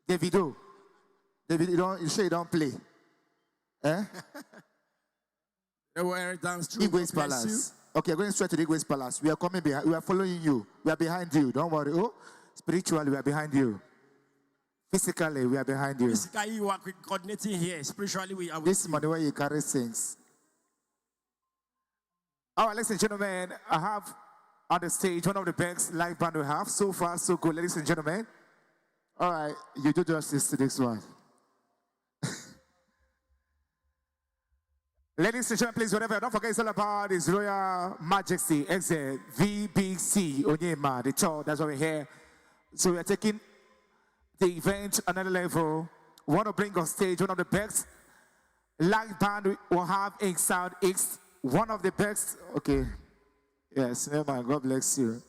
Davido, you sure you don't play? Eh? Igwe's Palace. Okay, going straight to the Igwe's Palace. We are coming behind. We are following you. We are behind you. Don't worry. Oh, spiritually, we are behind you. Physically, we are behind you. Physically, you are coordinating here. Spiritually, we are with this money where you carry things. All right, ladies and gentlemen, I have on the stage one of the best live band we have. So far, so good, ladies and gentlemen. All right, you do justice to this one. Ladies and gentlemen, please, whatever, don't forget it's all about His Royal Majesty, exit V.B.C. Onyema, the tour, that's why we're here. So we are taking the event another level. We want to bring on stage one of the best live band we will have in Southeast. One of the best, okay. Yes, man, God bless you.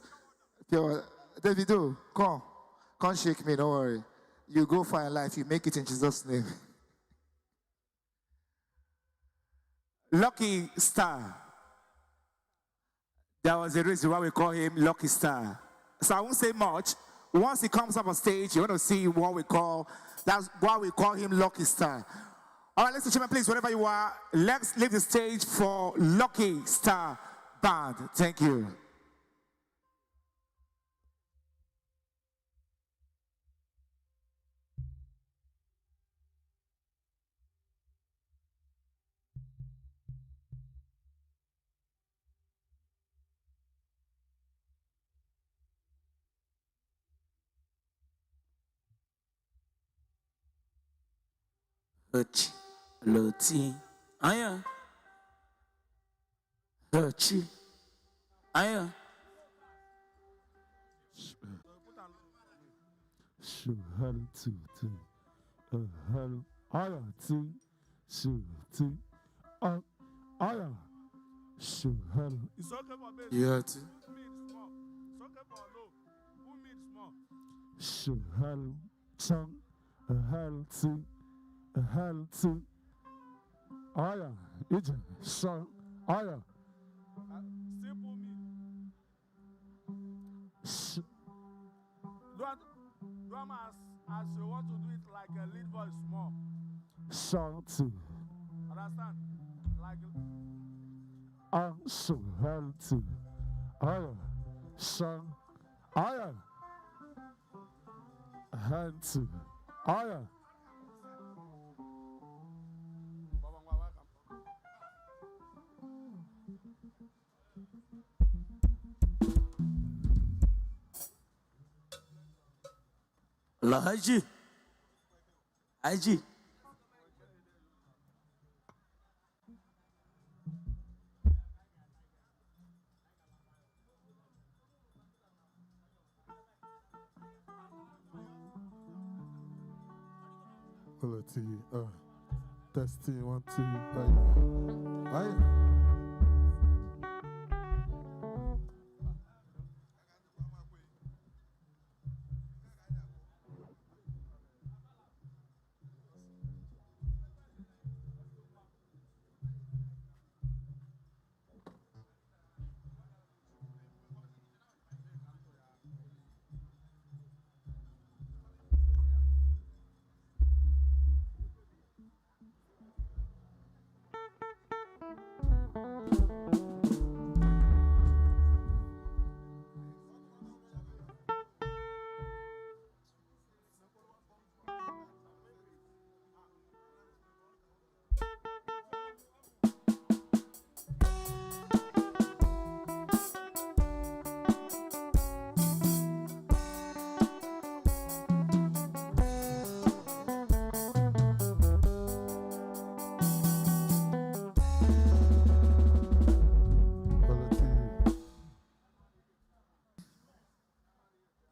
Davido, come shake me, don't worry. You go for your life, you make it in Jesus' name. Lucky Star. That was the reason why we call him Lucky Star. So I won't say much. Once he comes up on stage, you want to see what we call, that's why we call him Lucky Star. All right, ladies and gentlemen, please, wherever you are, let's leave the stage for Lucky Star Band. Thank you. Loti, aya, Hachi, aya. Hello, two, hello, aya, two, aya, hello. It's okay for bass. Yeah, It's okay for low. Who needs small? Hello, tongue, hello, two, aya, ija, song, aya. Simple me. Drum as you want to do it like a lead voice small. Song two. Understand? Like So hello, two, aya, song, aya, hand two, aya. Haji. Hello to you. Testing 1, 2. Aye.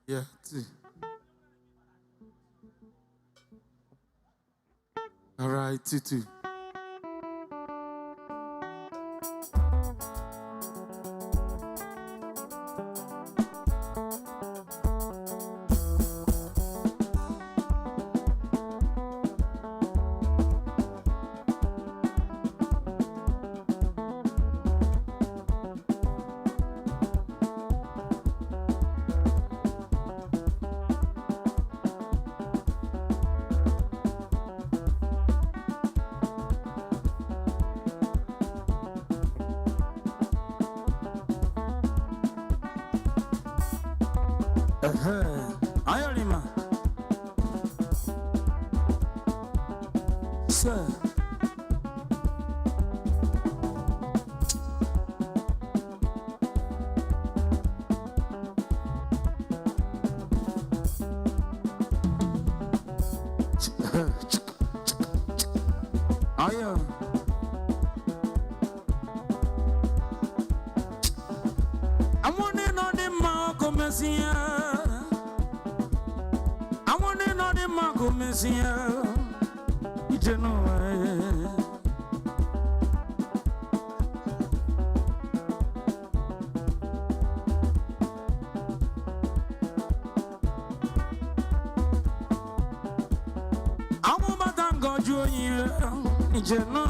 Yeah, two. All right, two. Ayolima. Sir. Ayo. I want to know the Marco Messia. I want to know the Marco Messia. You know, I'm about to go join you. You know,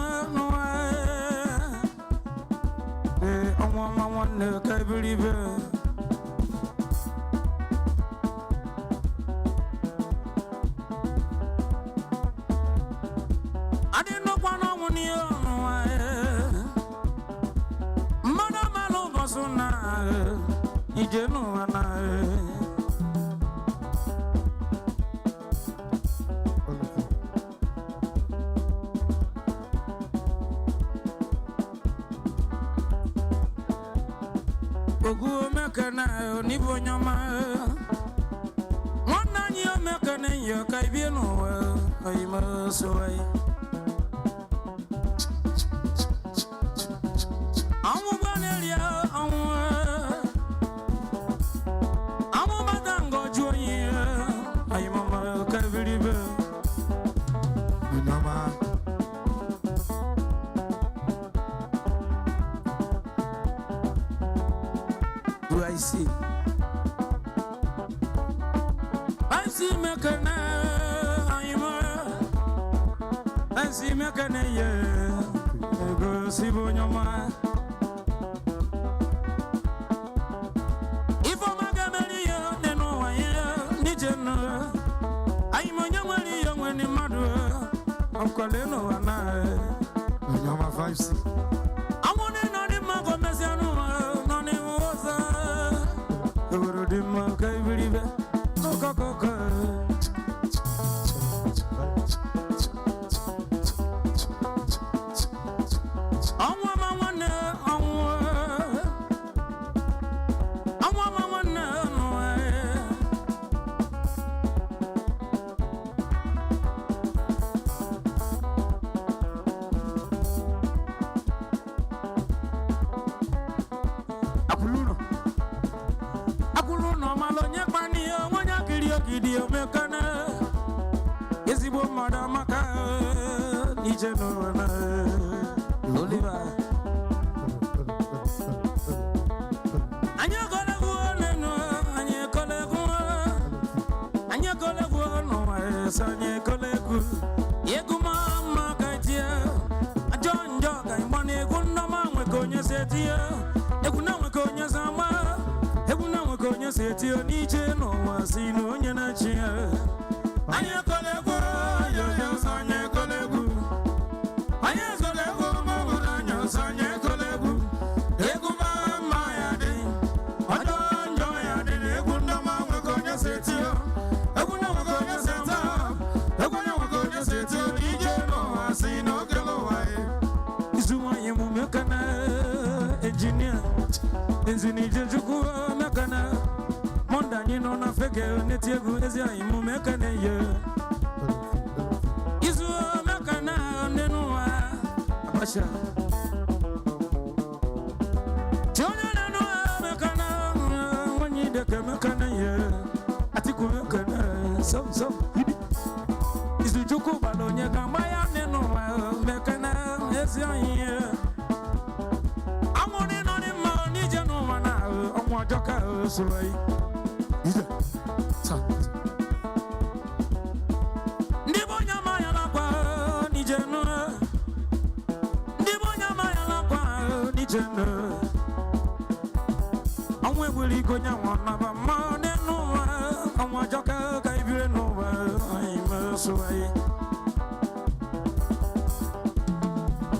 I want to believe it. I didn't know what I want you. Madame Alobasuna, you know, and Ogu mekana nibo nyama Wana nyo mekana yo kaibieno Ayima soai Amu banelia Amu batango juoye Ayima kaibiribe Mama. Do I see? I see mekana I see mekana go see bonyama If I'm a gamania then no I need to know I'm a young one young when the mother I'm calling and Onyema 5C. I want to know the Marco Messiano no name was the Marco I believe Akuluno malonya kwani wanya kilio kidio mekana Yesibo madamaka Nijeno na Oliver Anya kole guoneno Anya kole guoneno Anya kole guoneno Sanye kole gu Yegu mama kaitia Ajonjo kaimbani Gundama mwekonye setia Eguna mwekonye sama Eguna mwekonye setia Nije no wasino nyena chia Anya kole gu Yo sanye kole gu Anya kole gu Magudanya sanye kole gu Egu mama yade Ajonjo yade Egundama mwekonye setia Eguna mwekonye setia Eguna mwekonye setia Nije no wasino kelo wae Izuma yemu mekana Engineer Engineer Jukuwa mekana Monda nino na feke Netiegu ezia imu mekana ye Izu mekana Nenuwa Abasha Chonya nenuwa mekana Wanyideke mekana ye Atiku mekana Som Izu juku balo nyeka Maya nenuwa mekana Ezia ye Amoni no ni ma ni jeno mana Omo ajoka surai Ida. Sa. Ndibo nyama ya lakwa ni jeno Ndibo nyama ya lakwa ni jeno Amwe buli ko nyawa na ba ma nenu Omo ajoka ka ibire no wa Ayima surai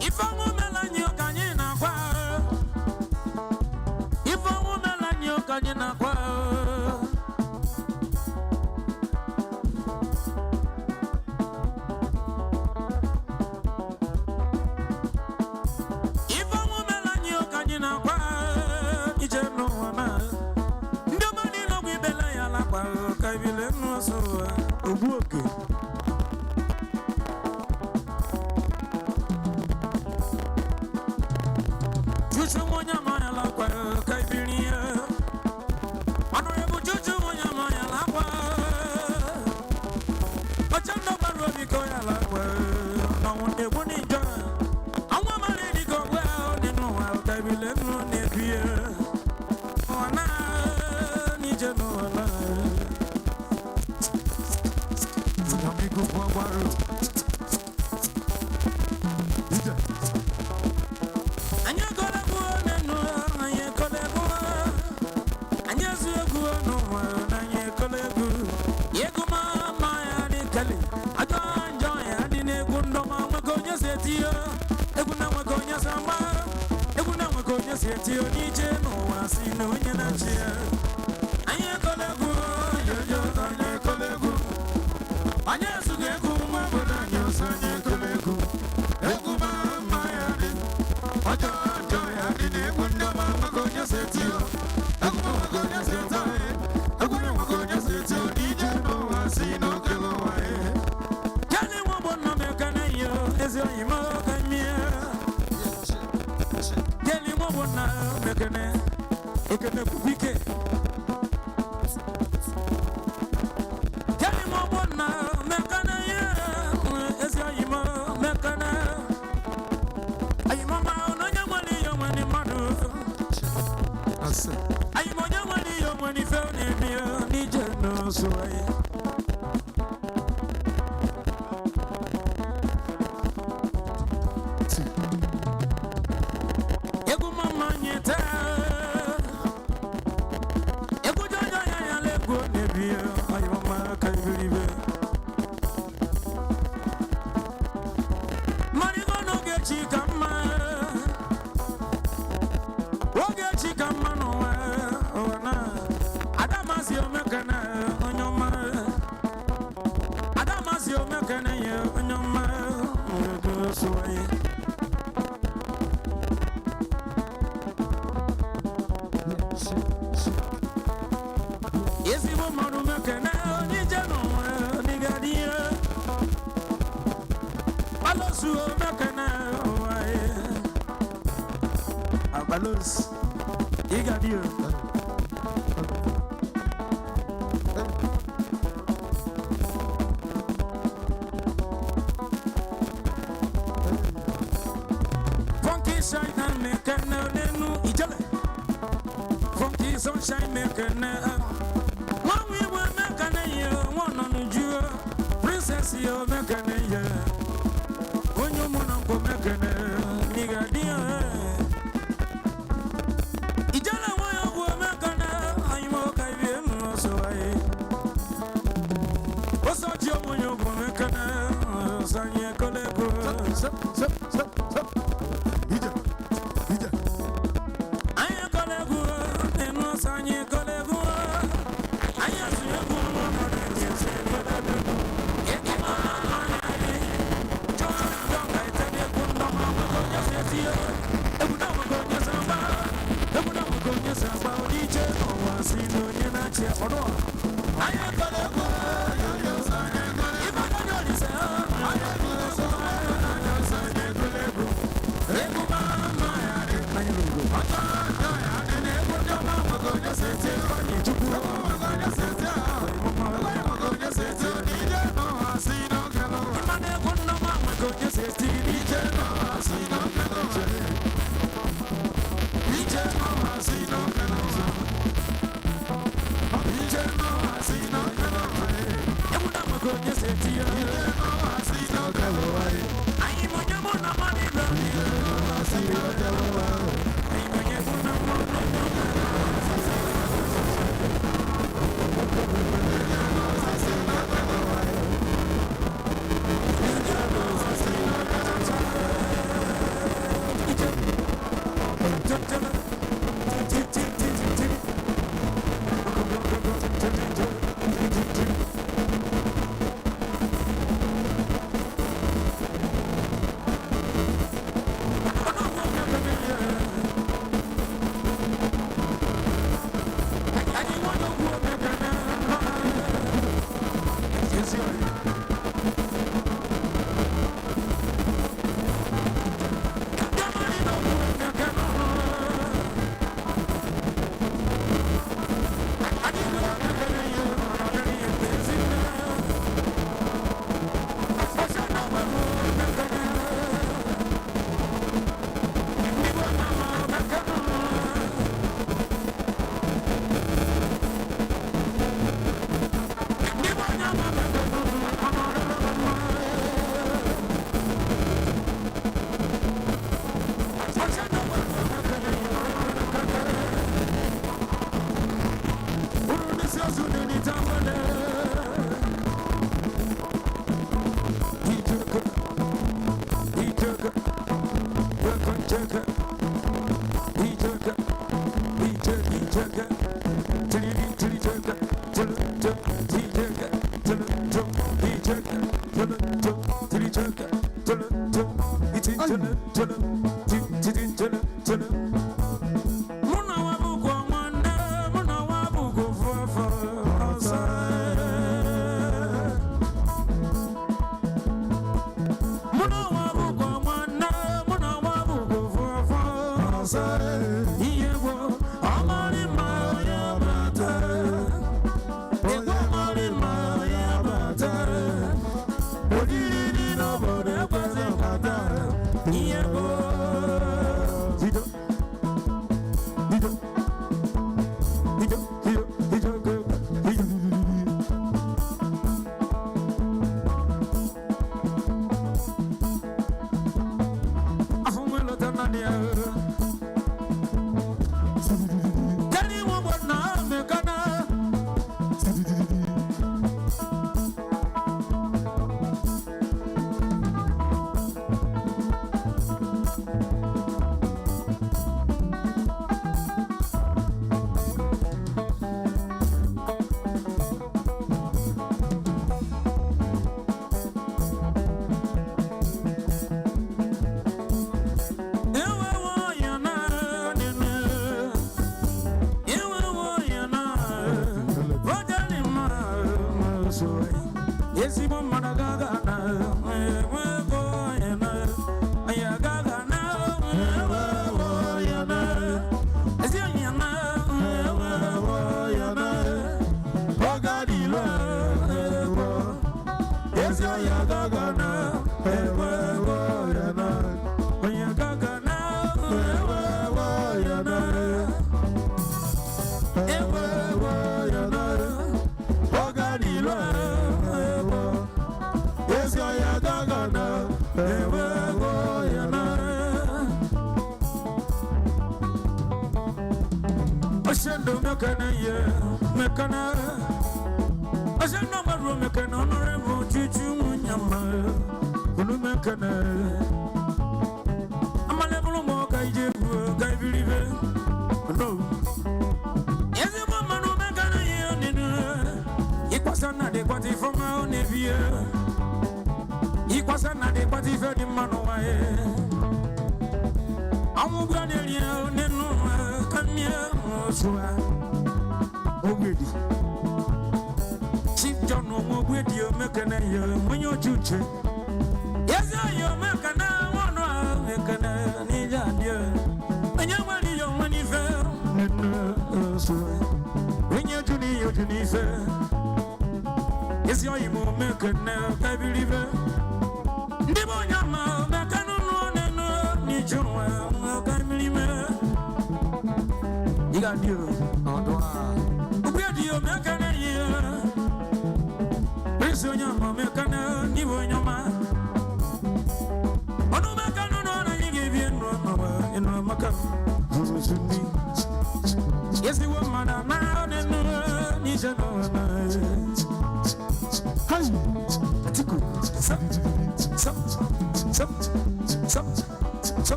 Ifamu melanyo kanyina kwa Ifamu melanyo kanyina kwa Chuchu monya maya la kwa kaibiria. Honorable Chuchu monya maya la kwa. Ochando baru biko ya la kwa. Na wonde boni ja. Awa mare di ko wa ni no wa kaibile no ne pie. Ona ni je no na. Amigo Ogbaru.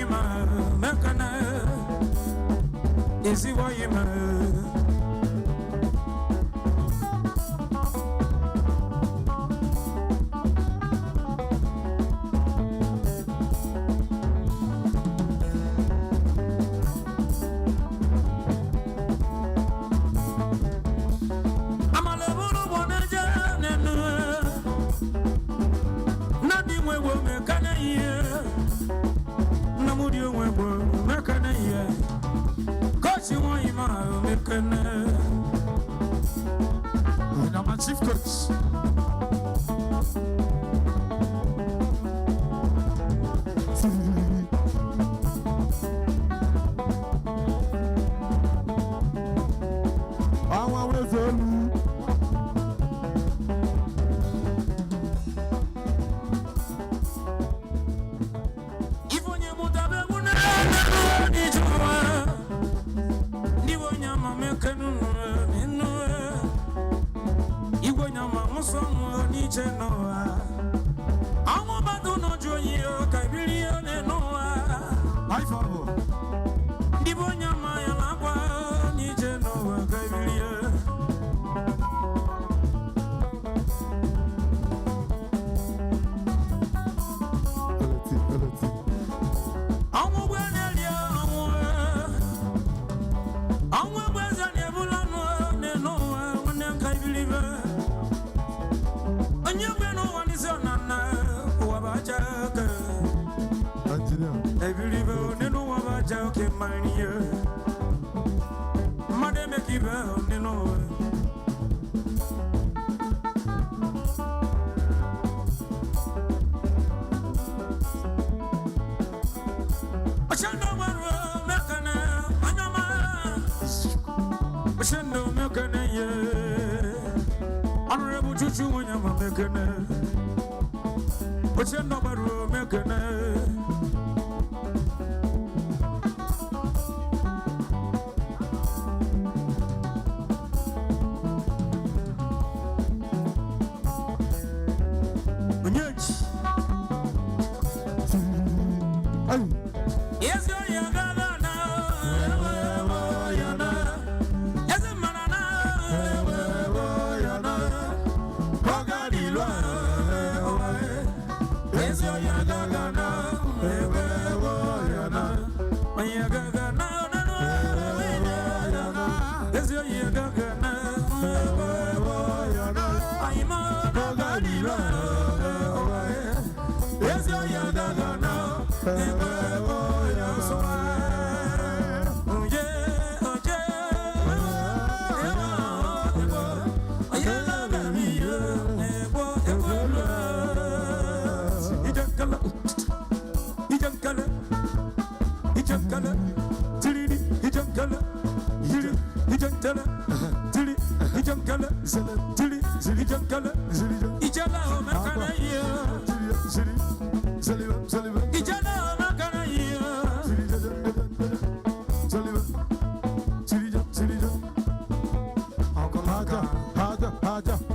Onyema, Mekana, is he Onyema? I'm a chief coach. Honorable Chuchu Onyema Mekene, Ogbaru Mekene. Yes, you're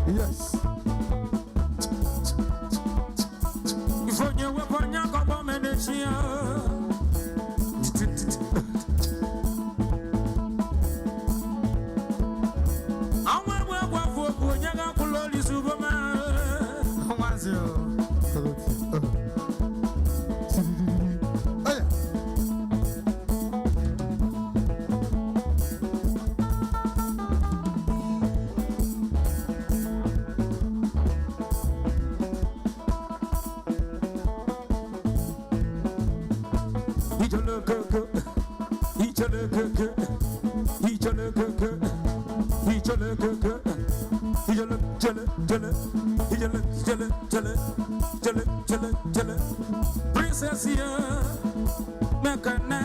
Yes. Princess Mekana,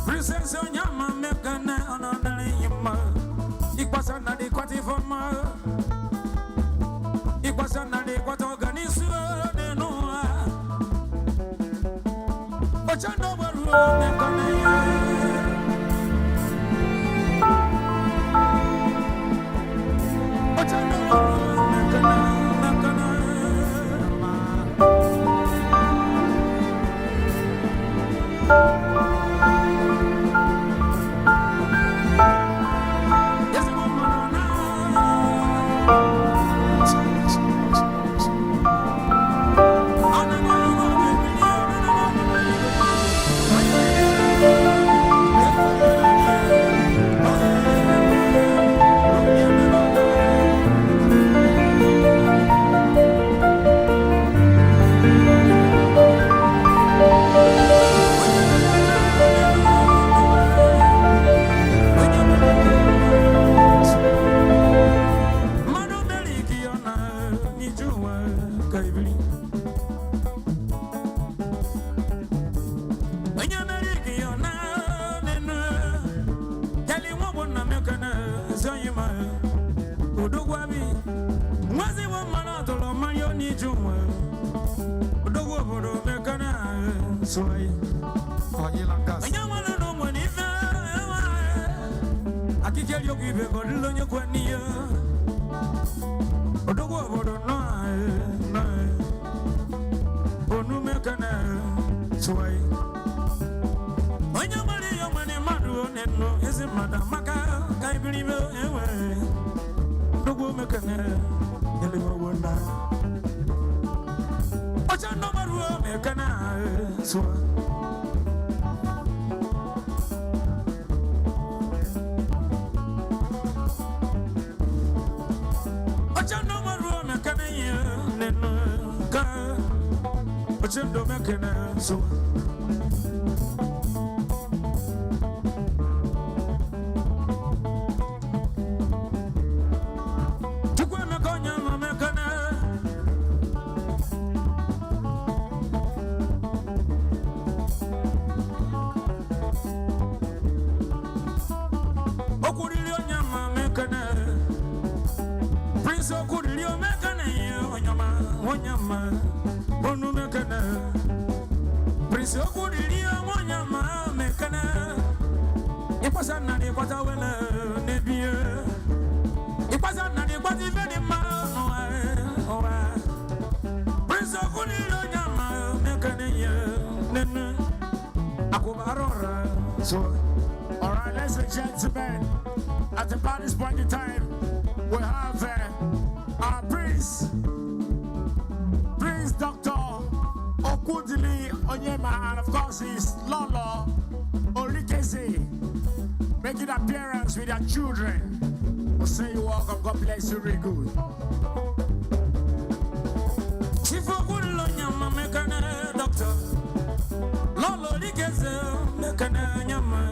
Princess Onyema Mekana, Onyema. Ik was aan de kwart van me. Ik was aan de kwart organiseren de Noah. Wat je nou maar Mekana. Wat je nou maar Mekana. ni jumwe odogo bodo mekana soy Onyema no money fa akike yo gibe ko lo nyo kwani ya odogo bodo na onu mekana soy Onyema yo mane madu neno ezi madamaka kai bilibe ewe odogo mekana ele wona Ocha no maru mekana soy Ochendo mekene so Tukwe mekonya mekene Okurilio nyama mekene Prince okurilio mekene Onyama Onu mekene Prince okurilio Onyama mekene Ipasa na di kwata wele nebie Ipasa na di kwata vedi ma owa Prince okurilio Onyama mekene ye nene Akubarora so Alright, ladies and gentlemen, at about this point in time, we have our Prince Dr. Okudili Onyema, and of course his Lolo Orikese making appearance with their children. We'll say you welcome. God bless you, really good. Chief Okudili Onyema mekane Doctor Lolo Orikese mekane Onyema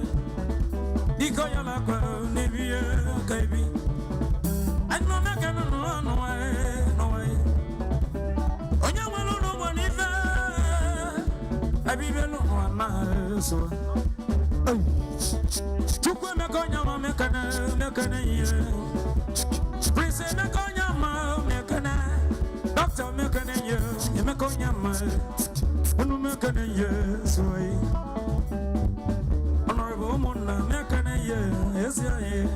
Iko yala kwa nebie kaibi Anno mekane no way Onyema no bonife Abibe no wana so Chukwe mekonya mekane ye Prince mekonya mekane Doctor mekane ye mekonya Onu mekane ye so Honorable Mona mekane ye ye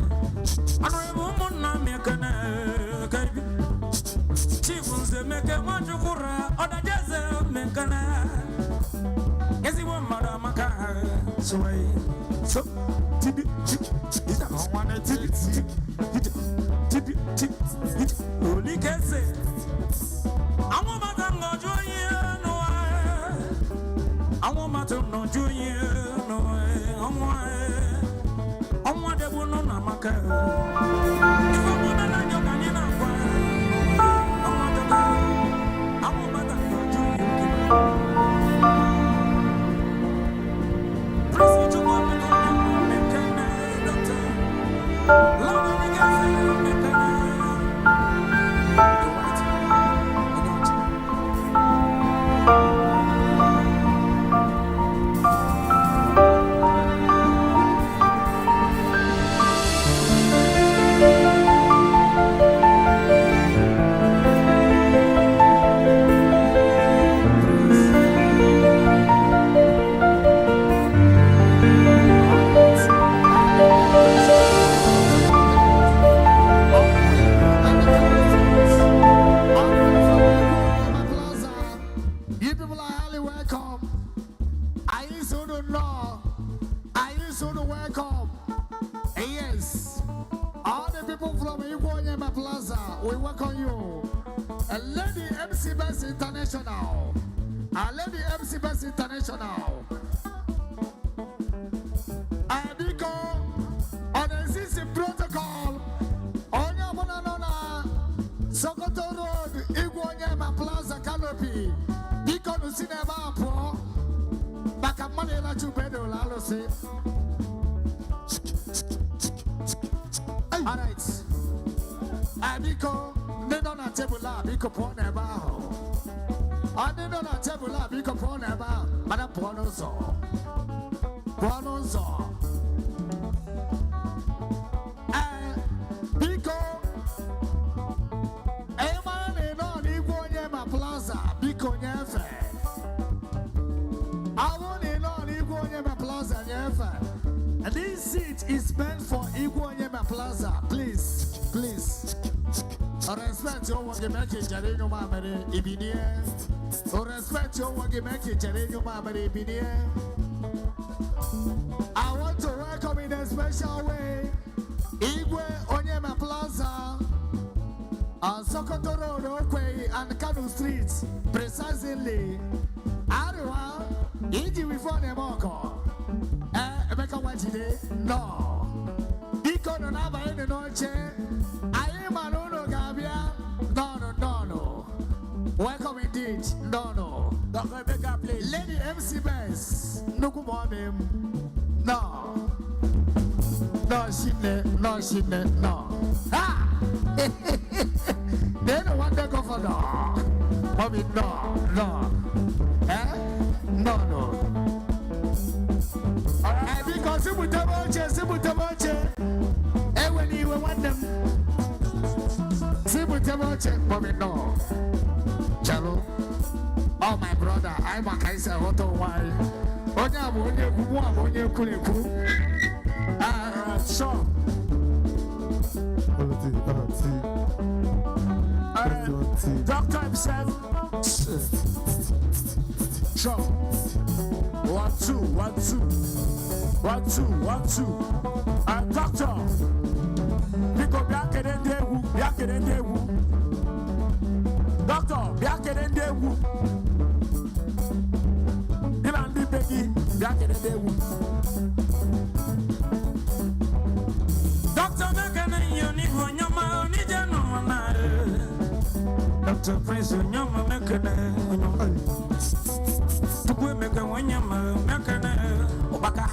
Honorable Mona mekane kaibi Chief unze meke majukura oda jeze mekana Ezi wa maramaka sway so tibi ita wana tibi oli kese Amo matango joye no Amo matango joye no Amo debu no namaka Ifa mona na nyoka nina kwa for Onyema Plaza, please, please. Respect your work, make it Jareno Mamere, Ibinia. Respect your work, make it Jareno Mamere, Ibinia. I want to welcome in a special way Onyema Plaza, Sokoto Road, Okwe, and Kano Streets, precisely. Ariwa, Iji before the Moko. Emeka Wachide, no. Iko no naba ene noche. Ayema no Gabia, no. Welcome indeed, no. Dr. Emeka, please. Lady MC Bass, Nukumomim, no. No, shit, no. Ah! They don't want to go for no. Mommy, no. Eh? No. Alright, because Sibutamoche. And when you want them, Sibutamoche, mommy, no. Chalo. Oh, my brother, I'm a Kaisa Hoto. Why? Onye Kuliku. Sure. Doctor himself. Sure. 1, 2, 1, 2. 1, 2, 1, 2. Doctor. Because Biakedendewu. Doctor, Biakedendewu. Ilandi Peggy, Biakedendewu. Doctor Mekane, Onyema, Onyema, Doctor Prince, Onyema, Mekane, Onyema, Mekane, Obaka,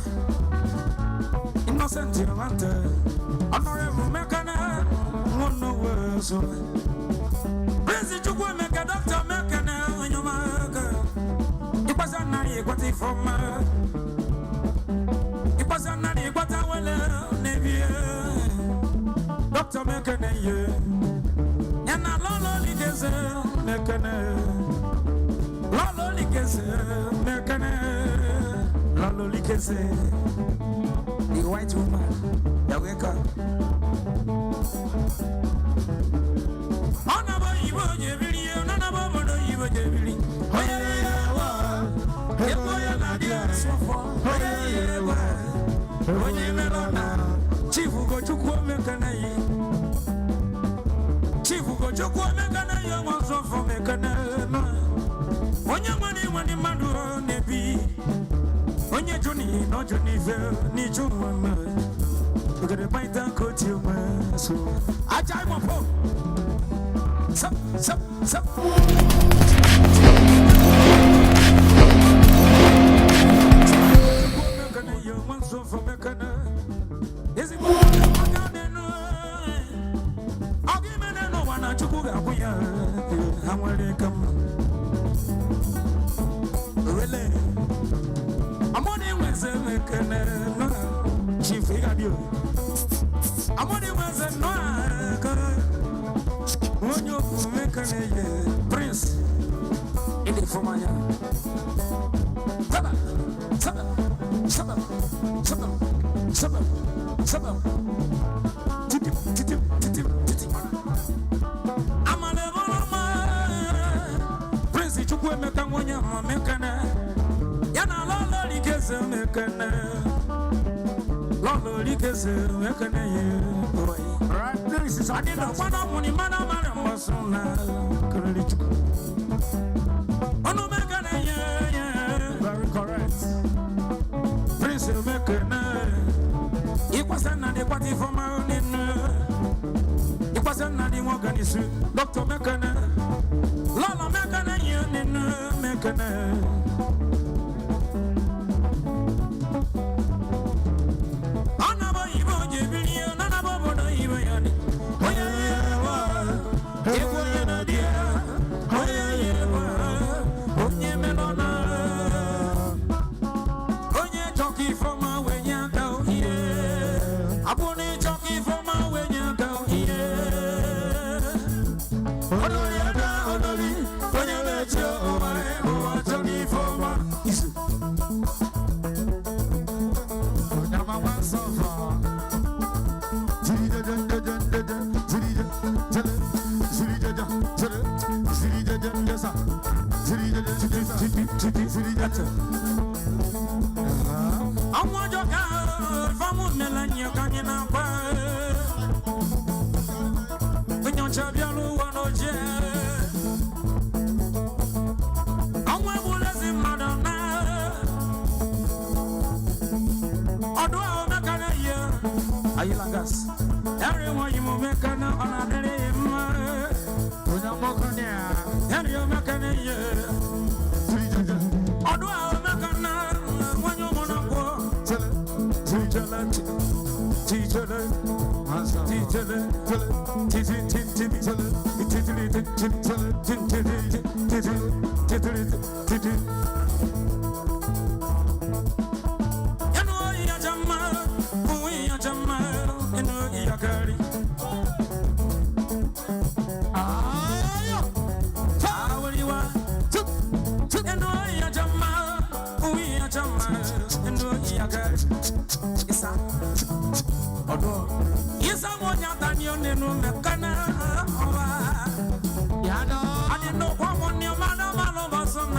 Innocent Yolanta, Honorable Mekane, one no words. Prince Chukwemeka, Doctor Mekane, Onyema, it was a night, what if from it was a night, what I will Navy. Doctor Mekane, and I lolo ligeze Mekane, lolo ligeze Mekane, lolo ligeze. The white woman, Yaweka. Anaba ibo jebili, anaba modo ibo jebili. Oya nadia sofo, oya. Onyema lona, chifu go chukwu Mekane. Chifu go chukwu Mekane, yo wanso for Mekane. Onyema ni madu nebi. Onye Johnny, no Johnny Vell, ni Juma. Look at the bite and coat you, man. So I try my phone. Sup. You want so for Mekane. Is it more than I'll give me no one at Chukuga. How will they come? Really? I'm on the Wednesday, Mekane. She figured you. I'm on the Wednesday, no. When you Mekane, Prince, in the Fomaya. Sabah. I'm a level Prince Chukwemeka Onyema Mekane. Yana lolo ligeze Mekane. Lolo ligeze Mekane. Right, this is I didn't want to money, man, Masuna. Ono Mekane, yeah. Very correct. Prince Mekane. It wasn't the party for my own. It wasn't the organization. Dr. Mekane. Lala Mekane, you Mekane. Anaba Ibo Jebili, Anaba Bono Ibo Yani. Oya, Ego Yanadia. Oya, Onyema Lona. Onye Jockey from my way, Yanko here. Abone Jockey from my way, Yanko here. Onoli, Onye Lecho, Jockey from my. Onyema one so far. Everyone you make an honor. And you make an year. Although I make an when you want to go. Yes, I want you to know the canna. I didn't know what one your man of us on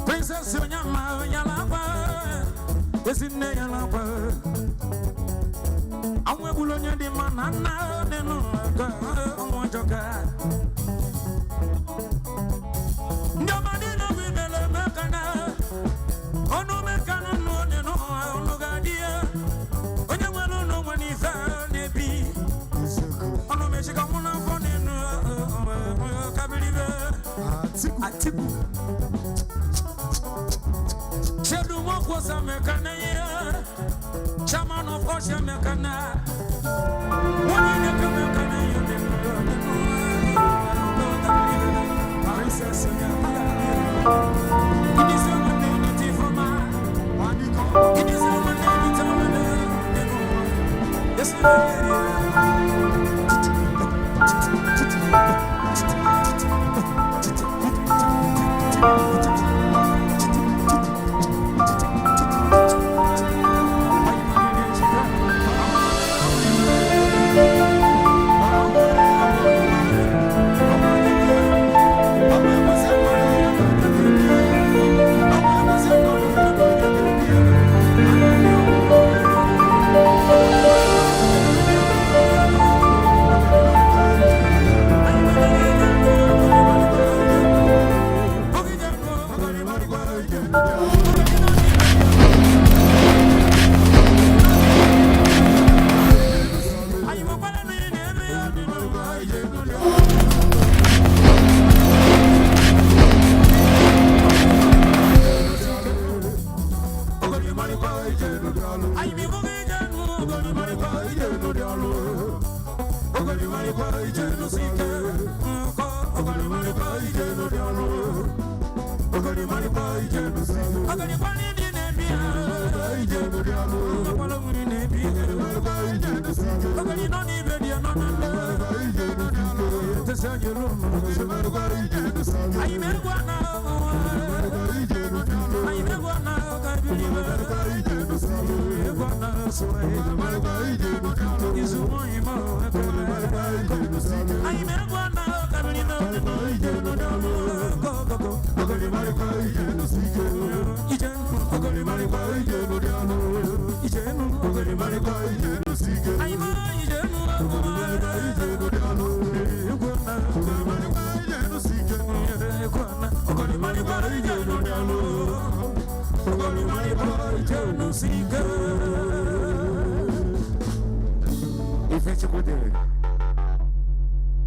Princess Onyema, Yalapa, is in the Yalapa. I'm a Bulonia de Manana, and no God. Nobody knows we will make an oh no, make an no, Gadia. When you will know when he's a be. Oh no, make a woman for I tip. Shedu moko sa mekana ya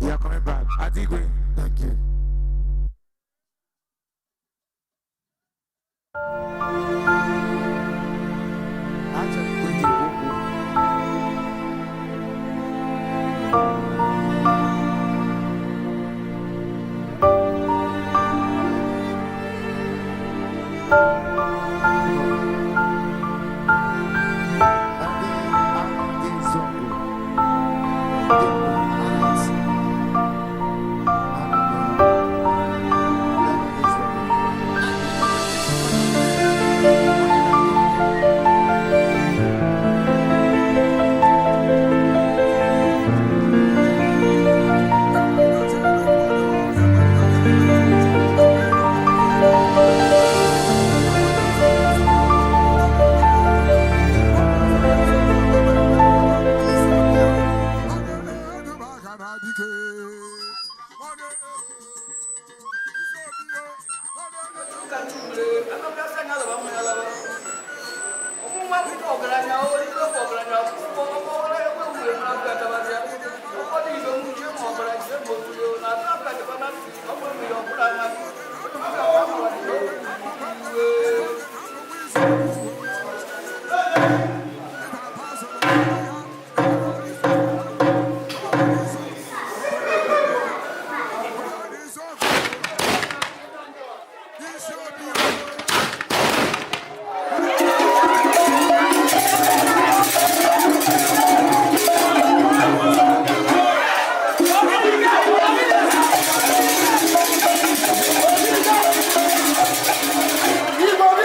You are coming back. Adigwe. Thank you. Viva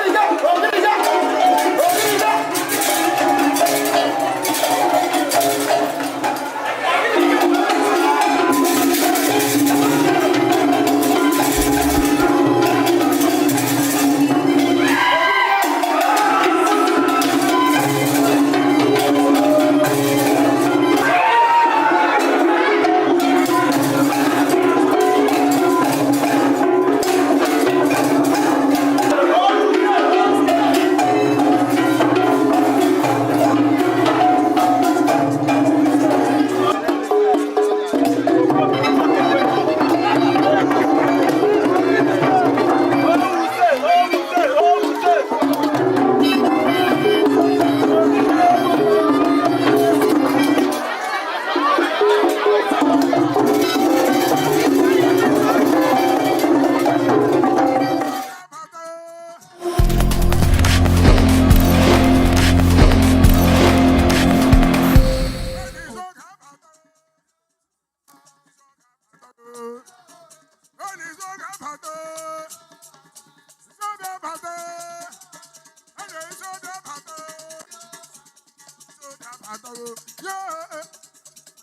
Yeah.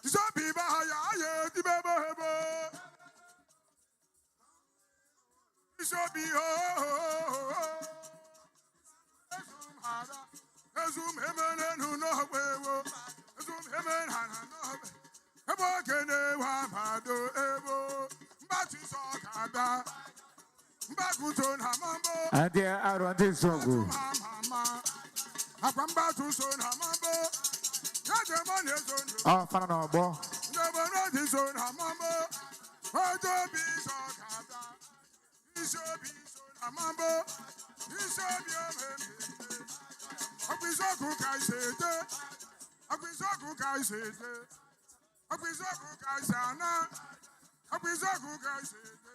Zobi bahaya di bebo hebo. Zobi ho. Ezum hada. Ezum hemene no wewo. Ezum hemene hana no. Ebo kene wa mado ebo. Mbati so kada. Mbakuton hamambo. And there are on this song. Akwambatu son hamambo. Oh, fan no bo. Never son hamambo. Ojo bi so kada. Iso bi son hamambo. Iso bi omembe. Akwizoku kai sete. Akwizoku kai sete. Akwizoku kai sana. Akwizoku kai sete.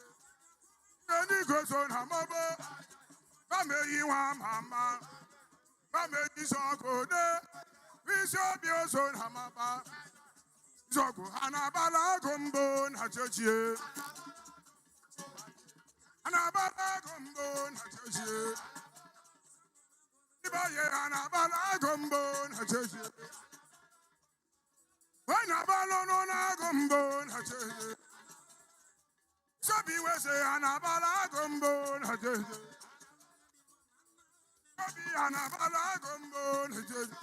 Nani go son hamambo. Bame yiwa mama. Bame isoko de. Bishop son hamaba. Zogu anabala gumbo na chechie. Anabala gumbo na chechie. Ibaye anabala gumbo na chechie. Anabala no na gumbo na chechie. Sabi we say anabala gumbo na chechie. Sabi anabala gumbo na chechie.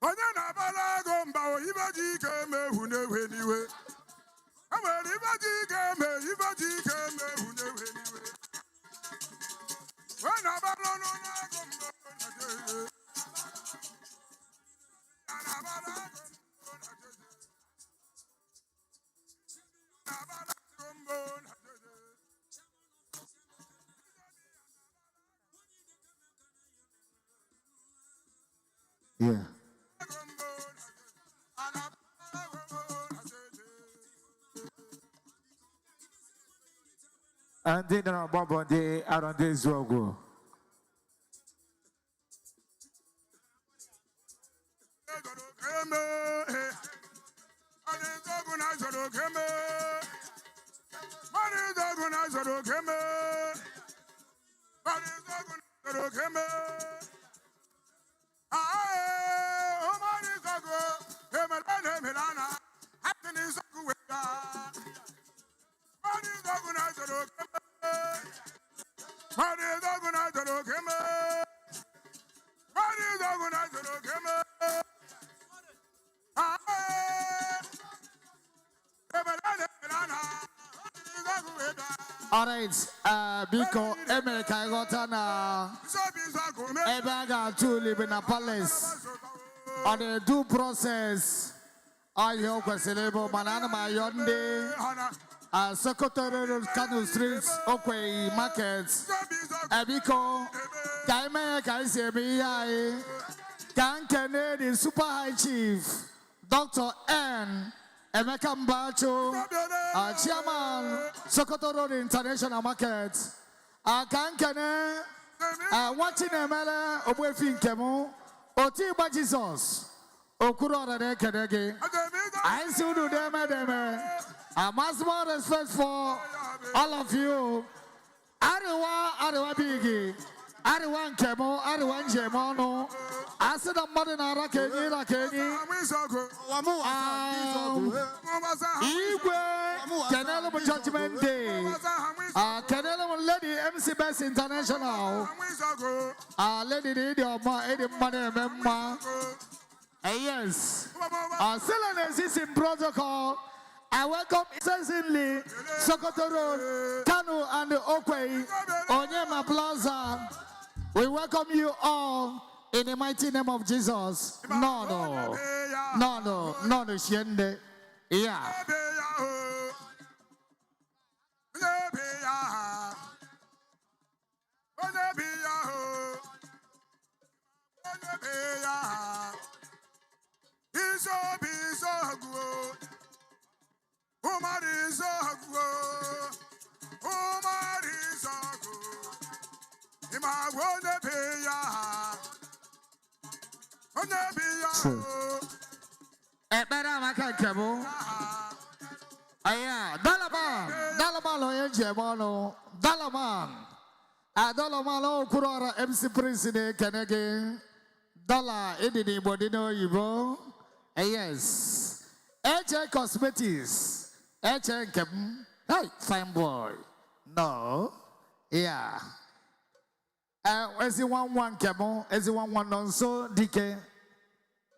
Onye na-abala gomba o ibaji keme hunewe niwe. Amere ibaji keme hunewe niwe. When abala no na gomba na jeje. Anabala gomba na jeje. Anabala gomba na jeje. Yeah. And then on Bobo, they are on this logo. All right, Biko, America, I got a bag to live in a palace. On the due process, I hope a celebo banana my yonde, Secretary of Kano Streets, Okwe Markets, Biko, Kaime, Kaise, Kan Canadian Super High Chief, Dr. N. Emeka Mbacho, Chairman, Sokoto Road International Market, Kankane, watching Emele, Obwefin Kemu, Otiba Jesus, Okuro de Kedege. I still do them, a maximum respect for all of you. Ariwa Bigi, Ariwan Kemo, Ariwan Jemono. I said a modern Arakeni, Canelo Judgment Day, Canelo Lady MC Best International, Lady Eddie Money Member, yes, still an existing protocol. I welcome incessantly Sokoto Road, Kano and Okwe, Onyema Plaza. We welcome you all. In the mighty name of Jesus. No, Shiende. Yeah. True. Dalaman, Loyan Jemano, Dalaman, Kurara MC President Kenege, Dollar, anybody know you? Yes. HA Cosmetics. HA Kem. Hey, fine boy. No. Yeah. Where's the one Kemo? Is the one Donso Dike?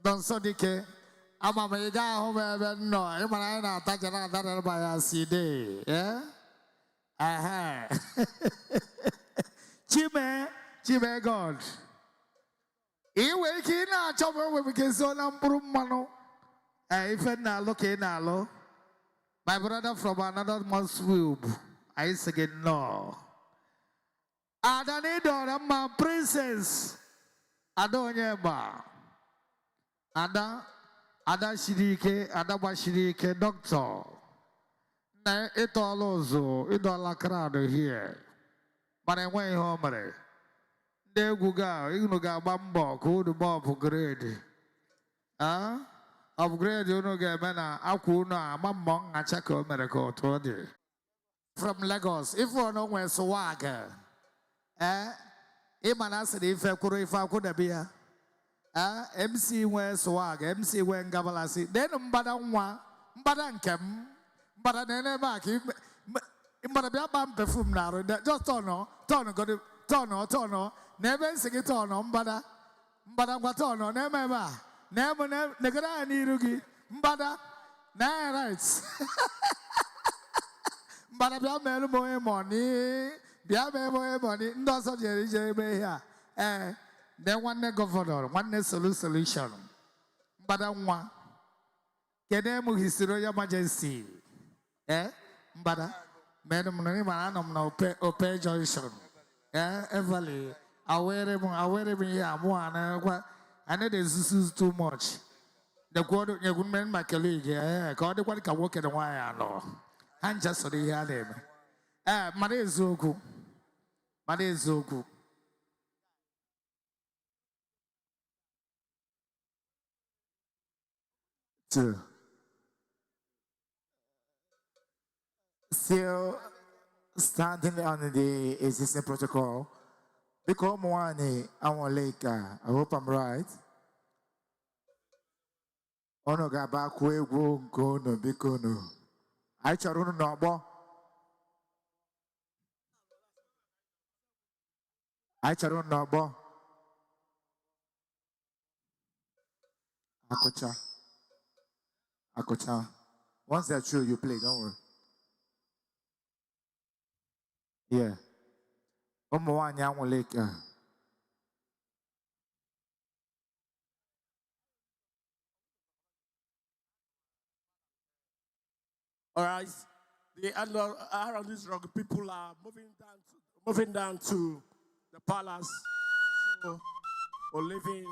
Donso Dike. I'm a mega home. No, I'm not touching that by a CD. Yeah? Aha. Chime God. You waking up, chopper, we can so mano. If I now look in now, my brother from another month's womb. I say no. Adanidor, my princess. Onyema. Ada Shirike, Ada Bashirike, doctor. Na ito alozo, ito alakrado here. But I went home. There you go, you know, got bambo, cool mob grade. Upgrade, you know, get mana, Akuna, Mamong, a Chaco, America, 20. From Lagos, if you know where swagger, Imanas, if I could be MC where swag, MC when Gabalasi, then Mbadangwa, Mbadankem, Badanema, Mbadabam perfume now, just tono, tono, never sing it on, Mbadangwatono, never, Negara Nirugi, Mbada, nah, right. Mbadabia Melboy money, Biabe money, doesn't here. Then one governor, one solution. Mbadangwa, Kedemu history your majesty. Mbada, Madam Nariman, no pay Johnson. Everly, aware me here, one, I know this is too much. The quarter, your good man, my colleague, God, what can work at a while, and just so they had him. Made Zoku, Made Zoku. Still standing on the existing protocol. Because Moani, I want Leka. I hope I'm right. Ono gaba kwe go no bikono. I charuno nobo. I charuno nobo. Akocha. Once they're true, you play. Don't worry. Yeah. Moani, I want Leka. All right. Around this rock, people are moving down to the palace. So we're living.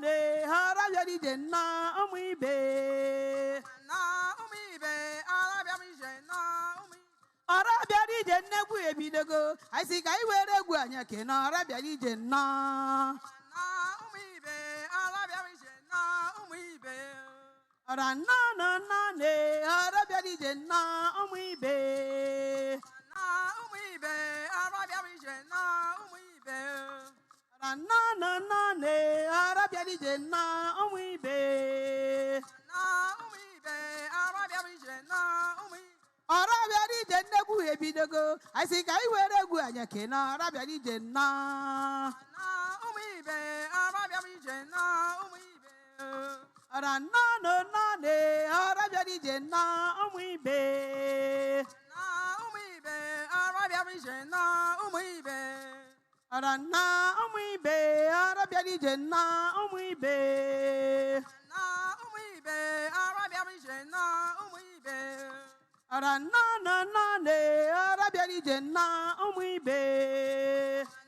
ne harabia di jenna umibe na umibe arabia mi jenna umi arabia di jenna gu ebidogo I see kai were gu anya ke na arabia di jenna na umibe arabia mi jenna umibe ara na ne arabia di jenna umibe na umibe arabia mi jenna umibe ara na ne arabia di jenna umibe na umibe arabia mi jenna umibe arabia di jenna gu ebidogo I see kai were gu anya ke na arabia di jenna na umibe arabia mi jenna umibe ara na ne arabia di jenna umibe na umibe arabia mi jenna umibe ara na umibe arabia di jenna umibe na umibe arabia mi jenna umibe ara na ne arabia di jenna umibe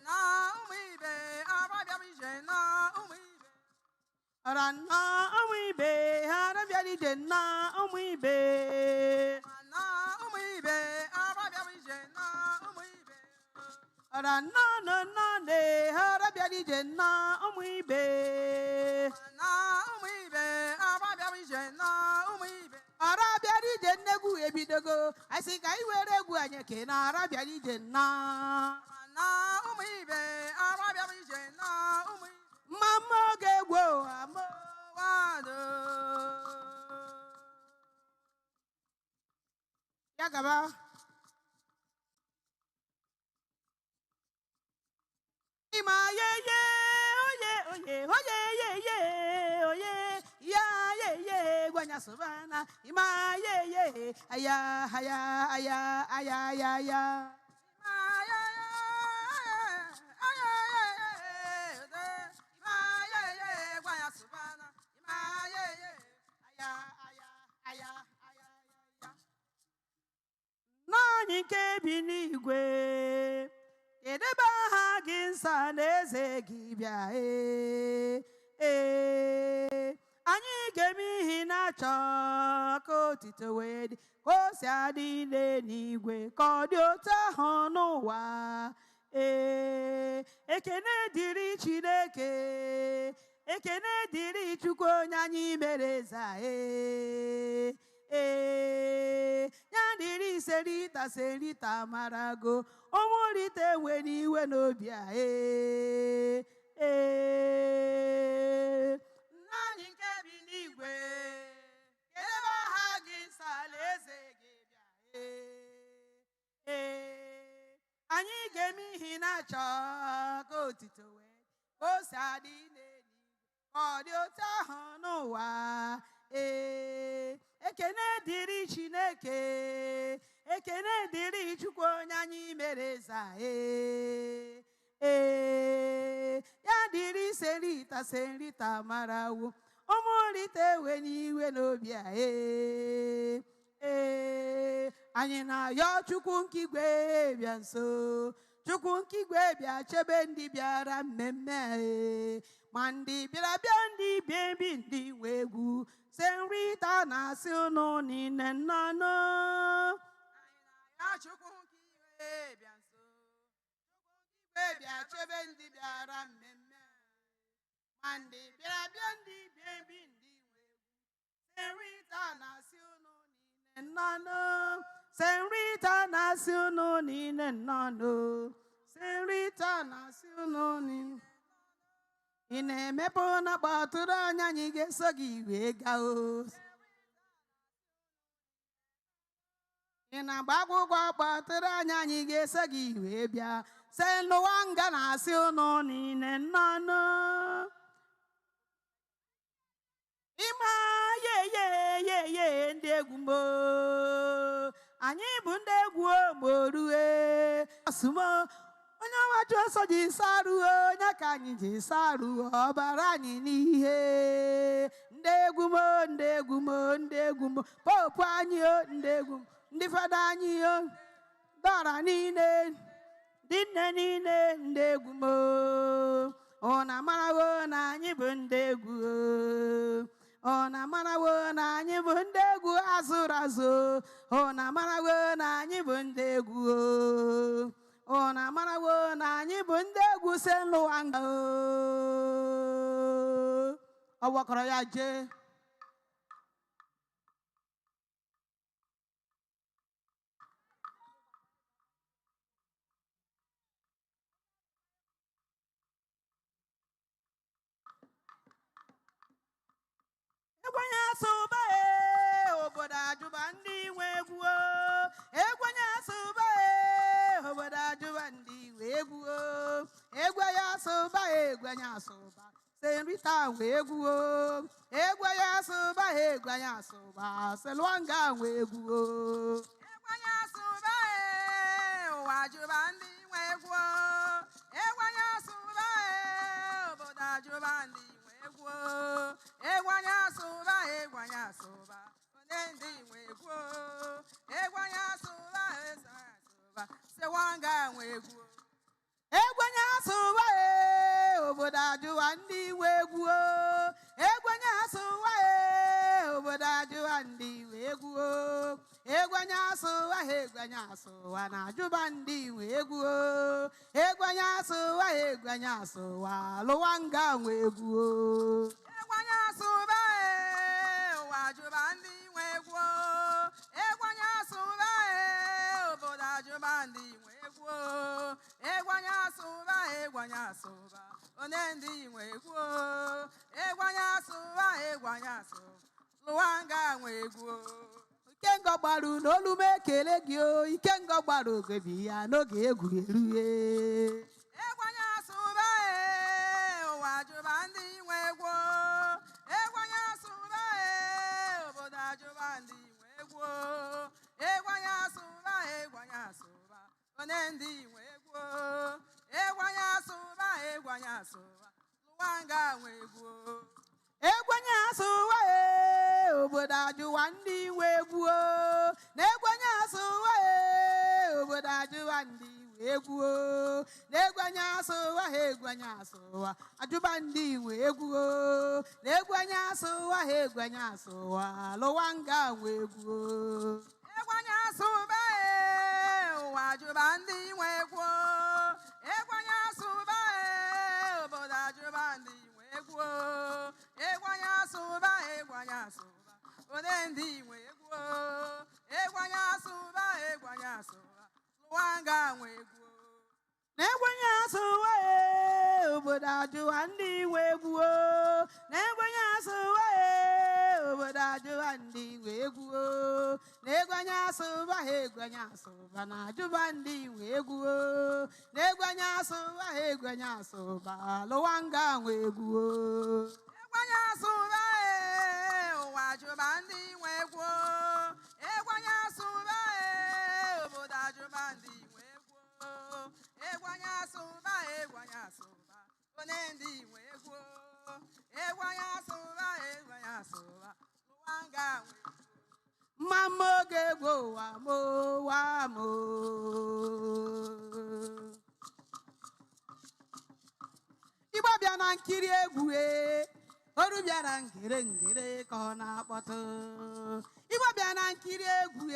na umibe arabia mi jenna umibe ara na umibe arabia di jenna umibe na umibe arabia mi jenna umibe ara na ne arabia di jenna umibe na umibe arabia mi jenna umibe arabia di jenna gu ebidogo I see kai were gu anya ke na arabia di jenna na umibe arabia mi jenna umibe mama ge gwo amo wado yagaba ima ye oye ya gwanya subana ima ye aya Nani kebi n'igwe edebe aha gị nsa na eze gị bịa anyị ga-eme ihe na-achọ ka otito wee dị ka o si adị n'eluigwe ka ọ dị otu ahụ n'ụwa ekene dịrị Chineke ekene dịrị Chukwu onye anyị mere eze ya dịrị serita marago ọmụrite nwere iwe n'obi anyị nke bi n'igwe ebe aha gị nsọ alaeze gị bịa anyị ga-eme ihe na-achọ ka otito wee ka o si adị n'eluigwe ka ọ dị otu ahụ n'ụwa ekene dịrị Chineke ekene dịrị Chukwu onye anyị mere eze ya dịrị serita marawo ọmụrite ewe n'iwe n'obi anyị na-ayọ Chukwu nkigwe bịa nso Chukwu nkigwe bịa chebe ndị bịara mmemme ma ndị bịara bịa ndị bịa ndị nwe egwu se nrita na-asị ụnụ niile nnọnụ Chukwu nkigwe bịa nso Chukwu nkigwe bịa chebe ndị bịara mmemme ma ndị bịara bịa ndị bịa ndị nwe egwu se nrita na-asị ụnụ niile nnọnụ se nrita na-asị ụnụ niile nnọnụ se nrita na-asị ụnụ niile ị na-emepe na kpọtụrụ anya anyị ga-eso gị wee gaa ị na-agba akwụkwọ kpọtụrụ anya anyị ga-eso gị wee bịa se n'ụwa nga na-asị ụnụ niile nnọnụ ịma ye ndị egwu mbo anyị bụ ndị egwu ogborue asụmo onye ọmachi ọsọ ji saruo onye ka anyị ji saruo ọbara anyị n'ihe ndị egwu mo popu anyị ndị egwu ndị fada anyị dọra niile ndị nne niile ndị egwu mo Ona marawo na anyị bụ ndị egwu. Ona marawo na anyị bụ ndị egwu azụrụ azụ. Ona marawo na anyị bụ ndị egwu. Ona marawo na anyị bụ ndị egwu Senluanga. Ọ gbakọrọ ya jee. Egwanya soba obodo ajụba ndị nwe egwu. Egwanya soba obodo ajụba ndị nwe egwu. Egwanya soba egwanya soba Senrita nwe egwu. Egwanya soba egwanya soba Senluanga nwe egwu. Egwanya soba ụwa ajụba ndị nwe egwu. Egwanya soba obodo ajụba ndị nwe egwu. Egwanya soba onendi nwegwu. Egwanya soba Senluanga nwegwu. Egwanya soba obodo ajụwa ndị nwegwu. Egwanya soba obodo ajụwa ndị nwegwu. Egwanya soba na ajụba ndị nwegwu. Egwanya soba Senluanga nwegwu. Egwanya soba ụwa ajụba ndị nwegwu. Egwanya soba obodo ajụba ndị nwegwu. Egwanya soba onendi nwegwu. Egwanya soba Senluanga nwegwu. Ikenga Ogbaru n'olu m ekele gị o. Ikenga Ogbaru ogebi ya n'oge egwu erue. Egwanya soba ụwa ajụba ndị nwegwu. Egwanya soba obodo ajụba ndị nwegwu. Egwanya soba onendi nwegwu. Egwanya soba Senluanga nwegwu. Egwanya soba obodo ajụwa ndị nwegwu. N'egwanya soba obodo ajụwa ndị nwegwu. N'egwanya soba ajụba ndị nwegwu. N'egwanya soba Senluanga nwegwu. Egwanya soba ụwa ajụba ndị nwegwu. Egwanya soba obodo ajụba ndị nwegwu. Egwanya soba onendi nwegwu. Egwanya soba Senluanga nwegwu. N'egwanya soba obodo ajụwa ndị nwegwu. N'egwanya soba obodo ajụwa ndị nwegwu. N'egwanya soba na ajụba ndị nwegwu. N'egwanya soba Senluanga nwegwu. Egwanya soba ụwa ajụba ndị nwegwu. Egwanya soba obodo ajụba ndị nwegwu. Egwanya soba onendi nwegwu. Egwanya soba Senluanga nwegwu. Mama oge egwu ụwa mo. Igbo bịa na nkiri egwu. Oru bịara ngere ngere ka ọ na-akpọtụ. Igbo bịa na nkiri egwu.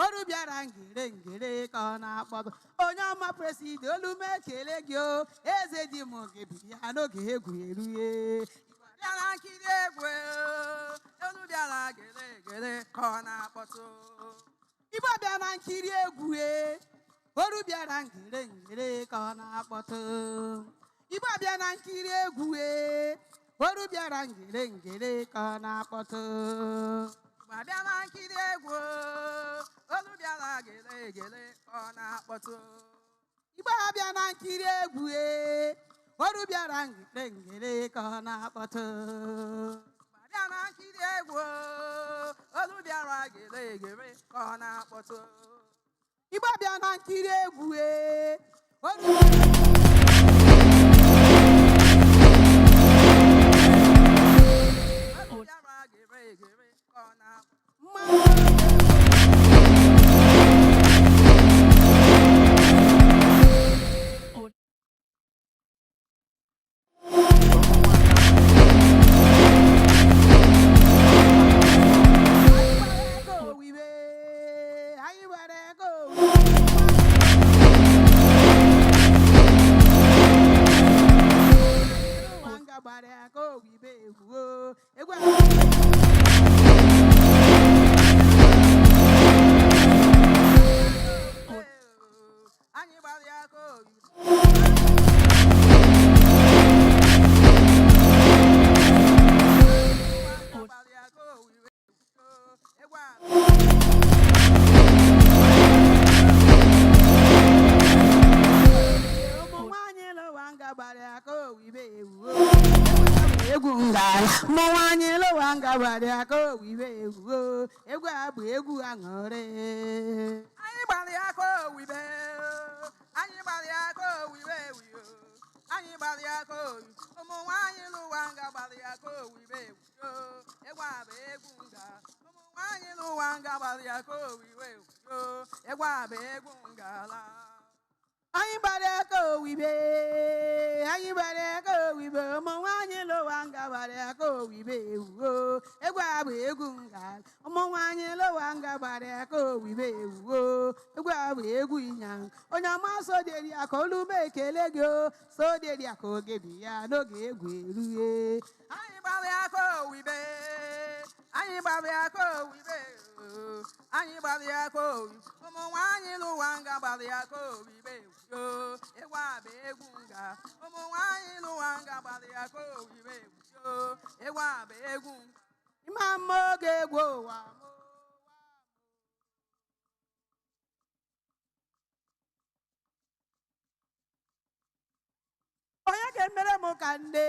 Oru bịara ngere ngere ka ọ na-akpọtụ. Onye ọma presidi olu m ekele gị o. Eze dị m ogebi ya n'oge egwu erue. Igbo bịa na nkiri egwu. Oru bịara ngere ngere ka ọ na-akpọtụ. Igbo bịa na nkiri egwu. Oru bịara ngere ngere ka ọ na-akpọtụ. Igbo bịa na nkiri egwu. Oru bịara ngere ngere ka ọ na-akpọtụ. Igbo bịa na nkiri egwu. Oru bịara ngere ngere ka ọ na-akpọtụ. Igbo bịa na nkiri egwu. Oru bịara ngere ngere ka ọ na-akpọtụ. Igbo bịa na nkiri egwu. Oru bịara ngere ngere ka ọ na-akpọtụ. Igbo bịa na nkiri egwu. Onyema so deri akolu me kelego so deri akoge biya no ge gweruye anyị gbara ako wibe anyị gbara ako wibe anyị gbara ako ụmụ nwanyị n'ụwa nga gbara ako wibe yo ịgwa bụ egwu nga ụmụ nwanyị n'ụwa nga gbara ako wibe yo ịgwa bụ egwu ịma mma oge egwu ụwa onye ga-emere m ka nne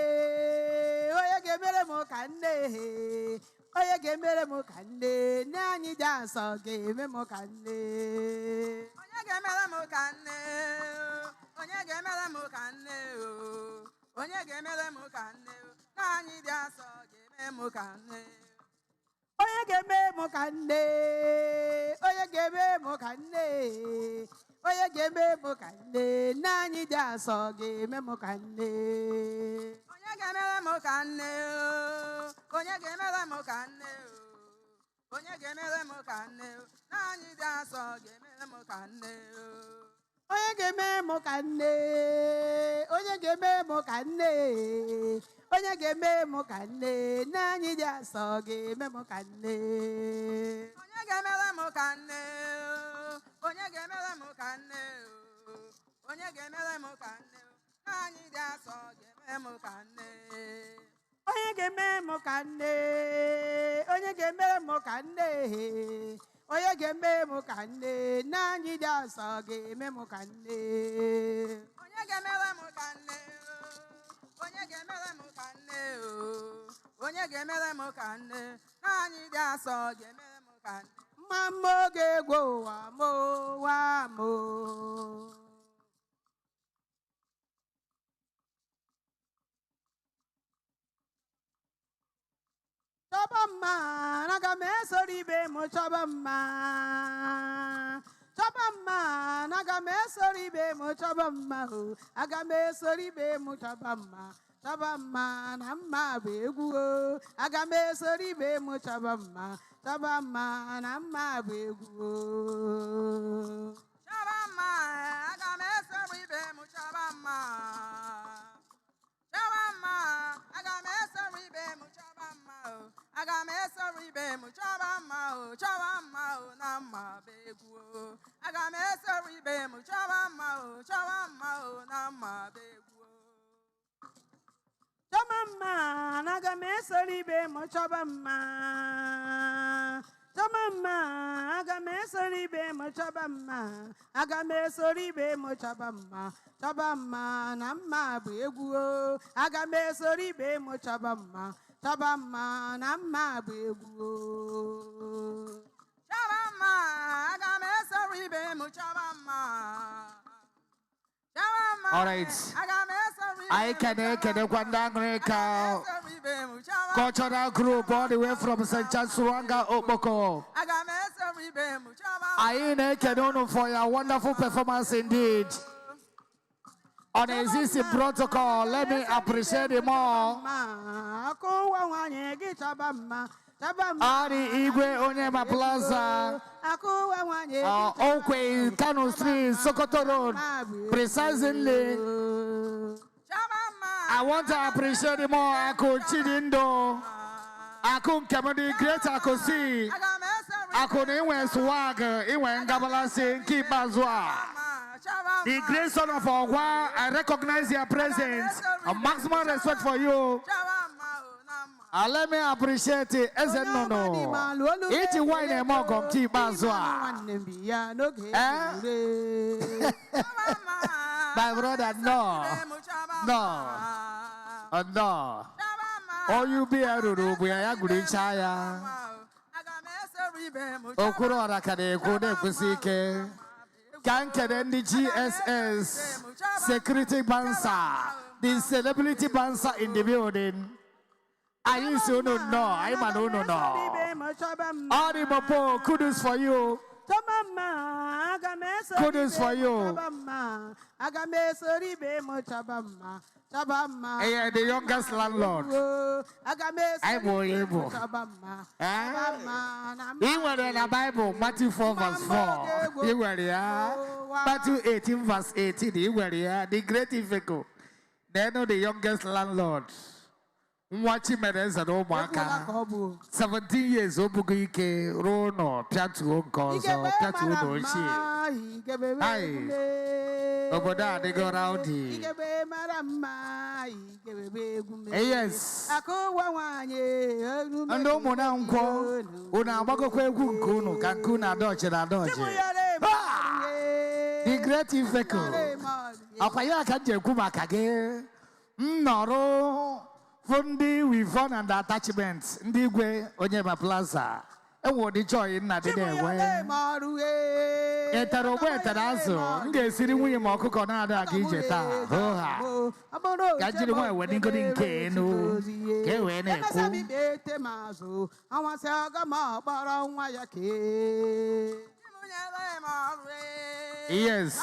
onye ga-emere m ka nne onye ga-emere m ka nne nne anyị dị asọ ga-eme m ka nne onye ga-emere m ka nne onye ga-emere m ka nne onye ga-emere m ka nne nne anyị dị asọ ga-eme m ka nne onye ga-eme m ka nne onye ga-eme m ka nne onye ga-eme m ka nne nne anyị dị asọ ga-eme m ka nne onye ga-emere m ka nne onye ga-emere m ka nne onye ga-emere m ka nne nne anyị dị asọ ga-emere m ka nne onye ga-eme m ka nne onye ga-eme m ka nne onye ga-eme m ka nne nne anyị dị asọ ga-eme m ka nne onye ga-emere m ka nne onye ga-emere m ka nne onye ga-emere m ka nne nne anyị dị asọ ga-eme m ka nne onye ga-eme m ka nne onye ga-emere m ka nne onye ga-eme m ka nne nne anyị dị asọ ga-eme m ka nne onye ga-emere m ka nne onye ga-emere m ka nne onye ga-emere m ka nne nne anyị dị asọ ga-emere m ka nne mma oge egwu ụwa m ụwa m chọba mma naga m esoro ibe m chọba mma chọba mma naga m esoro ibe m chọba mma o aga m esoro ibe m chọba mma chọba mma na mma bụ egwu o aga m esoro ibe m chọba mma chọba mma na mma bụ egwu o chọba mma aga m esoro ibe m chọba mma chọba mma aga m esoro ibe m chọba mma o aga m esoro ibe m chọba mma o chọba mma o na mma bụ egwu o aga m esoro ibe m chọba mma o chọba mma o na mma bụ egwu o chọba mma aga m esoro ibe m chọba mma chọba mma aga m esoro ibe m chọba mma aga m esoro ibe m chọba mma chọba mma na mma bụ egwu o aga m esoro ibe m chọba mma chọba mma na mma bụ egwu o chọba mma aga m esoro ibe m chọba mma chọba mma all right I can Kwandangreka cultural group all the way from St. Chansuranga Okboko. I can for your wonderful performance indeed. On existing protocol, let me appreciate them all. Ari Igwe Onyema Plaza, Okwe, Kano Street, Sokoto Road, precisely. I want to appreciate them all. Ako Chidindo, Ako Kamadi, Great Ako Si, Ako Iwe Swag, Iwe Ngabalasi, Kipazwa. The great son of Ogwa, I recognize your presence. A maximum respect for you. Let me appreciate it. As a no. Each wine and more of tea, Bazwa. My brother, no. No. Oh, you be a ruru, we are good chaya. Okuro Rakade, Kode Kusike. Kankan the GSS. Security Bansa. The celebrity Bansa in the building. I used to know, I'm a no. Adi Mopo, kudos for you. Kudos for you. Hey, the youngest landlord. I'm able. You were in the Bible, Matthew 4 verse 4. You were here. Matthew 18 verse 18. You were here. The great vehicle. They know the youngest landlord. Watching Merez and Omaka 17 years Obuguike, Rono, Piatu Uncles, or Piatu Unoshi. Aye, Oboda, they go rowdy. Yes, and no Monanko, Unabako Kuno, Cancuna Dodge and Dodge. The great vehicle. Apayaka Kumakage, Noro. Fundi, we found an attachment. Ndigwe, Onyema Plaza. And what the joy in that day. Etarobe, Tarazo, Nge Siri William Okokonada Gijeta. Hoha. Gajilu, when you couldn't Kenu. Kewene. I want to go about yes.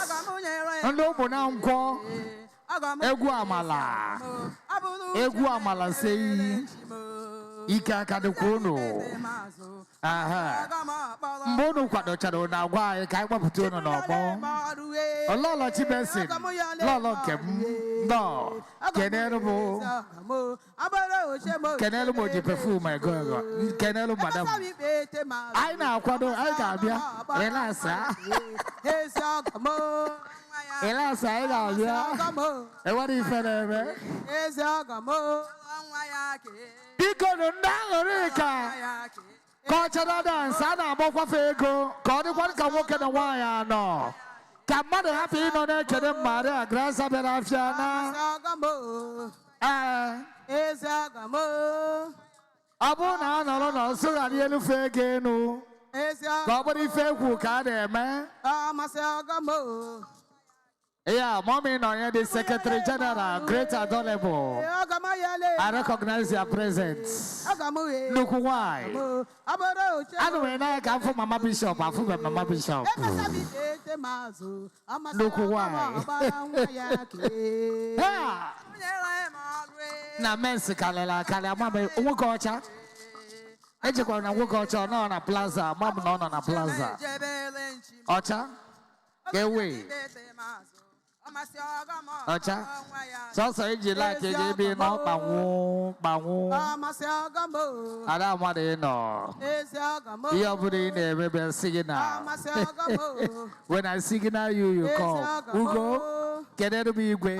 And open now. Eguamala. Eguamala say Ika Kadukono. Aha. Mono Quadochado now. Why can't I put on no more? A Lola Chibesin. Lola Kem. No. Canelo. Canelo, the perfume, my girl. Canelo, madam. I now Quado Algabia. Elasa. Elasa, Elasa. And what is it? Because Nanga Cultural dance, Anna Bofego, God, one can walk in the wire. No. Can mother happy in on it to the mother, grass of the Afghana? Abona, no, so I yellow fake, no. Nobody fake who can't, man. Yeah, mommy, no, the Secretary General, great adorable. I recognize your presence. Look why. I know when I come from Mama Bishop, I from Mama Bishop. Look why. Na mensi kalela mama ugocha. Eje kwa na ugocha no na plaza, mama no na plaza. Ocha. Gewe. Ocha. So eje like eje bi no bawu. Ada amade no. You body na be signal. When I signal you call. Ugo. Kenedo bi igwe.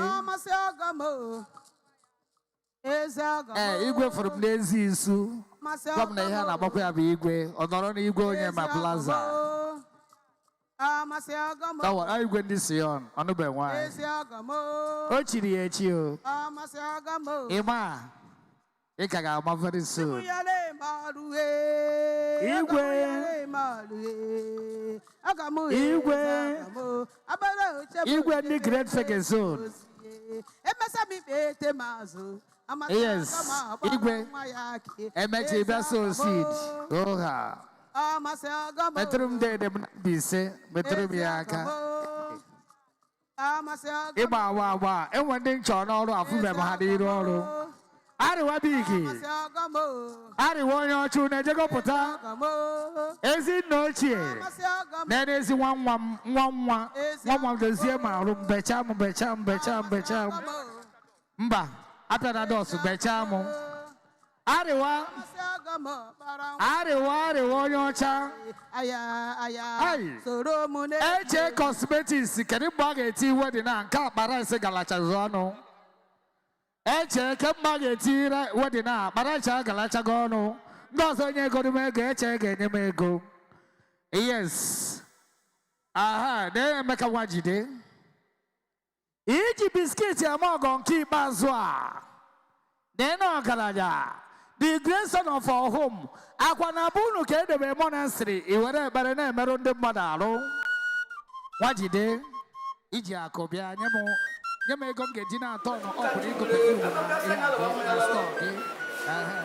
Igwe from Lazy Isu. Come na here na bakwa be igwe. Odoro na igwe Onyema Plaza. That what are you going to see on? On the bed wine. Ochiri echi o. Ima. Ikaga ma very soon. Igwe ni great fake zone. Yes, Igwe. Emechi beso seed. Oha. Metrum de V.B.C. Metrum yaka. Iba wa. E wonding chon all afu be mahadi ro. Ari wa bigi. Ari wonyo chu na jego pota. Ezi no chie. Na ezi one the zema rum becham. Mba, after that does bechamo. Arewa. Arewa, Yocha. Aya. Soro mune. AJ Cosmetics, can you bag a tea wedding and car Barasa Galachazano? AJ can bag a tea wedding, Baracha Galachagono. Doesn't you go to make a check and you may go? Yes. Aha, then make a wajide. Iji biscuit ya mogon keep bazwa. Then no galaja. The grandson of our home. Aquanabunu kede be monastery. Iwere barene meron de madalo. Wajide. Iji akobia nyemo. Nyeme gom gejina tono opuri go perfume na store. Aha.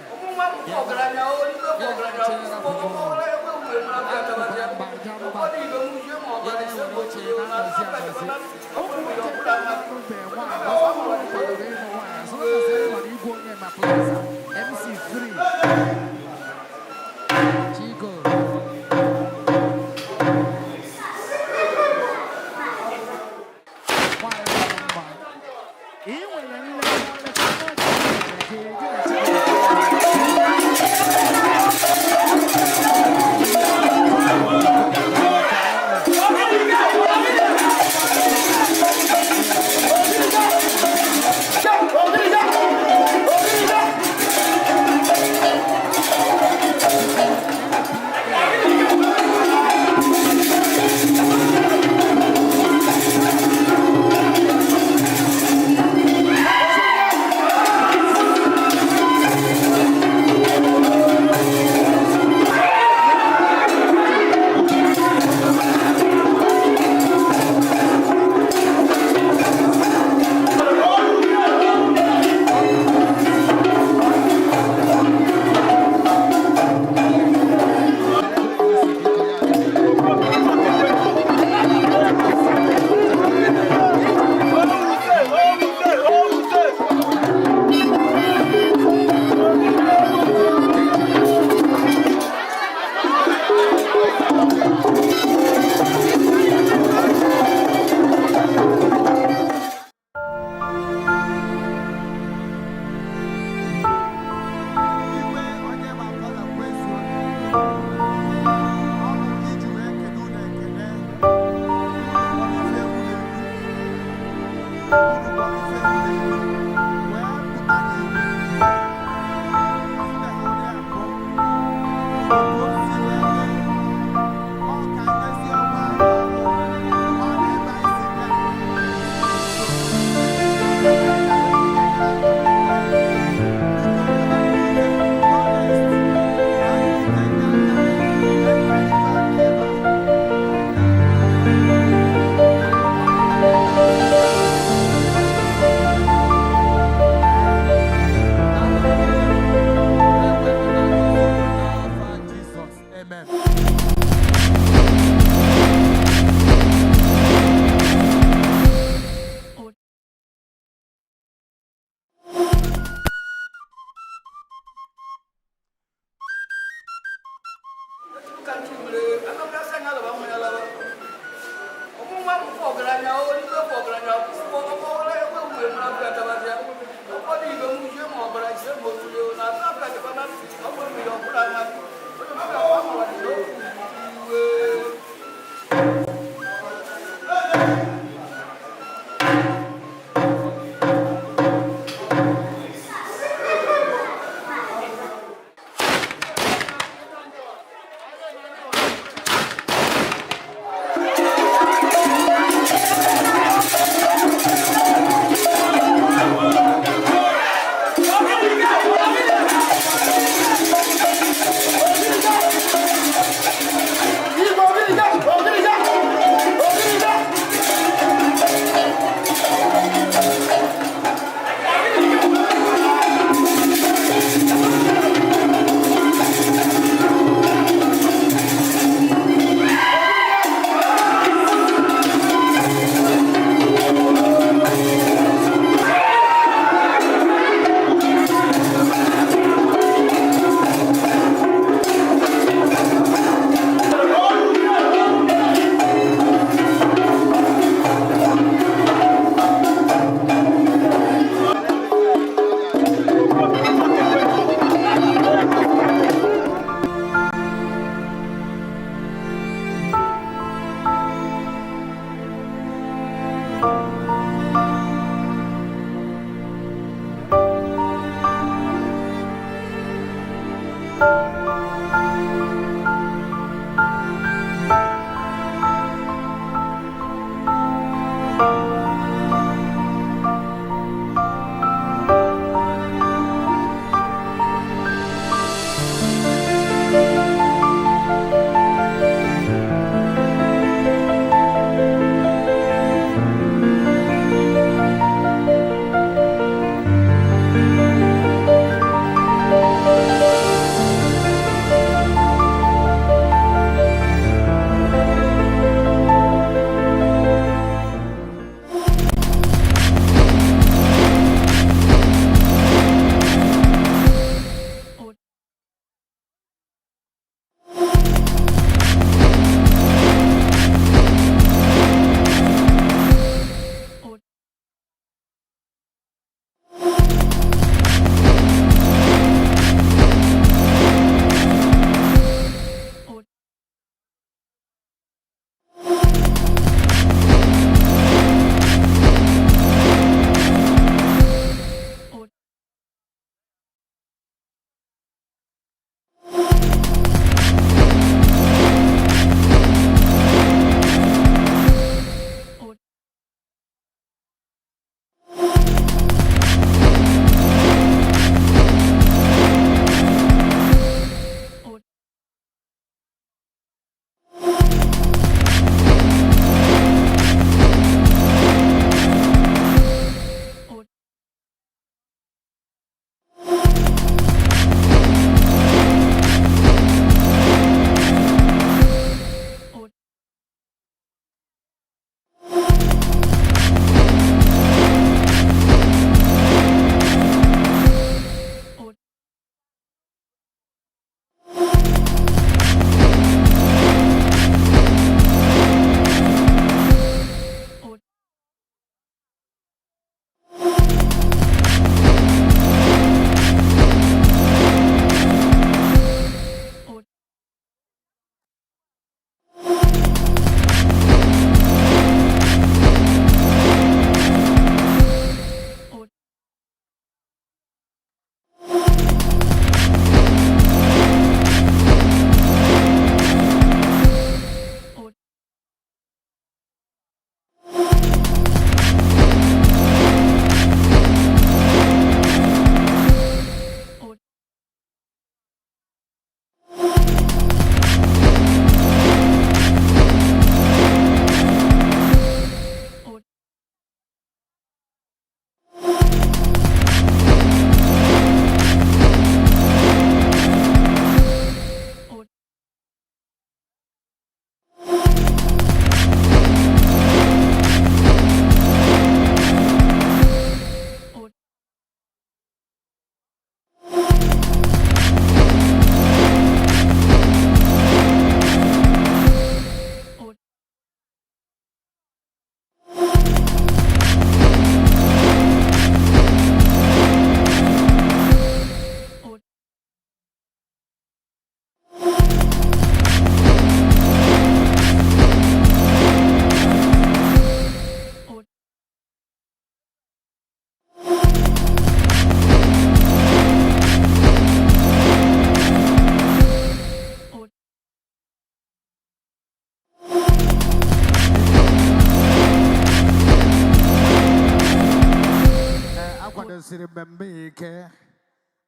Siri Bembeke.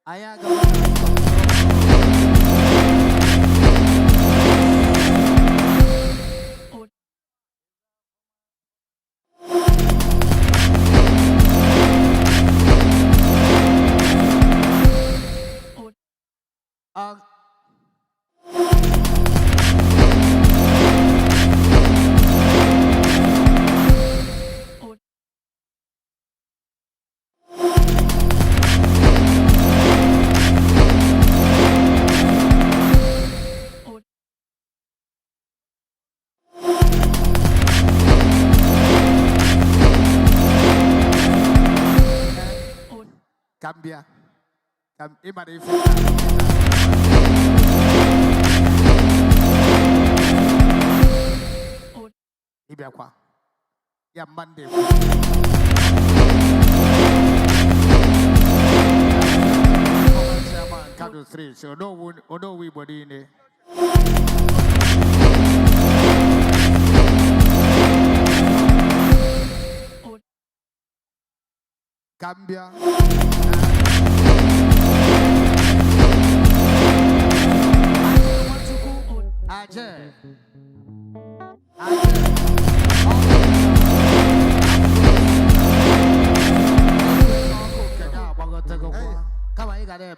Ayaga. Gambia. Imari Ibiakwa. Ya Monday. Kadu 3. So no we body in there. Gambia. Ajay. Come on, you got it.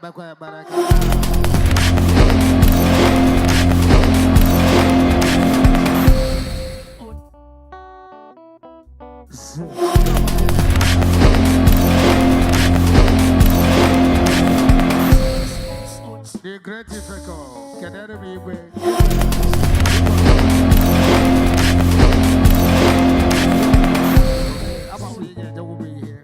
The great difficult. Can there be way? I'm going to be here.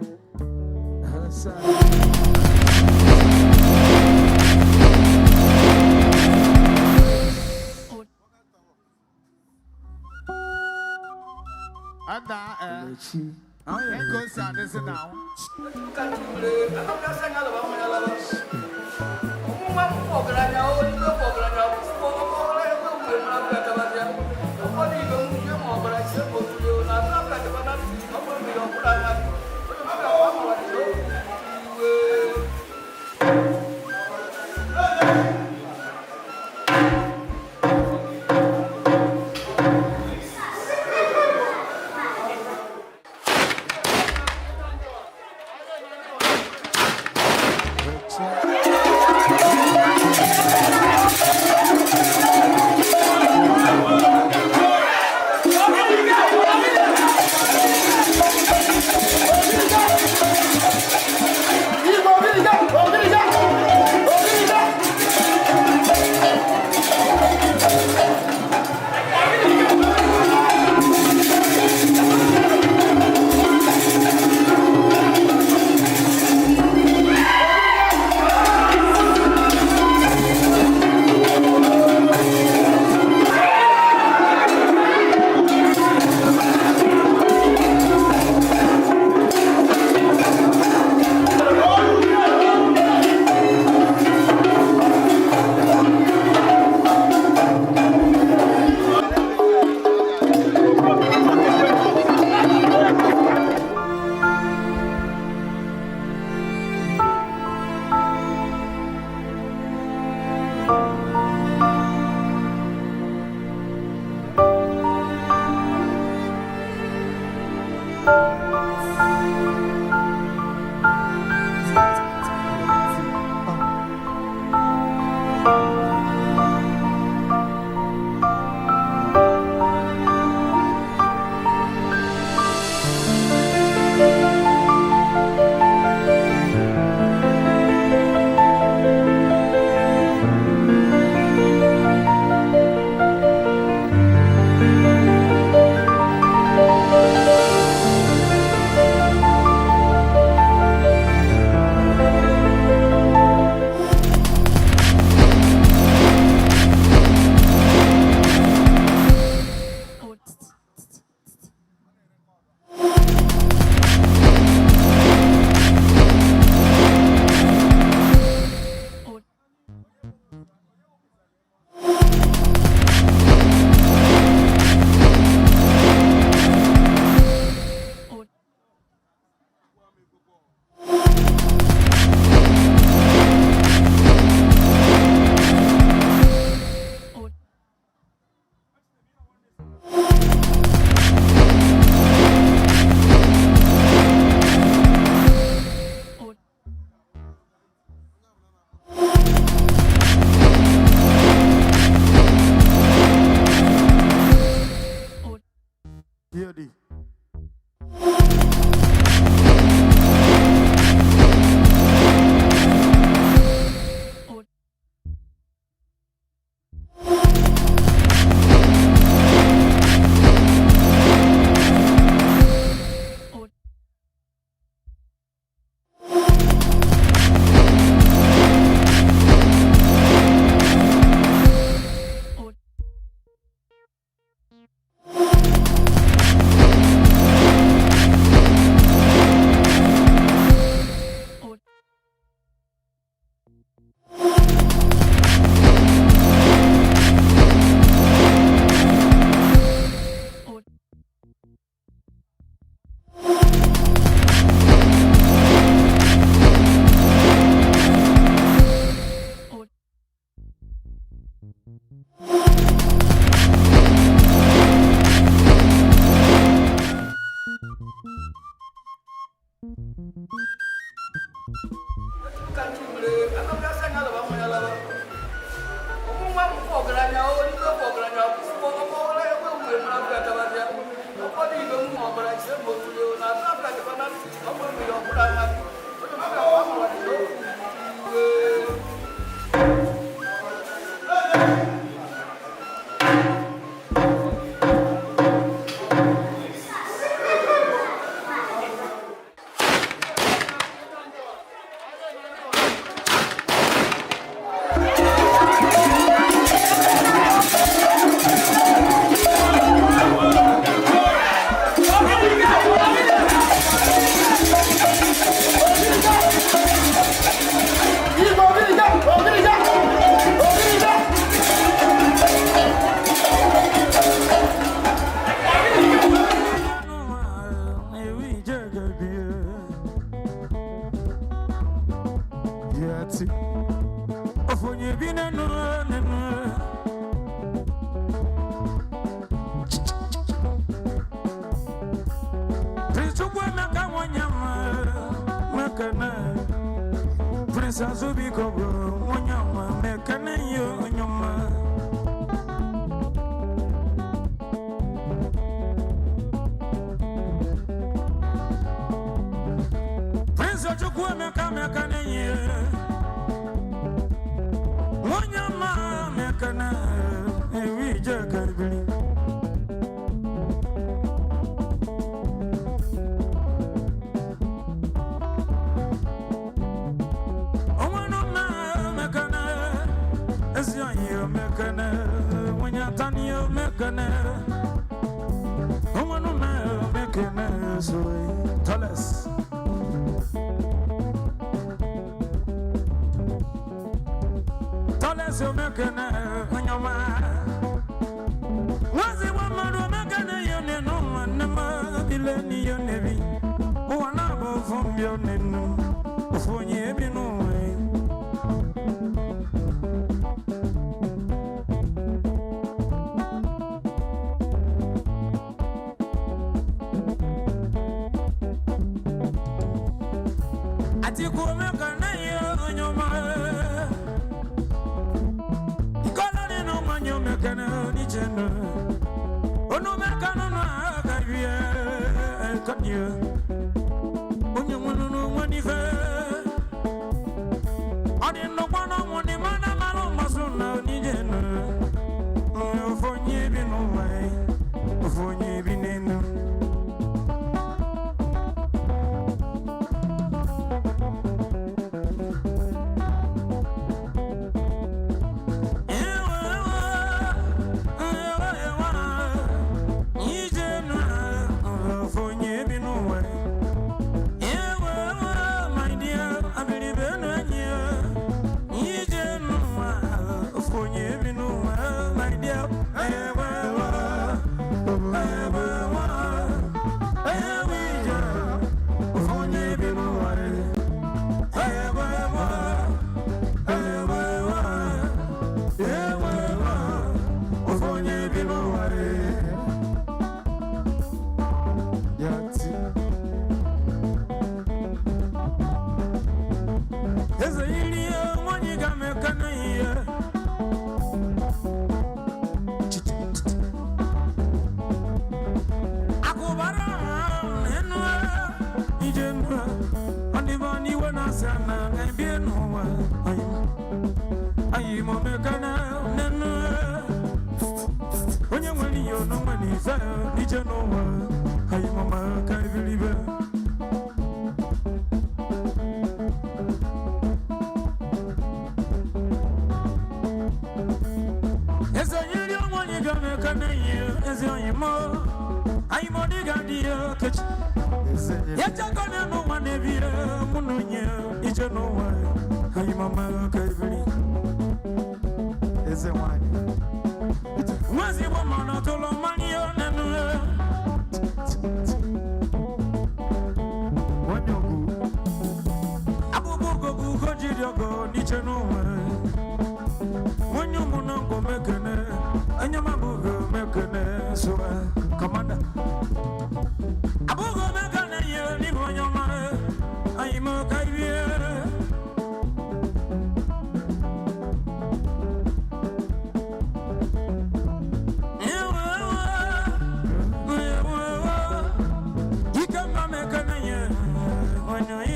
And now, goes on this now.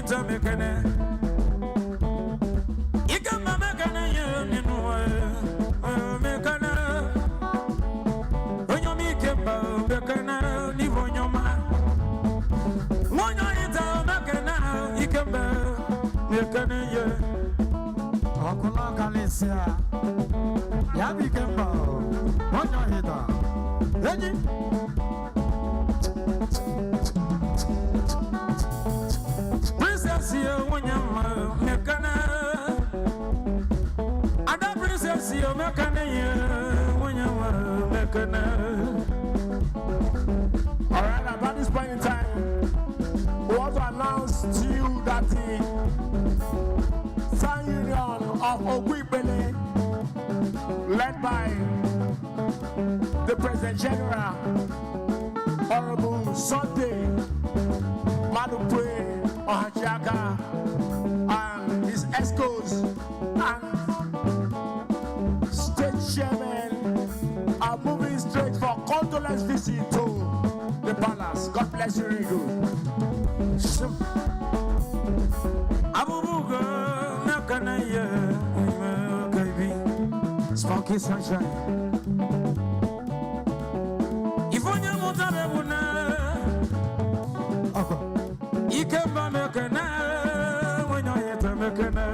muta mekene. Ikamba mekene ye ninua mekene. Onyomi kemba mekene ni vonyoma. Monyo ita mekene ikamba mekene ye. Okula Galicia. Yabi Kemba. Monyo ita. Ready? Princess yo Onyema mekana. Ada princess yo mekana ye Onyema mekana. All right, about this point in time, we want to announce to you that the Sun Union of Ogwibele, led by the President General, Honorable Sunday Madupwe Ohachiaka, and his escorts and state chairman are moving straight for condolence visit to the palace. God bless you, very good. Abubuga mekana ye baby. Smoky sunshine. Ifonya mutabe buna. Ikemba mekana. Wenyo yeta mekana.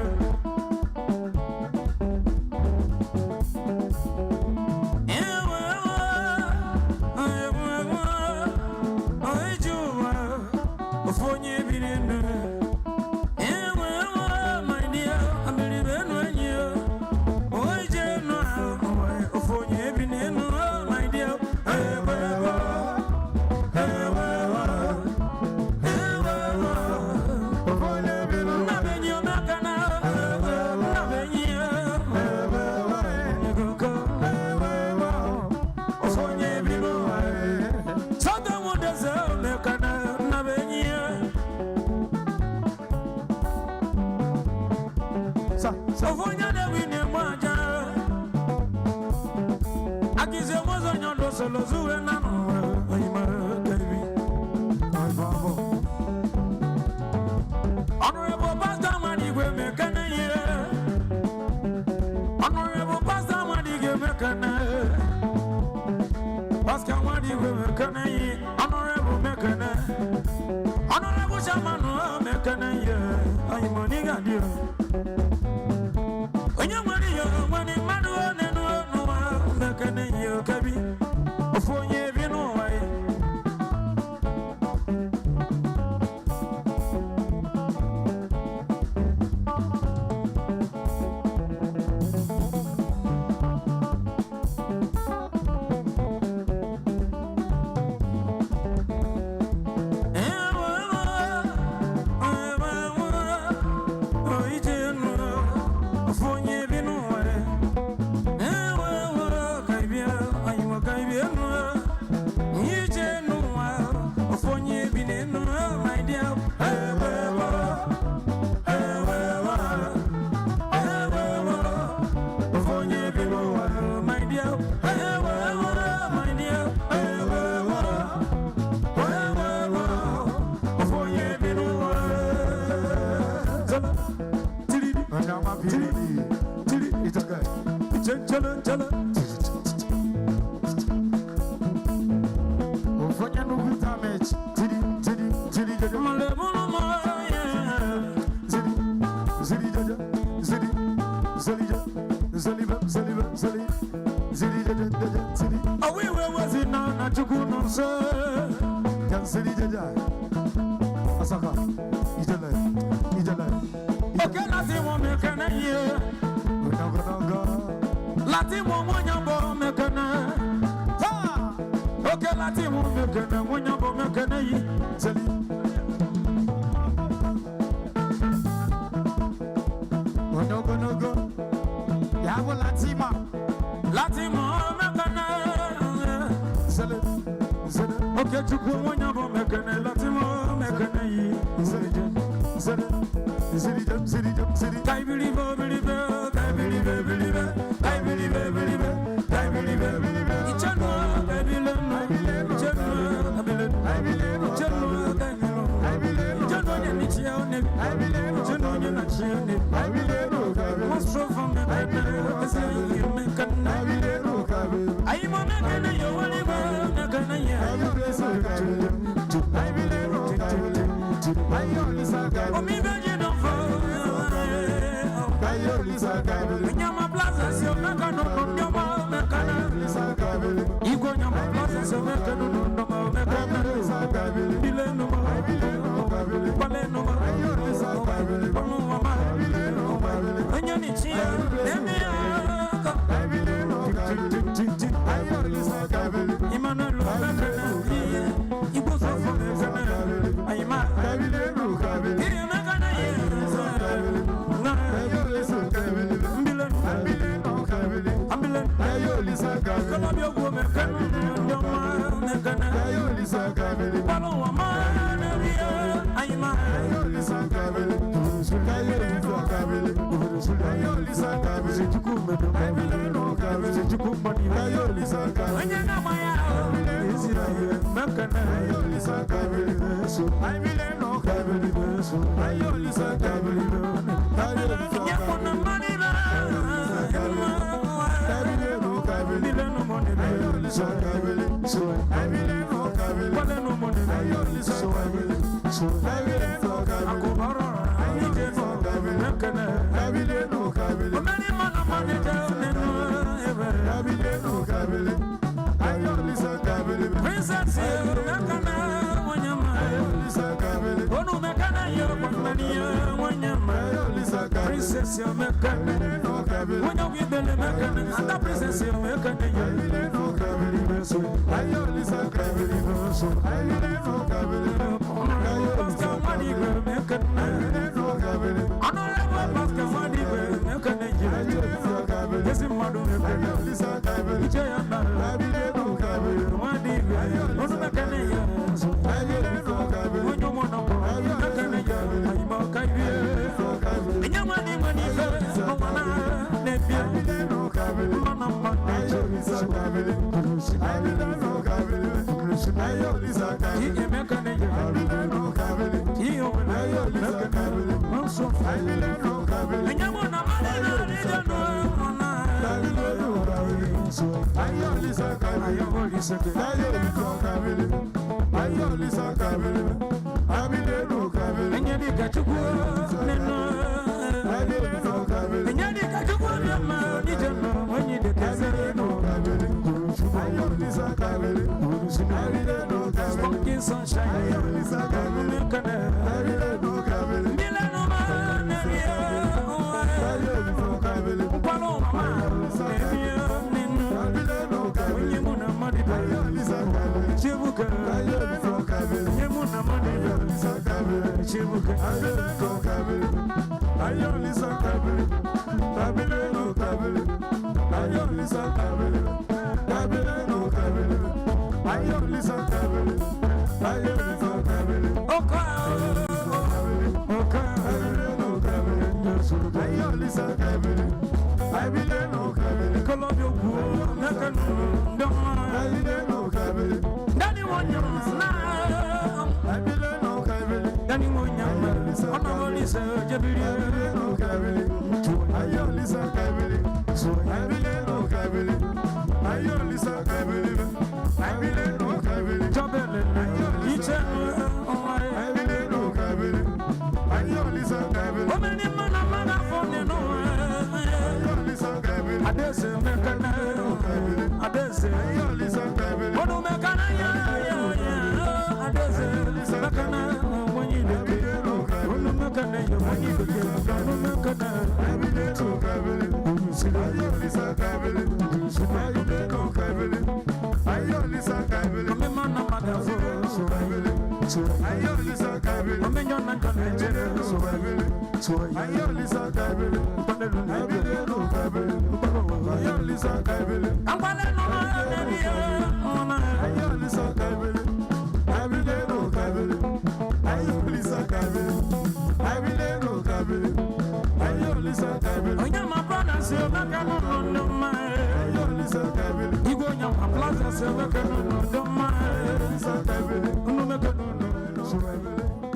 Honorable Pastor Madigwe mekana ye. Honorable Pastor Madigwe mekana. Pastor Madigwe mekana ye. Honorable mekana. Honorable Shamanu mekana ye. Ayi moniga dio. Onyema dio mani manu nenu nuwa mekana ye kabi. Ofonye binu wae.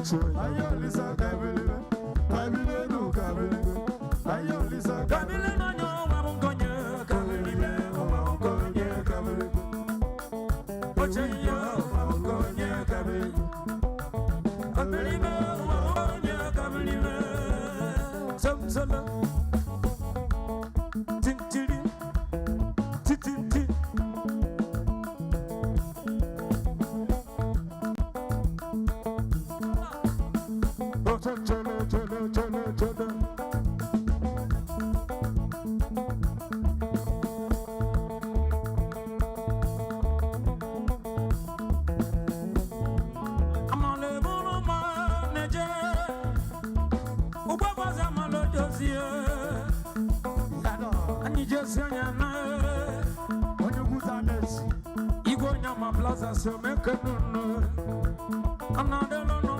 So, solo. Tin tin tin tin tin. Oh, cholo, cholo, cholo, cholo. I'm on the moon, manager. Ubabaza malo Josie. Ani Josie nyana. Onye guta Messi. Igwe nyama plaza so meke nunu. Anadelo no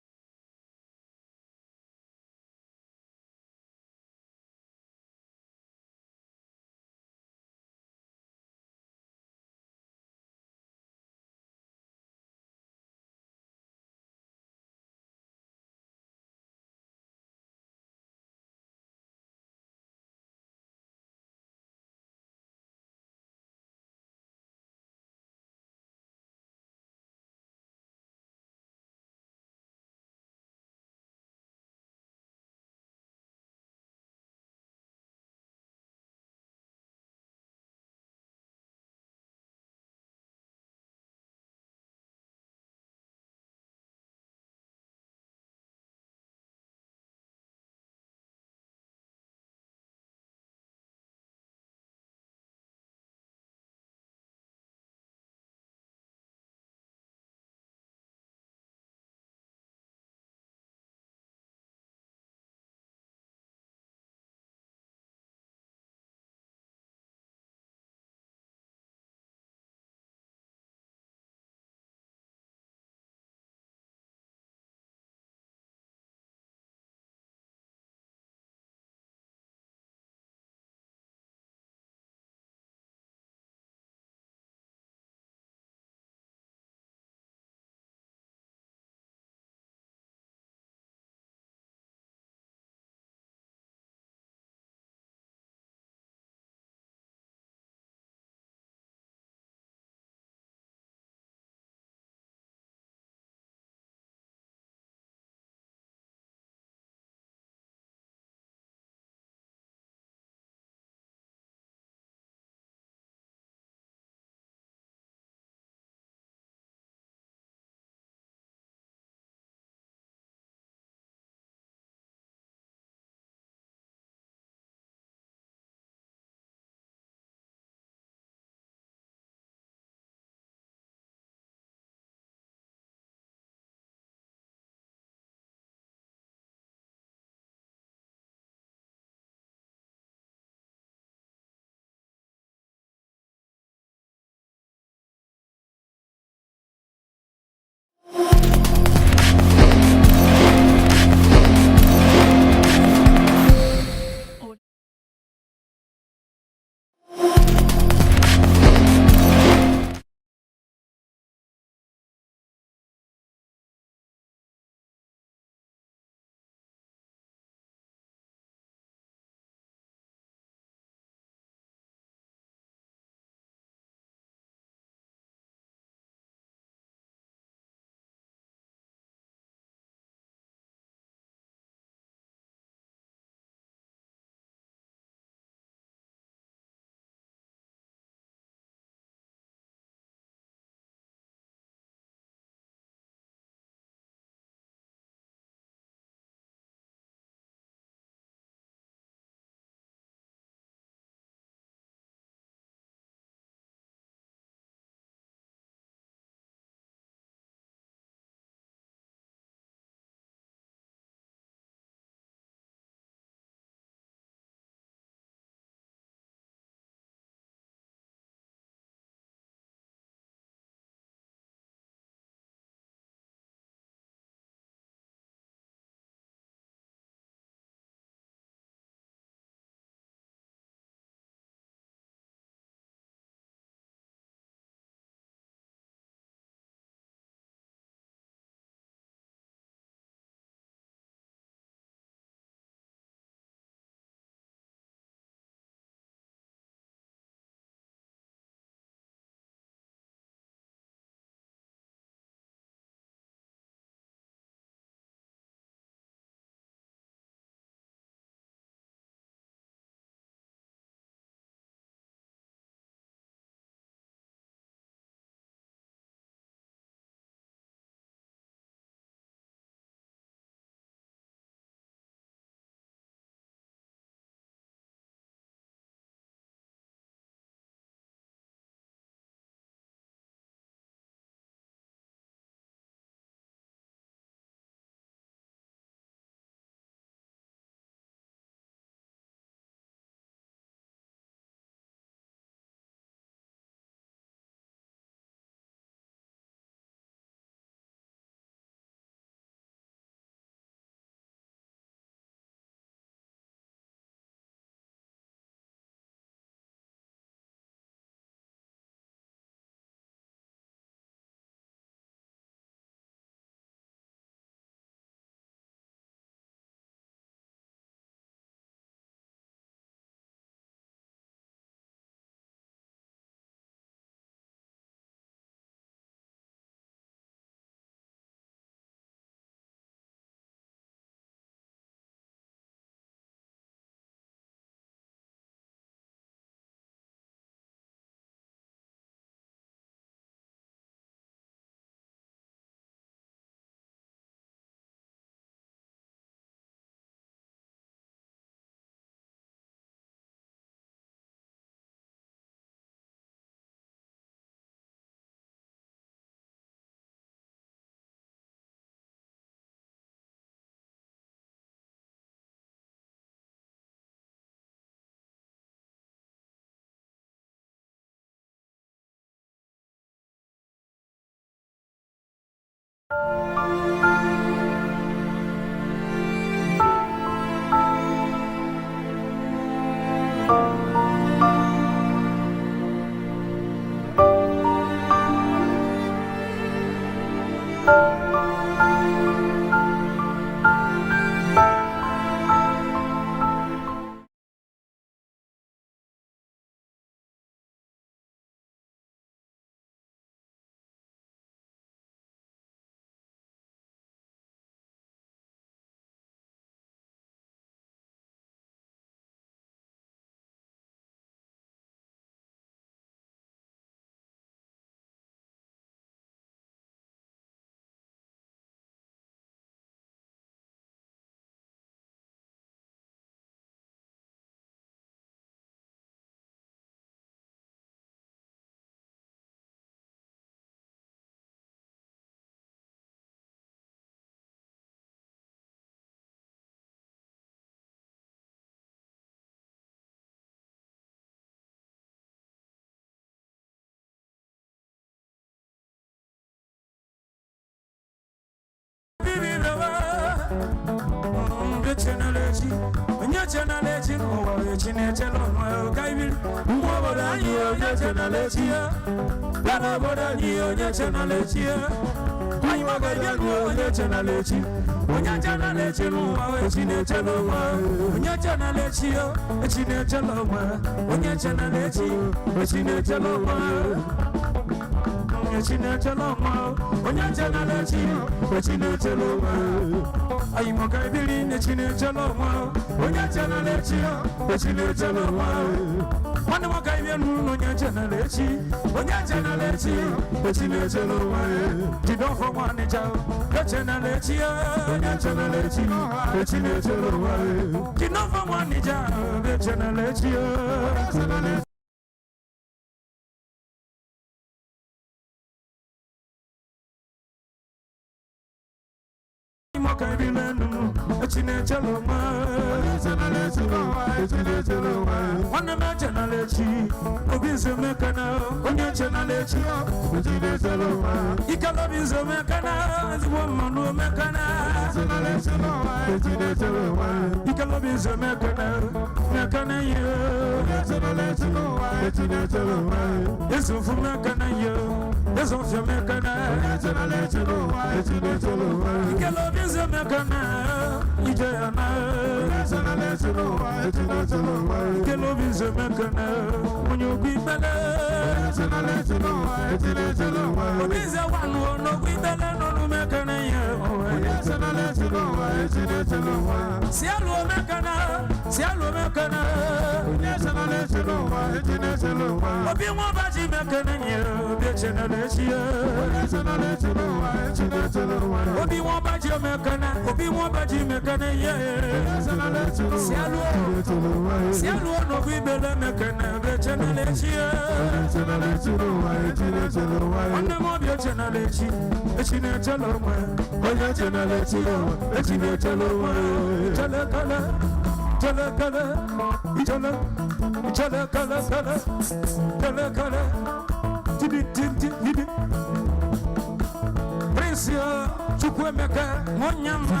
Onyema,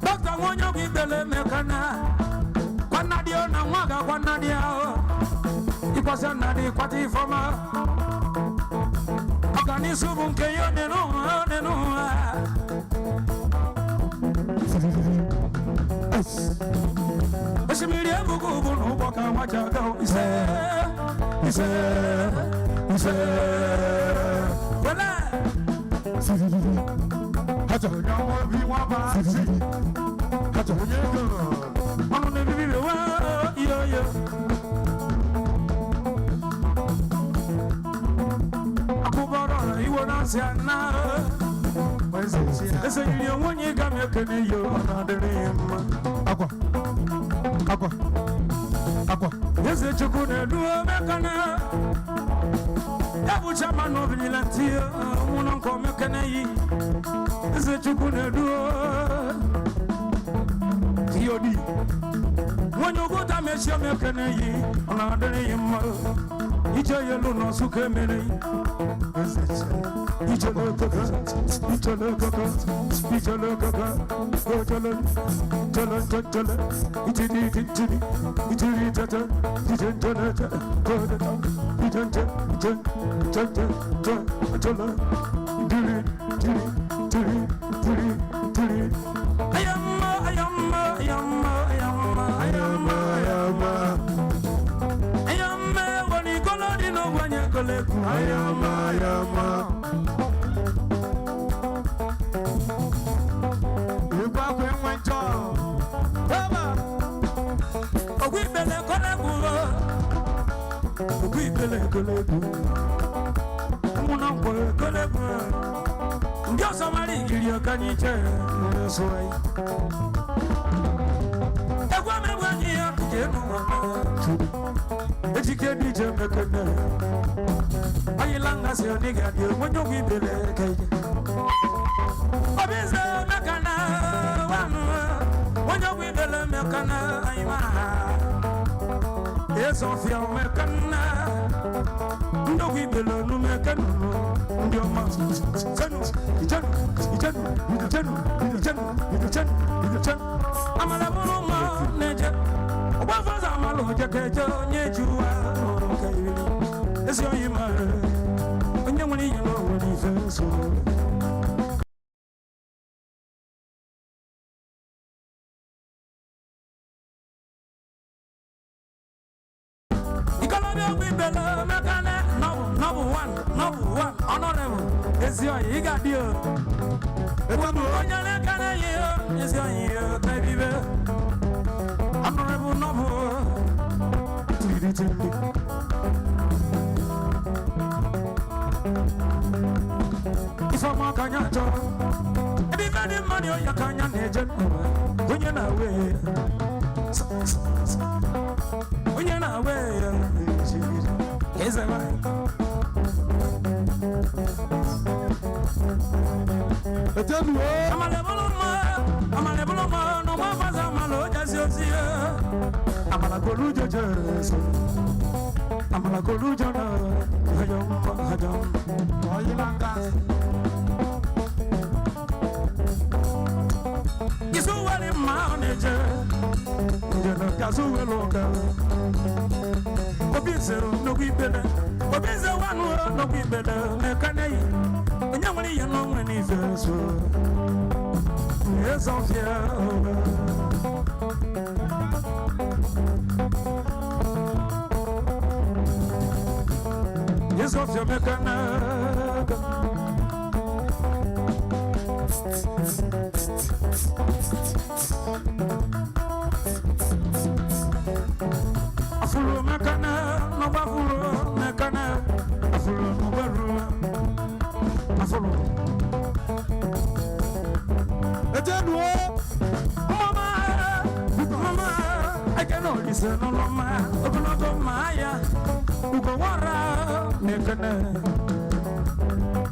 Doctor Wonyo Gibele Mekana, Quanadio Namaga, Quanadia, it was another quati former. Organisubum Kayon, Ashimilia Bugu, Waka Majago, he said, well, Hato, we want Hato, I'm on the video. Akubara, you will not say now. Listen, you want you come here, can you another name? Aqua. Yes, it's a good do a mechanic. Abu Chaman of Nilantia, one come mechanic. Is it you could do? TOD. When you go to Messia Mechanic, another name, each of your lunas who came in.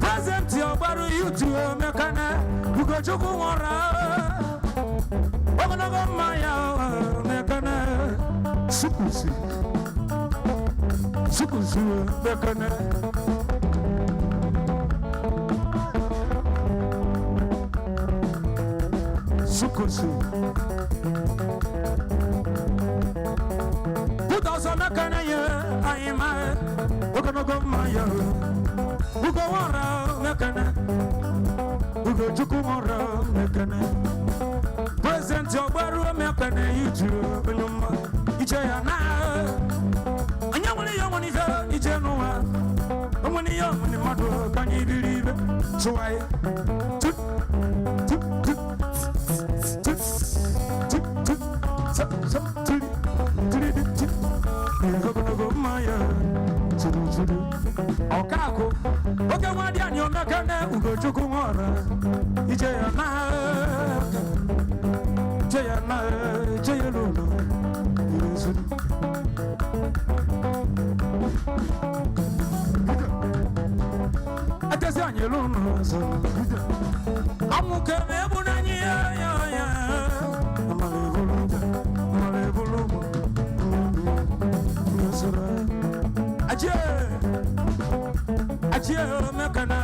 Present Ogbaru YouTube mekana ugo chuku wora ogonogo maya mekana sukusi mekana sukusi Puta mekana ye ayima ogonogo maya ugo wora mekana ugo chuku wora mekana Present Ogbaru mekana YouTube nyuma ichaya na anyamuli yomuni fa ichenuwa omuni yomuni madu kanyi biribe suwai Okako, oke wadi anyo mekane ugo chuku ngora Ijayana Jayalulu Yusuru Atesi anyelunu Amuke mebu nanyi ya Amalevulu Yusuru Ajie mekana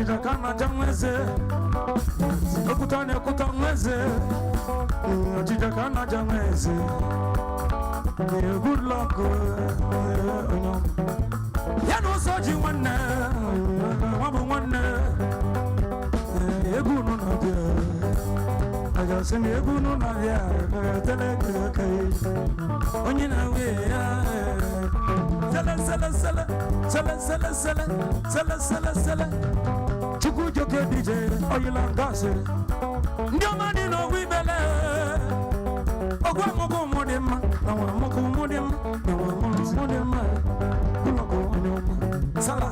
Ojida kana jamweze. Okutane kutamweze. Ojida kana jamweze. Good luck. Ya no soji one. Wabu one. Egu no na dia. Aja semi egu no na dia. Tele kai. Onye na we ya. Sele. Chuku joke DJ. Oyilangase. Ndio mani no wibele. Ogwa moko modema. Nawa moko modema. Nawa moko modema. Kunoko onyoma. Sala.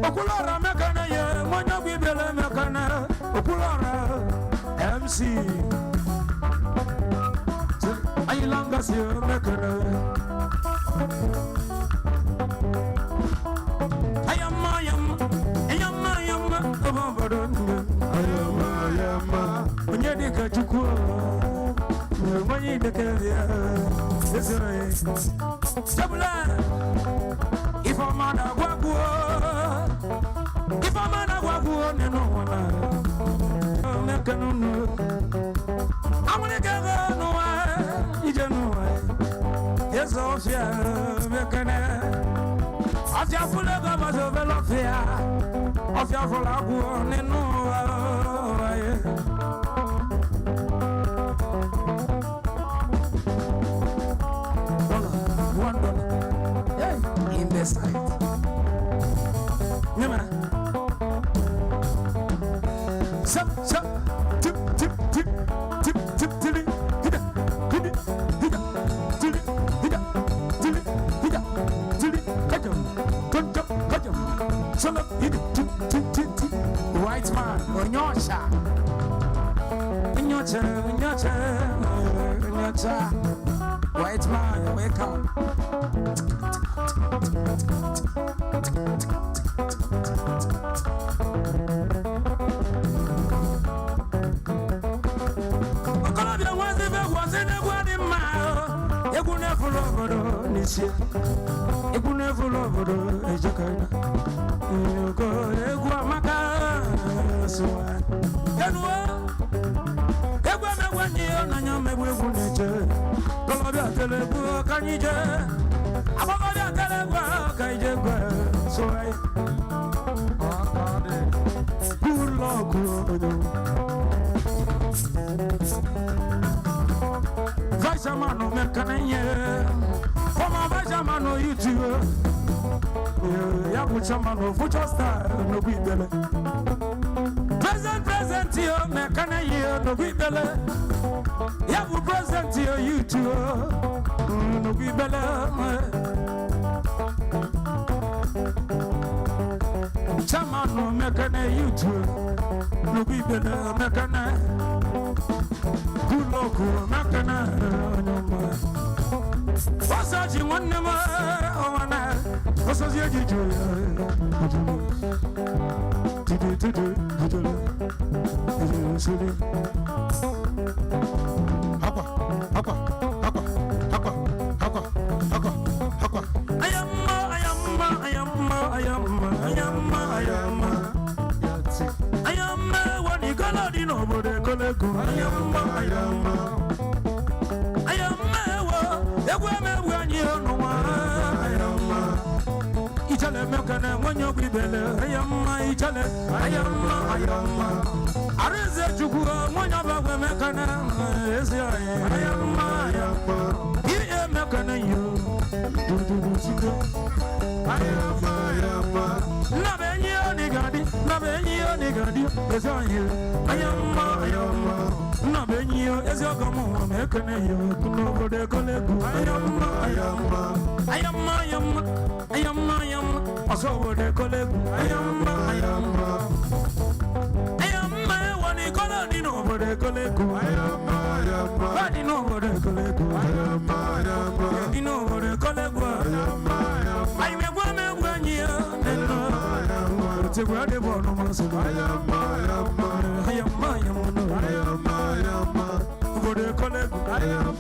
Okulora mekana ye. Mwanya wibele mekana. Okulora MC. Ayilangase mekana. Ayama, when you dig a juku, when you dig a if I'm on a wagu, no one, I'm gonna get no way, you don't know. Yes, oh, yeah, mekana. Of your full of us of Velofia, of your full of one and no. $1 in the side. White man, Onyosha. White man, wake up. Vice-man, Vice-man, you too. Yabuchamano, future star, no bibele. Present here, Mekana here, no bibele. Yabu present here, you too. No bibele. Chamano, Mekana, you too. No bibele, Mekana. Good luck, Mekana. What's that you want to what's that you do? When you be better, I am my challenge. I am. I resent you when you have a mechanic. I am. He am mechanic. I am. Nabeni, is on you. I am. Nabeni, is your come mechanic. No, they call it. I am. Also, they call it. I am. When they call it, nobody call it. I am. Nobody call it. Nobody call it. I may want when you where they born on us. I am. What they call it. I am.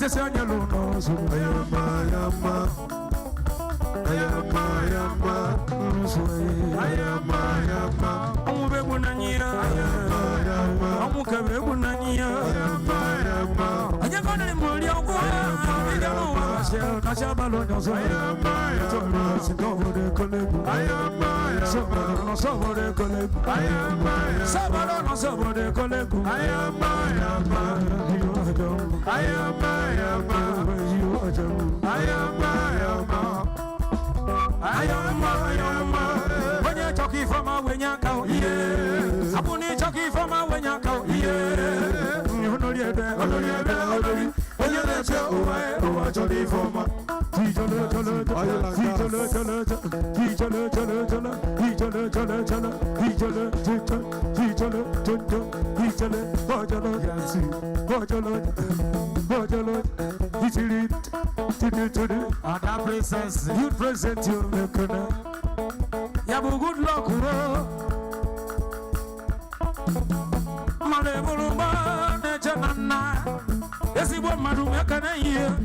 Kesanya Luno, so Ayama, Ayama, Ayama, when you're talking from a when you're out, yeah. I put it talking from a when you're out, yeah. You know, you're there, when you're there, oh, I told you for my. You present your makana. You have a good luck, Malebuluba, Nechanana. Yes, you want Madu Makana here.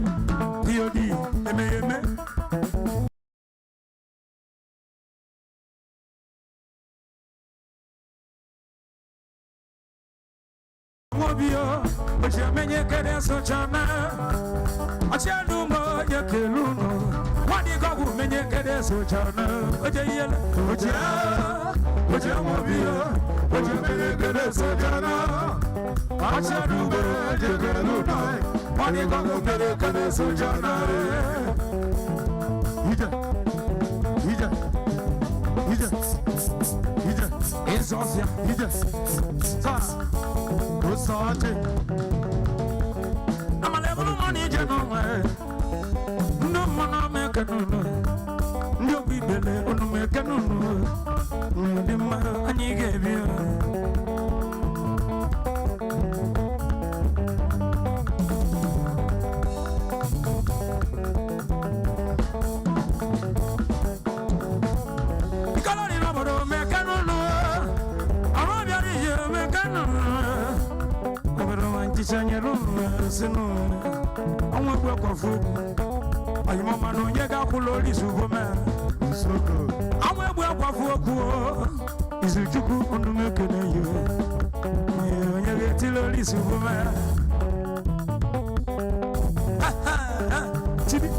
POD, M. But you may get a such a man. I shall do more, you can lose. What you got with me, you get a such a man. But you won't be but you may get a such a man. I shall do more, you can lose. What you got with me, you get a such a man. It's awesome. He just I'm a level of money, gentlemen. No man, American. No people on American. The man you gave you. I'm a work of food. I'm a man who got Kulori Superman. I'm a work of food. Is it you on the American? You get Tilly Superman. Tibi.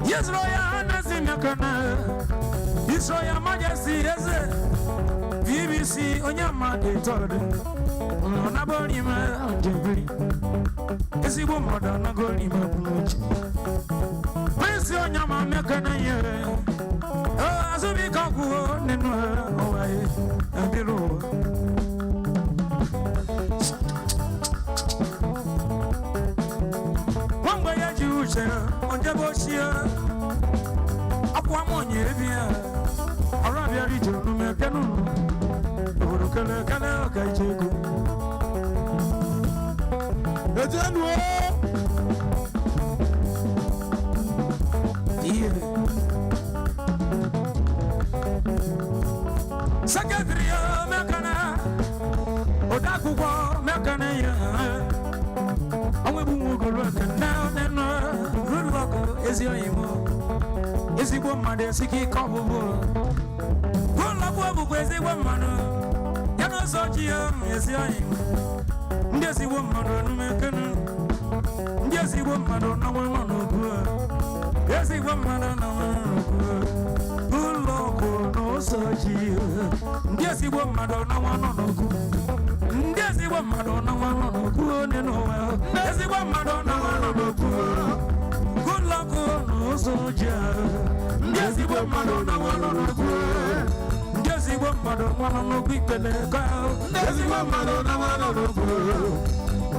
Yes, His Royal Majesty is V.B.C. Onyema de Tode. Onyema de Tode. Is he woman than a good image? Prince Onyema Mekana here. Oh, as a big uncle, Nino, away, and below. One way as you share on the bush here. Aquamon, yeah. Arabia region, American. Kala Kaichego. The general. Secretary Mekana. Odakuwa Mekana. I'm a boom go work now. Good luck is your emo. Is it one mother Siki Kobo? Good luck with the woman. So yes, I am. Yes, he won't American. Yes, he won't yes, he won't good Lord, no such yes, he won't no good. Yes, he won't no good. Yes, he won't no good Lord, no such yes, he won't no good. Yes, he ezigbo mmadụ nwanụ n'okwu ikpele ka ezigbo mmadụ na nwanụ n'okwu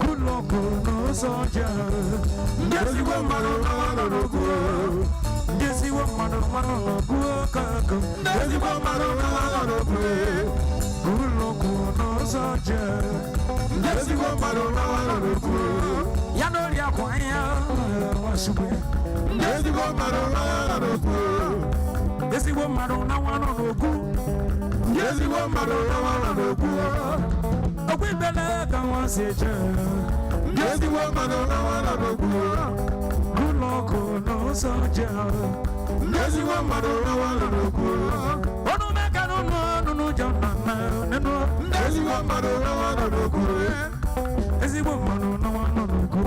ụlọọgwụ n'ụzọ ọjọọ ezigbo mmadụ na nwanụ n'okwu ezigbo mmadụ nwanụ n'okwu ọkọkọ ezigbo mmadụ na nwanụ n'okwu ụlọọgwụ n'ụzọ ọjọọ ezigbo mmadụ na nwanụ n'okwu ya n'ori akwa ya nwasugbe ezigbo mmadụ na nwanụ n'okwu ezigbo mmadụ na nwanụ n'okwu ezigbo mmadụ na nwanụ n'okwu okwu ikpele ka nwa si eje ezigbo mmadụ na nwanụ n'okwu ụlọọgwụ n'ụzọ ọjọọ ezigbo mmadụ na nwanụ n'okwu ọnụ meka n'ụnụ ụjọ na nenu ezigbo mmadụ na nwanụ n'okwu ezigbo mmadụ na nwanụ n'okwu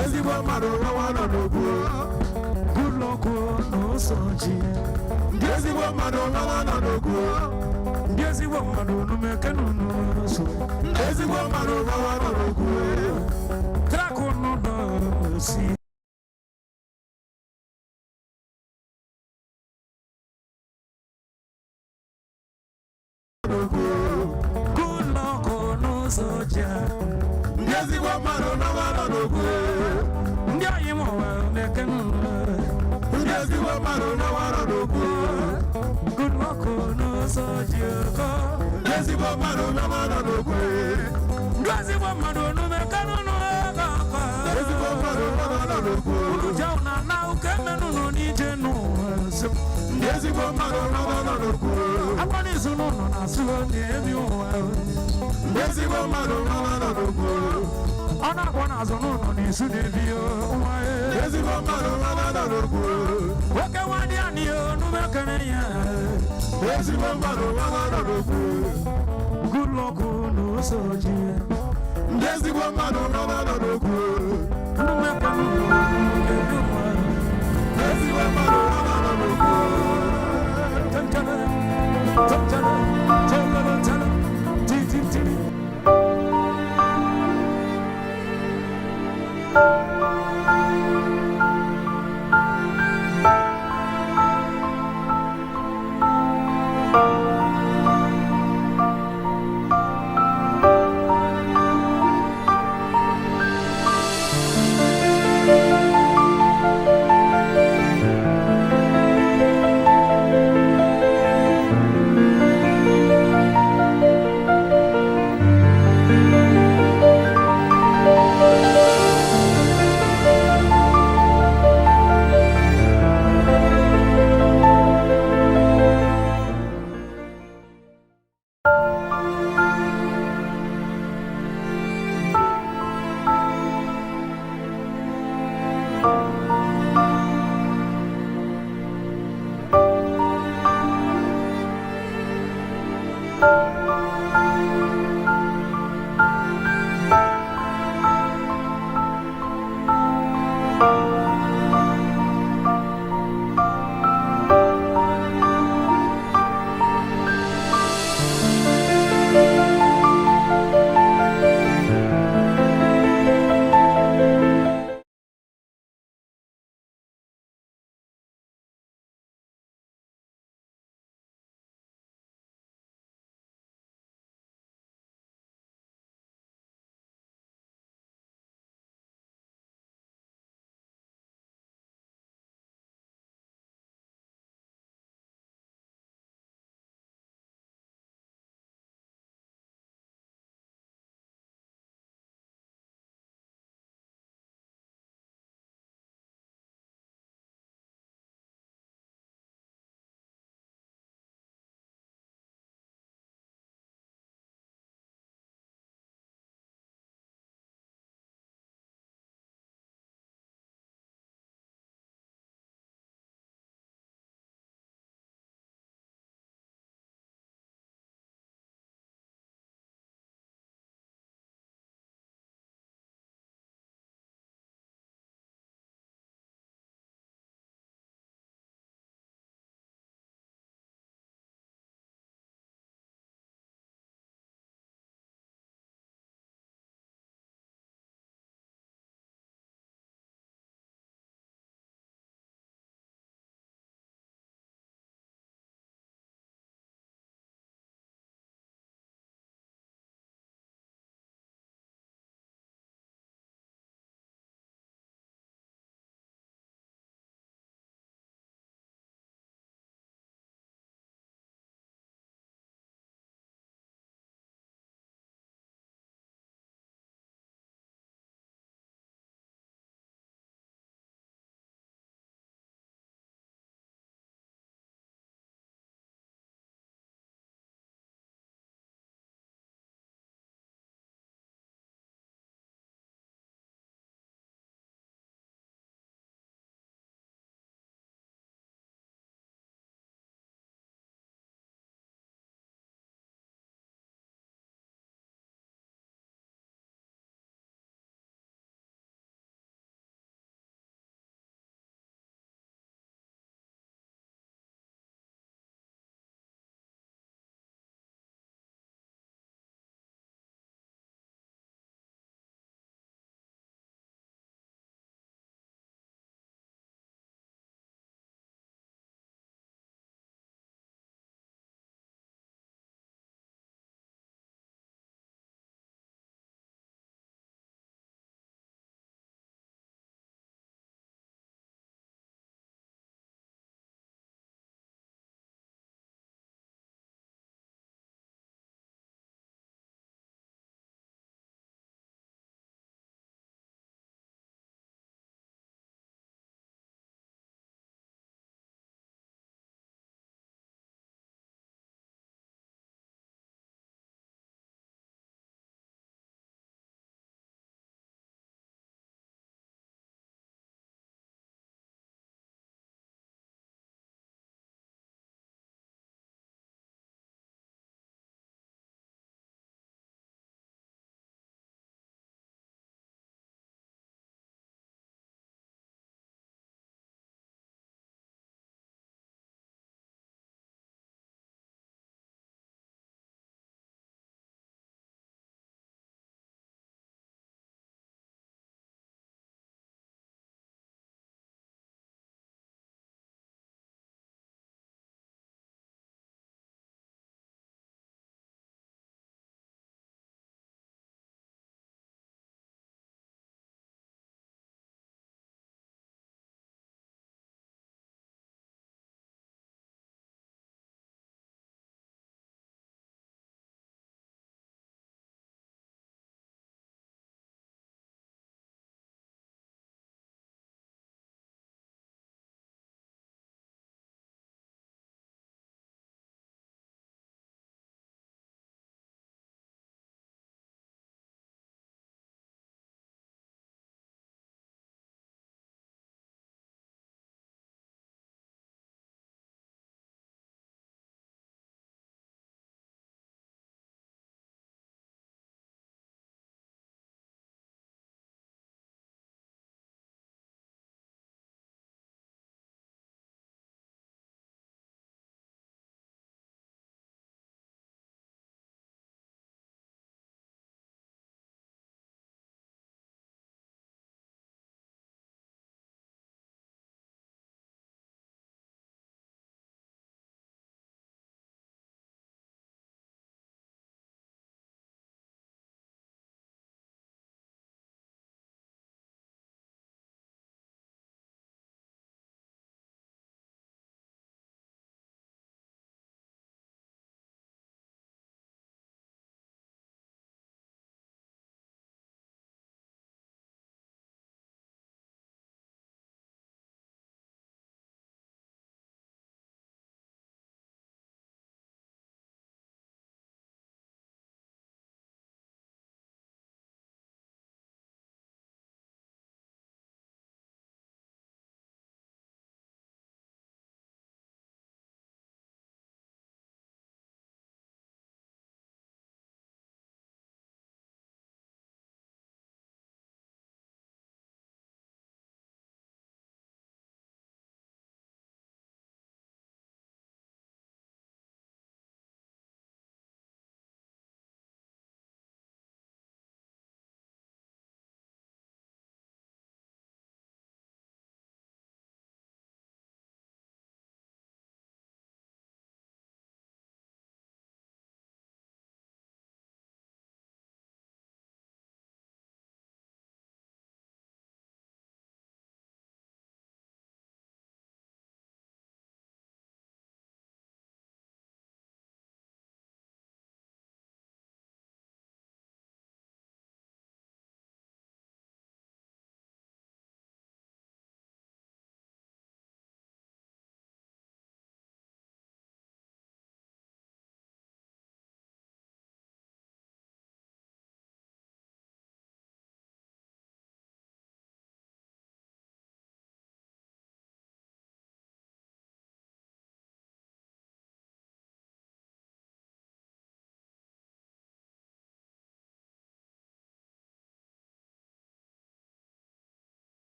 ezigbo mmadụ na nwanụ n'okwu ụlọọgwụ n'ụzọ ọjọọ ezigbo mmadụ na nwanụ n'okwu ezigbo mmadụ n'umeke n'ụnụ ezigbo mmadụ na nwanụ n'okwu trakụ n'ụdọ si ụlọọgwụ n'ụzọ ọjọọ ezigbo mmadụ na nwanụ n'okwu ndị anyị m ụwa na-eke n'ụlọ ezigbo mmadụ na nwanụ n'okwu ụlọọgwụ n'ụzọ ọjọọ ezigbo mmadụ na nwanụ n'okwu ndị ezigbo mmadụ n'umeke n'ụlọ ezigbo mmadụ na nwanụ n'okwu ụjọ na na ụka emenụnụ n'ije n'ụwa ndị ezigbo mmadụ na nwanụ n'okwu akwara izu n'ụlọ na-asụ ndị ebi ụwa ndị ezigbo mmadụ na nwanụ n'okwu ọ na-agwọ n'azụ n'ụlọ n'isu na-ebi nwa ezigbo mmadụ na nwanụ n'okwu nwoke nwadị anyị n'umekere ya ezigbo mmadụ na nwanụ n'okwu ụlọọgwụ n'ụzọ ọjọọ ndị ezigbo mmadụ na nwanụ n'okwu n'umekere ezigbo mmadụ na nwanụ n'okwu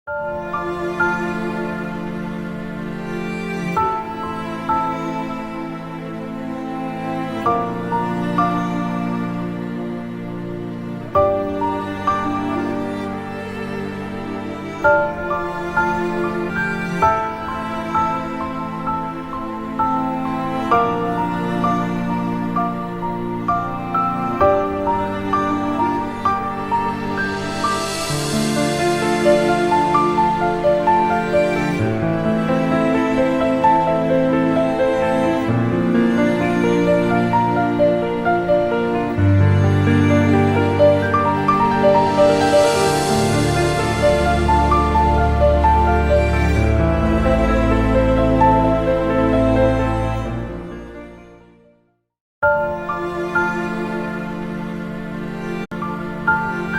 Thank